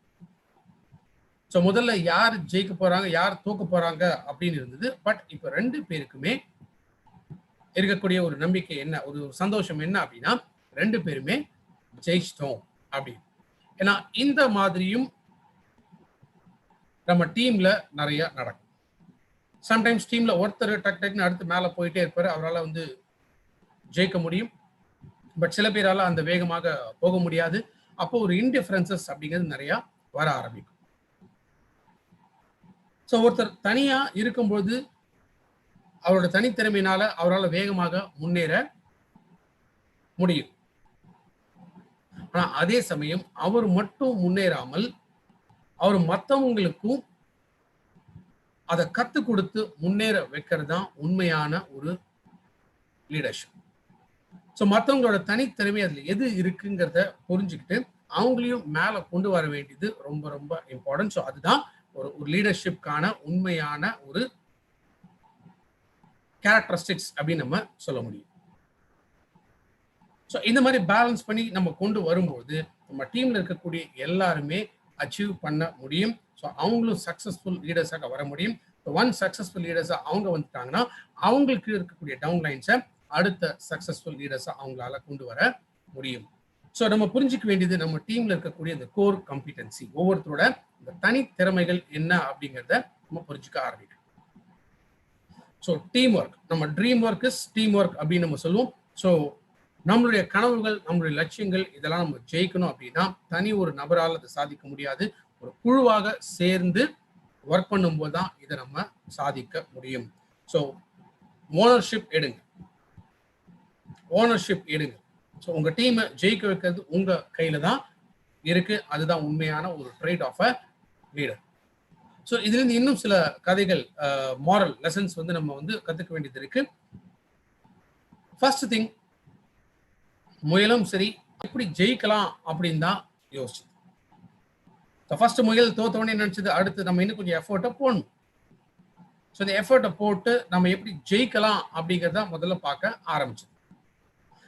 Speaker 1: ஸோ முதல்ல யார் ஜெயிக்க போறாங்க, யார் தோக்க போறாங்க அப்படின்னு இருந்தது. பட் இப்போ ரெண்டு பேருக்குமே இருக்கக்கூடிய ஒரு நம்பிக்கை என்ன, ஒரு சந்தோஷம் என்ன அப்படின்னா, ரெண்டு பேருமே ஜெயிச்சிட்டோம் அப்படின்னு. ஏன்னா இந்த மாதிரியும் நம்ம டீம்ல நிறைய நடக்கும். சம்டைம்ஸ் டீம்ல ஒருத்தர் டக் டக்குன்னு அடுத்து மேலே போயிட்டே இருப்பாரு, அவரால் வந்து ஜெயிக்க முடியும். பட் சில பேரால அந்த வேகமாக போக முடியாது. அப்போ ஒரு இன்டிஃபரன்சஸ் அப்படிங்கிறது நிறைய வர ஆரம்பிக்கும். ஸோ ஒருத்தர் தனியா இருக்கும்போது அவரோட தனித்திறமையினால அவரால் வேகமாக முன்னேற முடியும். ஆனா அதே சமயம் அவர் மட்டும் முன்னேறாமல் அவர் மற்றவங்களுக்கும் அதை கத்து கொடுத்து முன்னேற வைக்கிறது தான் உண்மையான ஒரு லீடர்ஷிப். ஸோ மற்றவங்களோட தனித்திறமை அதுல எது இருக்குங்கிறத புரிஞ்சுக்கிட்டு அவங்களையும் மேல கொண்டு வர வேண்டியது ரொம்ப ரொம்ப இம்பார்ட்டன்ட். ஸோ அதுதான் ஒரு லீடர்ஷிப்கான உண்மையான ஒரு கேரக்டரிஸ்டிக்ஸ் அப்படின்னு நம்ம சொல்ல முடியும். ஸோ இந்த மாதிரி பேலன்ஸ் பண்ணி நம்ம கொண்டு வரும்போது நம்ம டீம்ல இருக்கக்கூடிய எல்லாருமே அச்சீவ் பண்ண முடியும். ஸோ அவங்களும் சக்சஸ்ஃபுல் லீடர்ஸாக வர முடியும். ஒன் சக்சஸ்ஃபுல் லீடர்ஸாக அவங்க வந்துட்டாங்கன்னா அவங்களுக்கு இருக்கக்கூடிய டவுன்லைன்ஸை அடுத்த சக்சஸ்ஃபுல் லீடர்ஸாக அவங்களால கொண்டு வர முடியும். ஸோ நம்ம புரிஞ்சிக்க வேண்டியது நம்ம டீம்ல இருக்கக்கூடிய இந்த கோர் காம்பிடன்சி, ஒவ்வொருத்தரோட இந்த தனித்திறமைகள் என்ன அப்படிங்கிறத நம்ம புரிஞ்சுக்க ஆரம்பிக்கணும். ஸோ டீம் ஒர்க், நம்ம dream work is team work அப்படின்னு நம்ம சொல்லுவோம். ஸோ நம்மளுடைய கனவுகள், நம்மளுடைய லட்சியங்கள் இதெல்லாம் நம்ம ஜெயிக்கணும் அப்படின்னா தனி ஒரு நபரால் அதை சாதிக்க முடியாது. ஒரு குழுவாக சேர்ந்து ஒர்க் பண்ணும்போது தான் இதை நம்ம சாதிக்க முடியும். ஸோ ஓனர்ஷிப் எடுங்க, ஓனர்ஷிப் எடுங்க. ஸோ உங்க டீமை ஜெயிக்க வைக்கிறது உங்க கையில தான் இருக்கு. அதுதான் உண்மையான ஒரு trait of a leader. So இதுல இருந்து இன்னும் சில கதைகள், மாரல் லெசன்ஸ் வந்து நம்ம வந்து கத்துக்க வேண்டியது இருக்கு. ஃபர்ஸ்ட் திங், முயலும் சரி எப்படி ஜெயிக்கலாம் அப்படின்னு தான் யோசிச்சு. ஃபர்ஸ்ட் முயல் தோத்தவனே நினைச்சது அடுத்து நம்ம இன்னும் கொஞ்சம் எஃபர்ட்டை போடணும். ஸோ இந்த எஃபர்ட்டை போட்டு நம்ம எப்படி ஜெயிக்கலாம் அப்படிங்கிறத முதல்ல பார்க்க ஆரம்பிச்சது.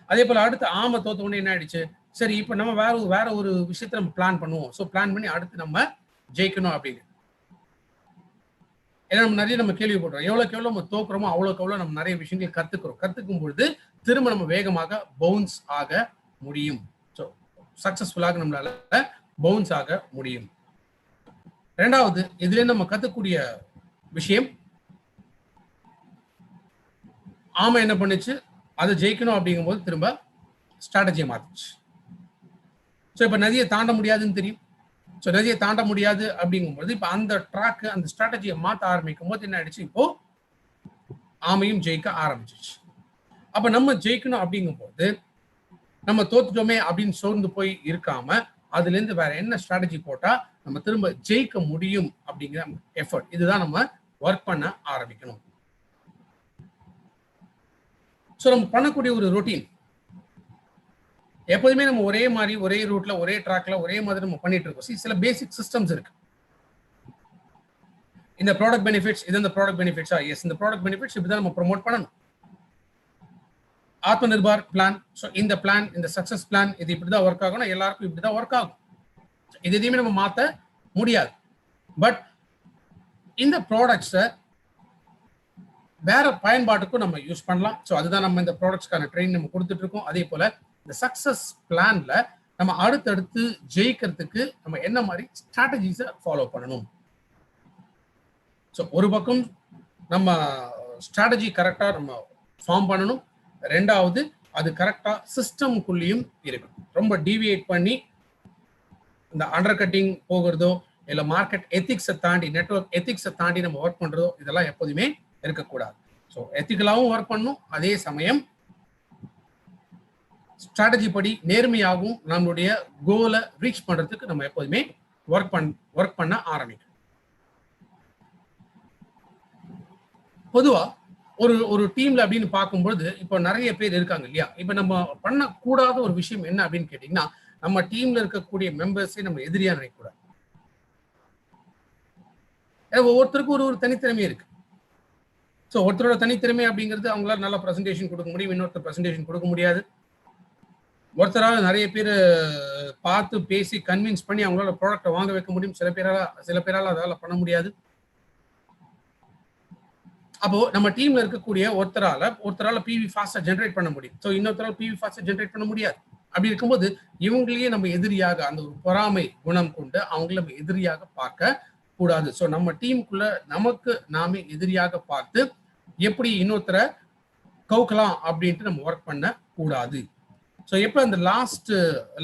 Speaker 1: அதே போல அடுத்து ஆமை தோத்தவனே என்ன ஆயிடுச்சு, சரி இப்போ நம்ம வேற ஒரு விஷயத்த நம்ம பிளான் பண்ணுவோம். ஸோ பிளான் பண்ணி அடுத்து நம்ம ஜெயிக்கணும் அப்படின்னு. ஏன்னா நம்ம நிறைய கேள்விப்படுறோம், எவ்வளோக்கு எவ்வளோ நம்ம தோக்குறோமோ அவ்வளோக்கு எவ்வளோ நம்ம நிறைய விஷயங்கள் கத்துக்கும் பொழுது திரும்ப நம்ம வேகமாக பவுன்ஸ் ஆக முடியும். ஸோ சக்சஸ்ஃபுல்லாக நம்மளால பவுன்ஸ் ஆக முடியும். ரெண்டாவது, இதுல நம்ம கத்துக்கூடிய விஷயம், ஆமை என்ன பண்ணுச்சு, அதை ஜெயிக்கணும் அப்படிங்கும்போது திரும்ப ஸ்ட்ராட்டஜியை மாத்துச்சு. ஸோ இப்போ நதியை தாண்ட முடியாதுன்னு தெரியும். ஸோ நதியை தாண்ட முடியாது அப்படிங்கும்போது இப்போ அந்த ட்ராக்கு, அந்த ஸ்ட்ராட்டஜியை மாற்ற ஆரம்பிக்கும் போது என்ன ஆயிடுச்சு, இப்போ ஆமையும் ஜெயிக்க ஆரம்பிச்சிச்சு. அப்ப நம்ம ஜெயிக்கணும் அப்படிங்கும்போது நம்ம தோத்துட்டோமே அப்படின்னு சோர்ந்து போய் இருக்காம அதுல இருந்து வேற என்ன ஸ்ட்ராட்டஜி போட்டா நம்ம திரும்ப ஜெயிக்க முடியும் அப்படிங்கிற எஃபர்ட், இதுதான் நம்ம ஒர்க் பண்ண ஆரம்பிக்கணும். ஸோ நம்ம பண்ணக்கூடிய ஒரு ரொட்டீன் எப்போதுமே நம்ம ஒரே மாதிரி ஒரே ரூட்ல ஒரே ட்ராக்ல ஒரே மாதிரி நம்ம பண்ணிட்டு இருக்கோம். சில பேசிக் சிஸ்டம்ஸ் இருக்கு. இந்த ப்ராடக்ட் பெனிஃபிட்ஸ், இது இந்த ப்ராடக்ட் பெனிஃபிட்ஸா, எஸ் இந்த ப்ராடக்ட் பெனிஃபிட்ஸ் இப்படிதான் நம்ம ப்ரொமோட் பண்ணணும். ஆத்ம நிர்பார் பிளான், ஸோ இந்த பிளான், இந்த சக்சஸ் பிளான் இது இப்படிதான் ஒர்க் ஆகணும், எல்லாருக்கும் இப்படிதான் ஒர்க் ஆகும். இது எதையுமே நம்ம மாற்ற முடியாது. பட் இந்த ப்ராடக்ட்ஸை வேற பயன்பாட்டுக்கும் நம்ம யூஸ் பண்ணலாம். ஸோ அதுதான் நம்ம இந்த ப்ராடக்ட்ஸ்க்கான ட்ரெயின் நம்ம கொடுத்துட்டு இருக்கோம். அதே போல இந்த சக்சஸ் பிளான்ல நம்ம அடுத்தடுத்து ஜெயிக்கிறதுக்கு நம்ம என்ன மாதிரி ஸ்ட்ராட்டஜிஸை ஃபாலோ பண்ணணும். ஸோ ஒரு பக்கம் நம்ம ஸ்ட்ராட்டஜி கரெக்டாக நம்ம ஃபார்ம் பண்ணணும். ரெண்டாவது அது கரெக்டாக சிஸ்டம்குள்ளேயும் இருக்கும். ரொம்ப டீவியேட் பண்ணி இந்த அண்டர் கட்டிங் போகிறதோ இல்லை மார்க்கெட் எத்திக்ஸை தாண்டி நெட்வொர்க் எத்திக்ஸை தாண்டி நம்ம ஒர்க் பண்ணுறதோ இதெல்லாம் எப்போதுமே இருக்கக்கூடாது. ஸோ எத்திக்கலாகவும் ஒர்க் பண்ணணும், அதே சமயம் ஸ்ட்ராட்டஜி படி நேர்மையாகவும் நம்மளுடைய கோலை ரீச் பண்ணுறதுக்கு நம்ம எப்போதுமே ஒர்க் பண்ண ஆரம்பிக்கணும். பொதுவா ஒரு டீம்ல அப்படின்னு பார்க்கும்பொழுது இப்போ நிறைய பேர் இருக்காங்க இல்லையா. இப்போ நம்ம பண்ணக்கூடாத ஒரு விஷயம் என்ன அப்படின்னு கேட்டீங்கன்னா, நம்ம டீம்ல இருக்கக்கூடிய மெம்பர்ஸே நம்ம எதிரியா நினைக்கக்கூடாது. ஒவ்வொருத்தருக்கும் ஒரு தனித்திறமை இருக்கு. ஸோ ஒருத்தரோட தனித்திறமை அப்படிங்கிறது அவங்களால நல்ல ப்ரெசன்டேஷன் கொடுக்க முடியும், இன்னொருத்தர் ப்ரெசன்டேஷன் கொடுக்க முடியாது. ஒருத்தரால் நிறைய பேர் பார்த்து பேசி கன்வின்ஸ் பண்ணி அவங்களால ப்ராடக்டை வாங்க வைக்க முடியும், சில பேரால் அதால் பண்ண முடியாது. அப்போ நம்ம டீம்ல இருக்கக்கூடிய ஒருத்தரால பிவி ஃபாஸ்டா ஜென்ரேட் பண்ண முடியும், ஸோ இன்னொருத்தரால் பிவி ஃபாஸ்டா ஜென்ரேட் பண்ண முடியாது. அப்படி இருக்கும்போது இவங்களையே நம்ம எதிரியாக அந்த ஒரு பொறாமை குணம் கொண்டு அவங்கள நம்ம எதிரியாக பார்க்க கூடாது. ஸோ நம்ம டீமுக்குள்ள நமக்கு நாமே எதிரியாக பார்த்து எப்படி இன்னொருத்தரை கவுக்கலாம் அப்படின்ட்டு நம்ம ஒர்க் பண்ண கூடாது. ஸோ எப்போ அந்த லாஸ்ட்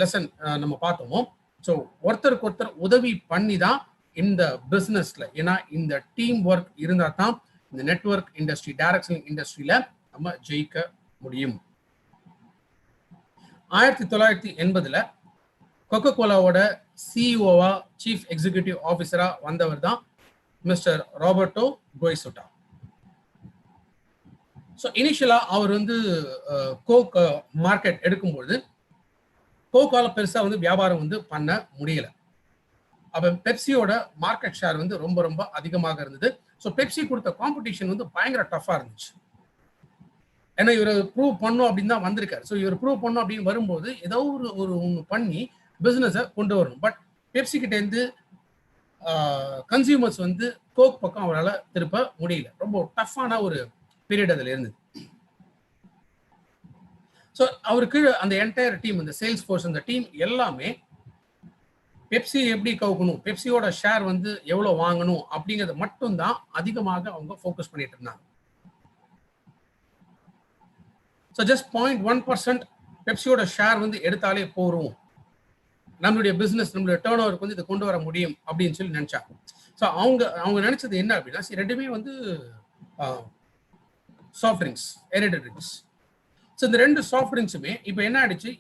Speaker 1: லெசன் நம்ம பார்த்தோமோ, ஸோ ஒருத்தருக்கு ஒருத்தர் உதவி பண்ணி தான் இந்த பிஸ்னஸ்ல, ஏன்னா இந்த டீம் ஒர்க் இருந்தால் தான் இந்த நெட்வொர்க் இண்டஸ்ட்ரி, டைரக்ட் செல்லிங் இண்டஸ்ட்ரியில நம்ம ஜெயிக்க முடியும். 1980 கொக்கோ கோலாவோட சிஇஓவா சீஃப் எக்ஸிகியூட்டிவ் ஆஃபீஸரா வந்தவர் தான் மிஸ்டர் ராபர்டோ கோய்சுட்டா. ஸோ இனிஷியலா அவர் வந்து கோக் மார்க்கெட் எடுக்கும்பொழுது கோக்கால பெருசா வந்து வியாபாரம் வந்து பண்ண முடியல. அப்ப பெப்சியோட மார்க்கெட் ஷேர் வந்து ரொம்ப ரொம்ப அதிகமாக இருந்தது. ஸோ பெப்சி கொடுத்த காம்படிஷன் வந்து பயங்கர டஃபா இருந்துச்சு. ஏன்னா இவர் ப்ரூவ் பண்ணும் அப்படின்னு தான் வந்திருக்காரு. ஸோ இவர் ப்ரூவ் பண்ணும் அப்படின்னு வரும்போது ஏதோ ஒரு ஒன்று பண்ணி பிஸ்னஸை கொண்டு வரணும். பட் பெப்சி கிட்ட இருந்து கன்சியூமர்ஸ் வந்து கோக் பக்கம் அவரால் திருப்ப முடியல. ரொம்ப டஃப்பான ஒரு பீரியட் அதில் இருந்தது. ஸோ அவருக்கு அந்த என்டையர் டீம், இந்த சேல்ஸ் ஃபோர்ஸ், அந்த டீம் எல்லாமே பெப்சி எப்படி கவுக்கணும், பெப்சியோட ஷேர் வந்து எவ்வளோ வாங்கணும் அப்படிங்கிறத மட்டும்தான் அதிகமாக அவங்க ஃபோக்கஸ் பண்ணிட்டு இருந்தாங்க. ஸோ ஜஸ்ட் 0.1% பெப்சியோட ஷேர் வந்து எடுத்தாலே போறோம், நம்மளுடைய பிஸ்னஸ், நம்மளுடைய டேர்ன் ஓவருக்கு வந்து இதை கொண்டு வர முடியும் அப்படின்னு சொல்லி நினைச்சாங்க. ஸோ அவங்க நினைச்சது என்ன அப்படின்னா, ரெண்டுமே வந்து soft drinks, aerated drinks. So இந்த ரெண்டு சாஃப்ட் ட்ரிங்க்ஸுமே இப்போ என்ன ஆயிடுச்சு,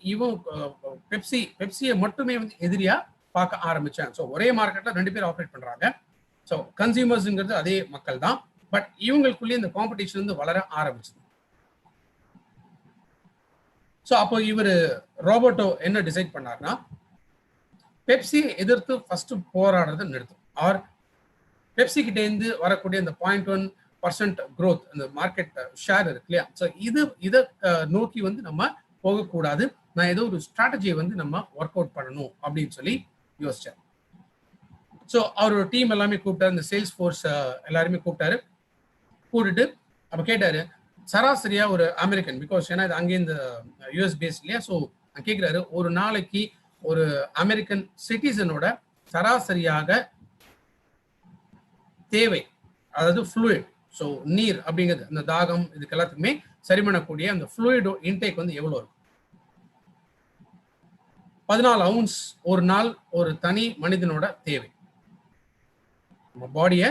Speaker 1: பெப்சியை மட்டுமே வந்து எதிரியா பார்க்க ஆரம்பிச்சாங்க. ஸோ ஒரே மார்க்கெட்ல ரெண்டு பேர் ஆப்ரேட் பண்றாங்க. ஸோ கன்சியூமர்ஸ்ங்கிறது அதே மக்கள் தான், பட் இவங்களுக்குள்ளேயே இந்த காம்படிஷன் வந்து வளர ஆரம்பிச்சது. ஸோ அப்போ இவர் ராபர்ட்டோ என்ன டிசைட் பண்ணார்னா, பெப்சியை எதிர்த்து ஃபர்ஸ்ட் போராடுறதை நிறுத்தும், ஆர் பெப்சி கிட்டே இருந்து வரக்கூடிய இந்த 0.1% growth, அந்த மார்க்கெட் ஷேர் இருக்கு இல்லையா. ஸோ இதை நோக்கி வந்து நம்ம போகக்கூடாது, நான் ஏதோ ஒரு ஸ்ட்ராட்டஜியை வந்து நம்ம ஒர்க் அவுட் பண்ணணும் அப்படின்னு சொல்லி யோசிச்சார். ஸோ அவரோட டீம் எல்லாமே கூப்பிட்டாரு, இந்த சேல்ஸ் ஃபோர்ஸ் எல்லாருமே கூப்பிட்டுட்டு அப்போ கேட்டாரு, சராசரியா ஒரு அமெரிக்கன், பிகாஸ் ஏன்னா இது அங்கே இந்த யூஎஸ் பேஸ் இல்லையா. ஸோ கேட்குறாரு, ஒரு நாளைக்கு ஒரு அமெரிக்கன் சிட்டிசனோட சராசரியாக தேவை, அதாவது ஃப்ளூயிட், ஸோ நீர் அப்படிங்கிறது, அந்த தாகம் இதுக்கு எல்லாத்துக்குமே சரி பண்ணக்கூடிய அந்த ஃப்ளூயிட் இன்டேக் வந்து எவ்வளோ இருக்கும்? 14 ounce ஒரு நாள் ஒரு தனி மனிதனோட தேவை. நம்ம பாடியை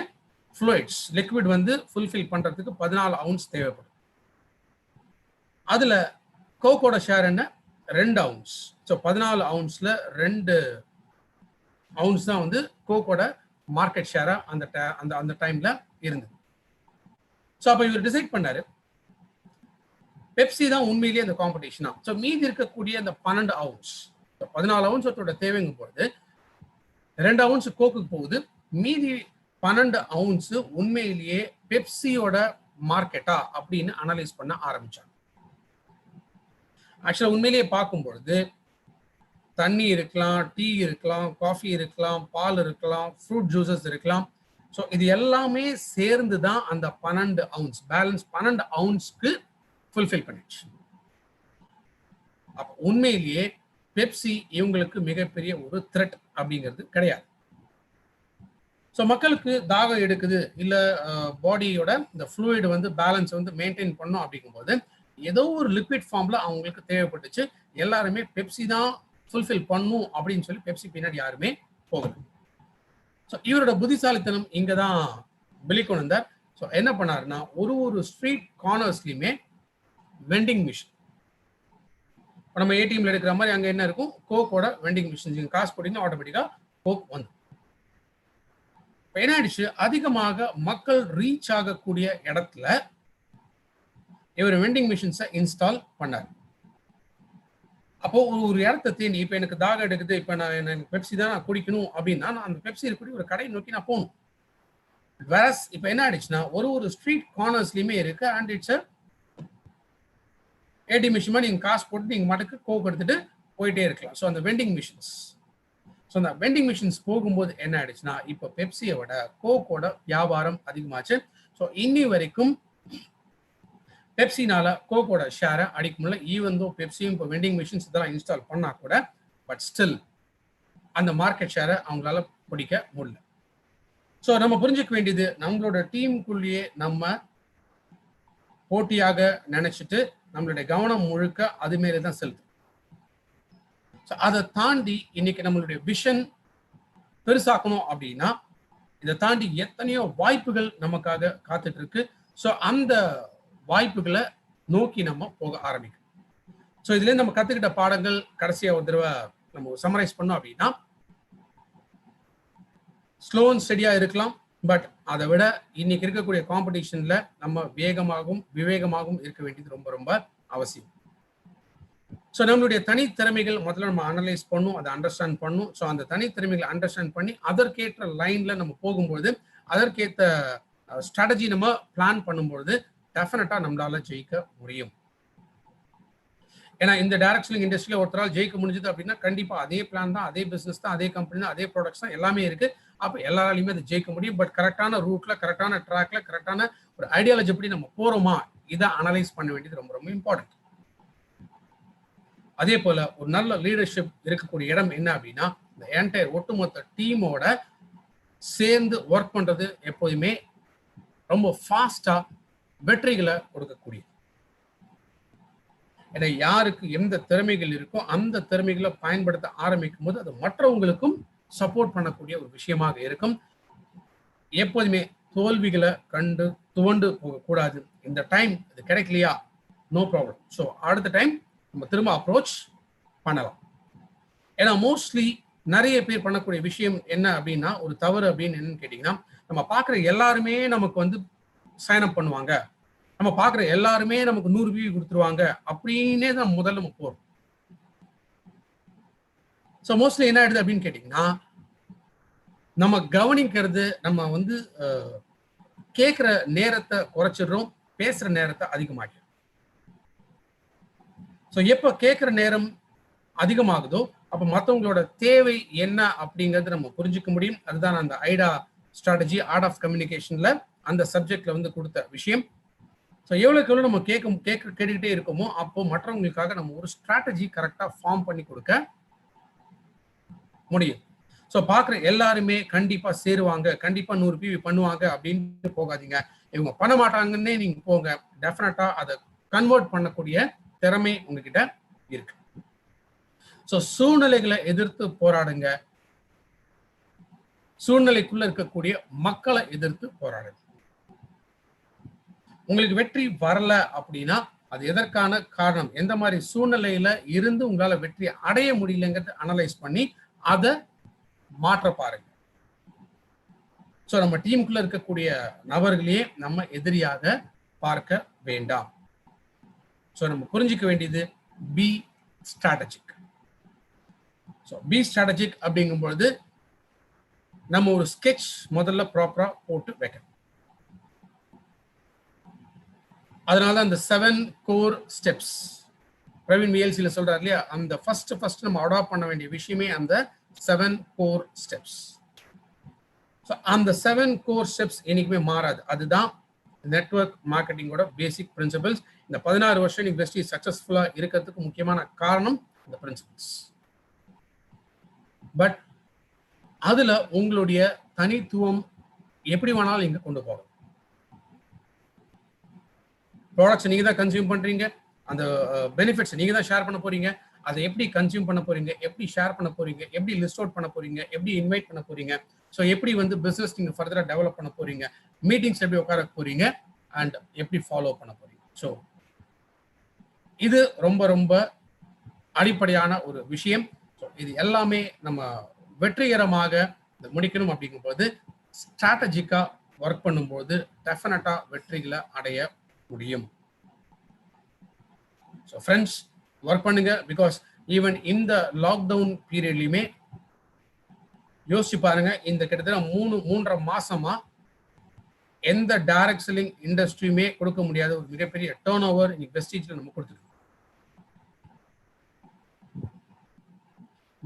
Speaker 1: ஃப்ளூயிட்ஸ், லிக்விட் வந்து ஃபுல்ஃபில் பண்றதுக்கு 14 ounce தேவைப்படும். அதுல கோக்கோட ஷேர் என்ன? 2 ounce. ஸோ 14 ounceல 2 ounce தான் வந்து கோக்கோட மார்க்கெட் ஷேரா அந்த டைம்ல இருந்தது. ஸோ அப்போ இவர் டிசைட் பண்ணாரு, பெப்சி தான் உண்மையிலேயே அந்த காம்படிஷனா. ஸோ மீதி இருக்கக்கூடிய அந்த 12 ounce, 14 ounce ஒருத்தரோட தேவைங்கும் பொழுது 2 ounce கோக்குக்கு போகுது, மீதி 12 ounce உண்மையிலேயே பெப்சியோட மார்க்கெட்டா அப்படின்னு அனலைஸ் பண்ண ஆரம்பிச்சாங்க. ஆக்சுவலா உண்மையிலேயே பார்க்கும் பொழுது தண்ணி இருக்கலாம், டீ இருக்கலாம், காஃபி இருக்கலாம், பால் இருக்கலாம், ஃப்ரூட் ஜூசஸ் இருக்கலாம். ஸோ இது எல்லாமே சேர்ந்து தான் அந்த 12 ounce பேலன்ஸ் 12 ounceக்கு ஃபுல்ஃபில் பண்ணிடுச்சு. அப்போ உண்மையிலேயே பெப்சி இவங்களுக்கு மிகப்பெரிய ஒரு த்ரெட் அப்படிங்கிறது கிடையாது. ஸோ மக்களுக்கு தாகம் எடுக்குது, இல்லை பாடியோட இந்த ஃப்ளூயிட் வந்து பேலன்ஸ் வந்து மெயின்டைன் பண்ணும் அப்படிங்கும்போது ஏதோ ஒரு லிக்விட் ஃபார்ம்ல அவங்களுக்கு தேவைப்பட்டுச்சு. எல்லாருமே பெப்சி தான் ஃபுல்ஃபில் பண்ணும் அப்படின்னு சொல்லி பெப்சி பின்னாடி யாருமே போகல. ஸோ இவரோட புத்திசாலித்தனம் இங்கே தான் வெளிக்கொண்டு வந்தார். ஸோ என்ன பண்ணாருன்னா, ஒரு ஸ்ட்ரீட் கார்னர்ஸ்லையுமே வெண்டிங் மிஷின், இப்போ நம்ம ஏடிஎம்ல எடுக்கிற மாதிரி அங்கே என்ன இருக்கும், கோக்கோட வெண்டிங் மிஷின். நீங்கள் காசு போட்டீங்கன்னா ஆட்டோமேட்டிக்காக கோக் வந்து. இப்போ என்ன ஆயிடுச்சு, அதிகமாக மக்கள் ரீச் ஆகக்கூடிய இடத்துல இவர் வெண்டிங் மிஷின்ஸை இன்ஸ்டால் பண்ணார். அப்போ ஒரு இடத்த தேடி, இப்போ எனக்கு தாகம் எடுக்குது, இப்போ எனக்கு பெப்சி தான் நான் குடிக்கணும் அப்படின்னா நான் அந்த பெப்சி இருக்கக்கூடிய ஒரு கடை நோக்கி நான் போகணும். வேறஸ் இப்போ என்ன ஆயிடுச்சுன்னா, ஒரு ஸ்ட்ரீட் கார்னர்ஸ்லையுமே இருக்கு. அண்ட் இட்ஸ் ஏடி மிஷின் நீங்க காசு போட்டு நீங்க மட்டுக்கு கோக் எடுத்துட்டு போயிட்டே இருக்கலாம். ஸோ அந்த வெண்டிங் மிஷின்ஸ், ஸோ அந்த வெண்டிங் மிஷின்ஸ் போகும்போது என்ன ஆயிடுச்சுன்னா, இப்போ பெப்சியை விட கோக்கோட வியாபாரம் அதிகமாச்சு. ஸோ இன்னி வரைக்கும் பெப்சினால கோக்கோட ஷேரை அடிக்க முடியல. ஈவன் தோ பெப்சியும் இப்போ வெண்டிங் மிஷின்ஸ் இதெல்லாம் இன்ஸ்டால் பண்ணா கூட, பட் ஸ்டில் அந்த மார்க்கெட் ஷேரை அவங்களால பிடிக்க முடியல. ஸோ நம்ம புரிஞ்சுக்க வேண்டியது, நம்மளோட டீமுக்குள்ளேயே நம்ம போட்டியாக நினைச்சிட்டு நம்மளுடைய கவனம் முழுக்க அது மேலே தான் செலுத்தும். அதை தாண்டி இன்னைக்கு நம்மளுடைய விஷன் பெருசாக்கணும் அப்படின்னா, இதை தாண்டி எத்தனையோ வாய்ப்புகள் நமக்காக காத்துட்டு இருக்கு. ஸோ அந்த வாய்ப்புகளை நோக்கி நம்ம போக ஆரம்பிக்கும். ஸோ இதுல நம்ம கத்துக்கிட்ட பாடங்கள் கடைசியா ஒரு தடவை நம்ம சம்மரைஸ் பண்ணோம் அப்படின்னா, ஸ்லோ அண்ட் ஸ்டெடியா இருக்கலாம், பட் அதை விட இன்னைக்கு இருக்கக்கூடிய காம்படிஷன்ல நம்ம வேகமாகவும் விவேகமாகவும் இருக்க வேண்டியது ரொம்ப ரொம்ப அவசியம். ஸோ நம்மளுடைய தனித்திறமைகள் முதல்ல நம்ம அனலைஸ் பண்ணும், அதை அண்டர்ஸ்டாண்ட் பண்ணும். ஸோ அந்த தனித்திறமைகளை அண்டர்ஸ்டாண்ட் பண்ணி அதற்கேற்ற லைன்ல நம்ம போகும்பொழுது, அதற்கேற்ற ஸ்ட்ராட்டஜி நம்ம பிளான் பண்ணும்பொழுது டெஃபினட்டா நம்மளால ஜெயிக்க முடியும். ஏன்னா இந்த டைரக்ஷனிங் இண்டஸ்ட்ரியில ஒருத்தரால் ஜெயிக்க முடிஞ்சது அப்படின்னா கண்டிப்பா அதே பிளான் தான், அதே பிசினஸ் தான், அதே கம்பெனி தான், அதே ப்ராடக்ட்ஸ் தான், எல்லாமே இருக்கு. அப்போ எல்லாராலையுமே அதை ஜெயிக்க முடியும். பட் கரெக்டான ரூட்ல, கரெக்டான ட்ராக்ல, கரெக்டான ஒரு ஐடியாலஜி எப்படி நம்ம போறோமா, இதை அனலைஸ் பண்ண வேண்டியது ரொம்ப ரொம்ப இம்பார்ட்டன்ட். அதே போல ஒரு நல்ல லீடர்ஷிப் இருக்கக்கூடிய இடம் என்ன அப்படின்னா, இந்த என்டையர் ஒட்டுமொத்த டீமோட சேர்ந்து ஒர்க் பண்றது எப்போதுமே ரொம்ப ஃபாஸ்டா வெற்றிகளை கொடுக்கக்கூடிய. ஏன்னா யாருக்கு எந்த திறமைகள் இருக்கோ அந்த திறமைகளை பயன்படுத்த ஆரம்பிக்கும் போது அது மற்றவங்களுக்கும் சப்போர்ட் பண்ணக்கூடிய ஒரு விஷயமாக இருக்கும். எப்போதுமே தோல்விகளை கண்டு துவண்டு போகக்கூடாது. இந்த டைம் இது கிடைக்கலையா, நோ ப்ராப்ளம். ஸோ அடுத்த டைம் நம்ம திரும்ப அப்ரோச் பண்ணலாம். ஏன்னா மோஸ்ட்லி நிறைய பேர் பண்ணக்கூடிய விஷயம் என்ன அப்படின்னா, ஒரு தவறு அப்படின்னு என்னன்னு கேட்டீங்கன்னா, நம்ம பார்க்குற எல்லாருமே நமக்கு வந்து சைன் அப் பண்ணுவாங்க, நம்ம பார்க்குற எல்லாருமே நமக்கு 100 வியூ கொடுத்துருவாங்க அப்படின்னே தான் முதல்ல நம்ம போறோம். ஸோ மோஸ்ட்லி என்ன ஆயிடுது அப்படின்னு கேட்டீங்கன்னா, நம்ம கவனிக்கிறது, நம்ம வந்து கேட்குற நேரத்தை குறைச்சிடுறோம், பேசுற நேரத்தை அதிகமாகிடும். ஸோ எப்போ கேட்குற நேரம் அதிகமாகுதோ அப்போ மற்றவங்களோட தேவை என்ன அப்படிங்கிறது நம்ம புரிஞ்சுக்க முடியும். அதுதான் அந்த ஐடா ஸ்ட்ராட்டஜி, ஆர்ட் ஆஃப் கம்யூனிகேஷன்ல அந்த சப்ஜெக்ட்ல வந்து கொடுத்த விஷயம். ஸோ எவ்வளோக்கு எவ்வளோ நம்ம கேட்டுக்கிட்டே இருக்கோமோ அப்போ மற்றவங்களுக்காக நம்ம ஒரு ஸ்ட்ராட்டஜி கரெக்டாக ஃபார்ம் பண்ணி கொடுக்க முடியும். ஸோ பார்க்குற எல்லாருமே கண்டிப்பா சேருவாங்க, கண்டிப்பா 100 பிவி பண்ணுவாங்க அப்படின்னு போகாதீங்க. இவங்க பண்ண மாட்டாங்கன்னே நீங்க போங்க. டெஃபினட்டா அதை கன்வெர்ட் பண்ணக்கூடிய திறமை உங்ககிட்ட இருக்கு. ஸோ சூழ்நிலைகளை எதிர்த்து போராடுங்க, சூழ்நிலைக்குள்ள இருக்கக்கூடிய மக்களை எதிர்த்து போராடுங்க. உங்களுக்கு வெற்றி வரல அப்படின்னா அது எதற்கான காரணம், எந்த மாதிரி சூழ்நிலையில இருந்து உங்களால வெற்றி அடைய முடியலங்கிறது அனலைஸ் பண்ணி அதை மாற்ற பாருங்க. ஸோ நம்ம டீமுக்குள்ள இருக்கக்கூடிய நபர்களையே நம்ம எதிரியாக பார்க்க வேண்டாம். ஸோ நம்ம புரிஞ்சுக்க வேண்டியது be strategic. So be strategic அப்படிங்கும்பொழுது நம்ம ஒரு ஸ்கெட்ச் முதல்ல ப்ராப்பரா போட்டு வைக்கணும். அதனால அந்த 7 கோர் ஸ்டெப்ஸ் பிரவீன் விஎல்சில சொல்றாரு இல்லையா, அந்த ஃபர்ஸ்ட் நம்ம அடாப்ட் பண்ண வேண்டிய விஷயமே அந்த 7 கோர் ஸ்டெப்ஸ். ஸோ அந்த 7 கோர் ஸ்டெப்ஸ் என்னைக்குமே மாறாது. அதுதான் நெட்வொர்க் மார்க்கெட்டிங்கோட பேசிக் பிரின்சிபல்ஸ். இந்த 16 வருஷம் நீங்க வெஸ்டீஜ் சக்சஸ்ஃபுல்லா இருக்கிறதுக்கு முக்கியமான காரணம் இந்த பிரின்சிபல்ஸ். பட் அதுல உங்களுடைய தனித்துவம் எப்படி வேணாலும் இங்க கொண்டு போகலாம். ப்ராடக்ட்ஸ் நீங்க தான் கன்சியூம் பண்றீங்க, அந்த பெனிஃபிட்ஸ் நீங்க தான் ஷேர் பண்ண போறீங்க. அதை எப்படி கன்சியூம் பண்ண போறீங்க, எப்படி ஷேர் பண்ண போறீங்க, எப்படி லிஸ்ட் அவுட் பண்ண போறீங்க, எப்படி இன்வைட் பண்ண போறீங்க, ஸோ எப்படி வந்து பிசினஸ் நீங்க ஃபர்தரா டெவலப் பண்ண போறீங்க, மீட்டிங்ஸ் எப்படி உட்கார போறீங்க அண்ட் எப்படி ஃபாலோ பண்ண போறீங்க. ஸோ இது ரொம்ப ரொம்ப அடிப்படையான ஒரு விஷயம். ஸோ இது எல்லாமே நம்ம வெற்றிகரமாக முடிக்கணும் அப்படிங்கும்போது ஸ்ட்ராட்டஜிக்கா ஒர்க் பண்ணும்போது டெஃபினட்டா வெற்றிகளை அடைய முடியும். ஸோ ஃப்ரெண்ட்ஸ், ஒர்க் பண்ணுங்க. பிகாஸ் ஈவன் இந்த லாக்டவுன் பீரியட்லையுமே யோசிச்சு பாருங்க, இந்த கிட்டத்தட்ட 3.5 மாசமா எந்த டைரக்ட் செல்லிங் இண்டஸ்ட்ரியுமே கொடுக்க முடியாத ஒரு மிகப்பெரிய டர்ன் ஓவர் இன்னைக்கு வெஸ்டீஜ்ல நம்ம கொடுத்துருக்கோம்.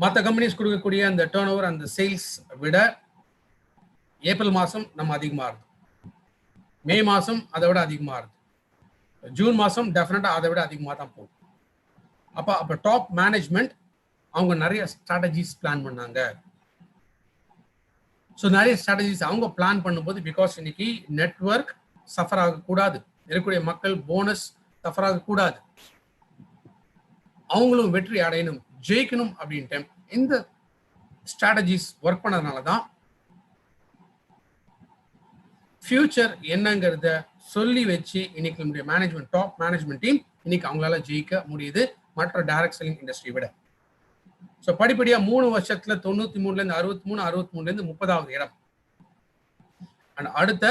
Speaker 1: மற்ற கம்பெனிஸ் கொடுக்கக்கூடிய அந்த டர்ன் ஓவர், அந்த சேல்ஸ் விட ஏப்ரல் மாசம் நம்ம அதிகமா இருக்கு, மே மாசம் அதை விட அதிகமா இருக்கு, ஜூன் மாசம் டெஃபினட்டா அதை விட அதிகமாக தான் போகும். அப்ப டாப் மேனேஜ்மெண்ட் அவங்க நிறைய ஸ்ட்ராட்டஜிஸ் பிளான் பண்ணாங்க. ஸோ நிறைய ஸ்ட்ராட்டஜிஸ் அவங்க பிளான் பண்ணும்போது, பிகாஸ் இன்னைக்கு நெட்வொர்க் சஃபர் ஆகக்கூடாது, இருக்கக்கூடிய மக்கள் போனஸ் சஃபர் ஆகக்கூடாது, அவங்களும் வெற்றி அடையணும், ஜெயிக்கணும் அப்படின்ட்டு இந்த ஸ்ட்ராட்டஜிஸ் ஒர்க் பண்ணதுனால தான் ஃபியூச்சர் என்னங்கிறத சொல்லி வச்சு இன்னைக்கு நம்முடைய மேனேஜ்மெண்ட், டாப் மேனேஜ்மெண்ட் டீம் இன்னைக்கு அவங்களால ஜெயிக்க முடியுது மற்ற டைரக்ட் செல்லிங் இண்டஸ்ட்ரி விட. ஸோ படிப்படியா 3 வருஷத்துல 93ல இருந்து 63, 63ல இருந்து 30வது இடம். அண்ட் அடுத்த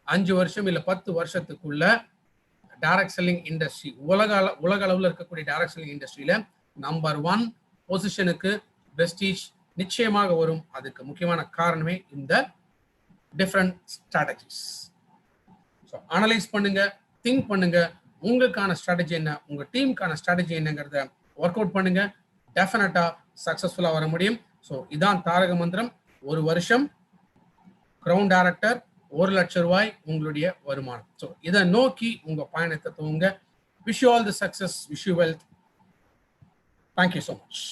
Speaker 1: 5 வருஷம் இல்ல 10 வருஷத்துக்குள்ள டைரக்ட் செல்லிங் இண்டஸ்ட்ரி உலக அளவில் இருக்கக்கூடிய டைரக்ட் செல்லிங் இண்டஸ்ட்ரியில நம்பர் 1 பொசிஷனுக்கு வெஸ்டீஜ் நிச்சயமாக வரும். அதுக்கு முக்கியமான காரணமே இந்த டிஃப்ரெண்ட் ஸ்ட்ராட்டஜிஸ். ஸோ அனலைஸ் பண்ணுங்க, திங்க் பண்ணுங்க, உங்களுக்கான ஸ்ட்ராட்டஜி என்ன, உங்க டீமுக்கான ஸ்ட்ராட்டஜி என்னங்கிறத ஒர்க் அவுட் பண்ணுங்க. டெஃபினட்டா சக்சஸ்ஃபுல்லா வர முடியும். ஸோ இதான் தாரக மந்திரம். 1 வருஷம் கிரவுன் டைரக்டர், 1 லட்சம் ரூபாய் உங்களுடைய வருமானம். ஸோ இதை நோக்கி உங்க பயணத்தை துவங்க. Wish you all the success, wish you wealth. Thank you so much.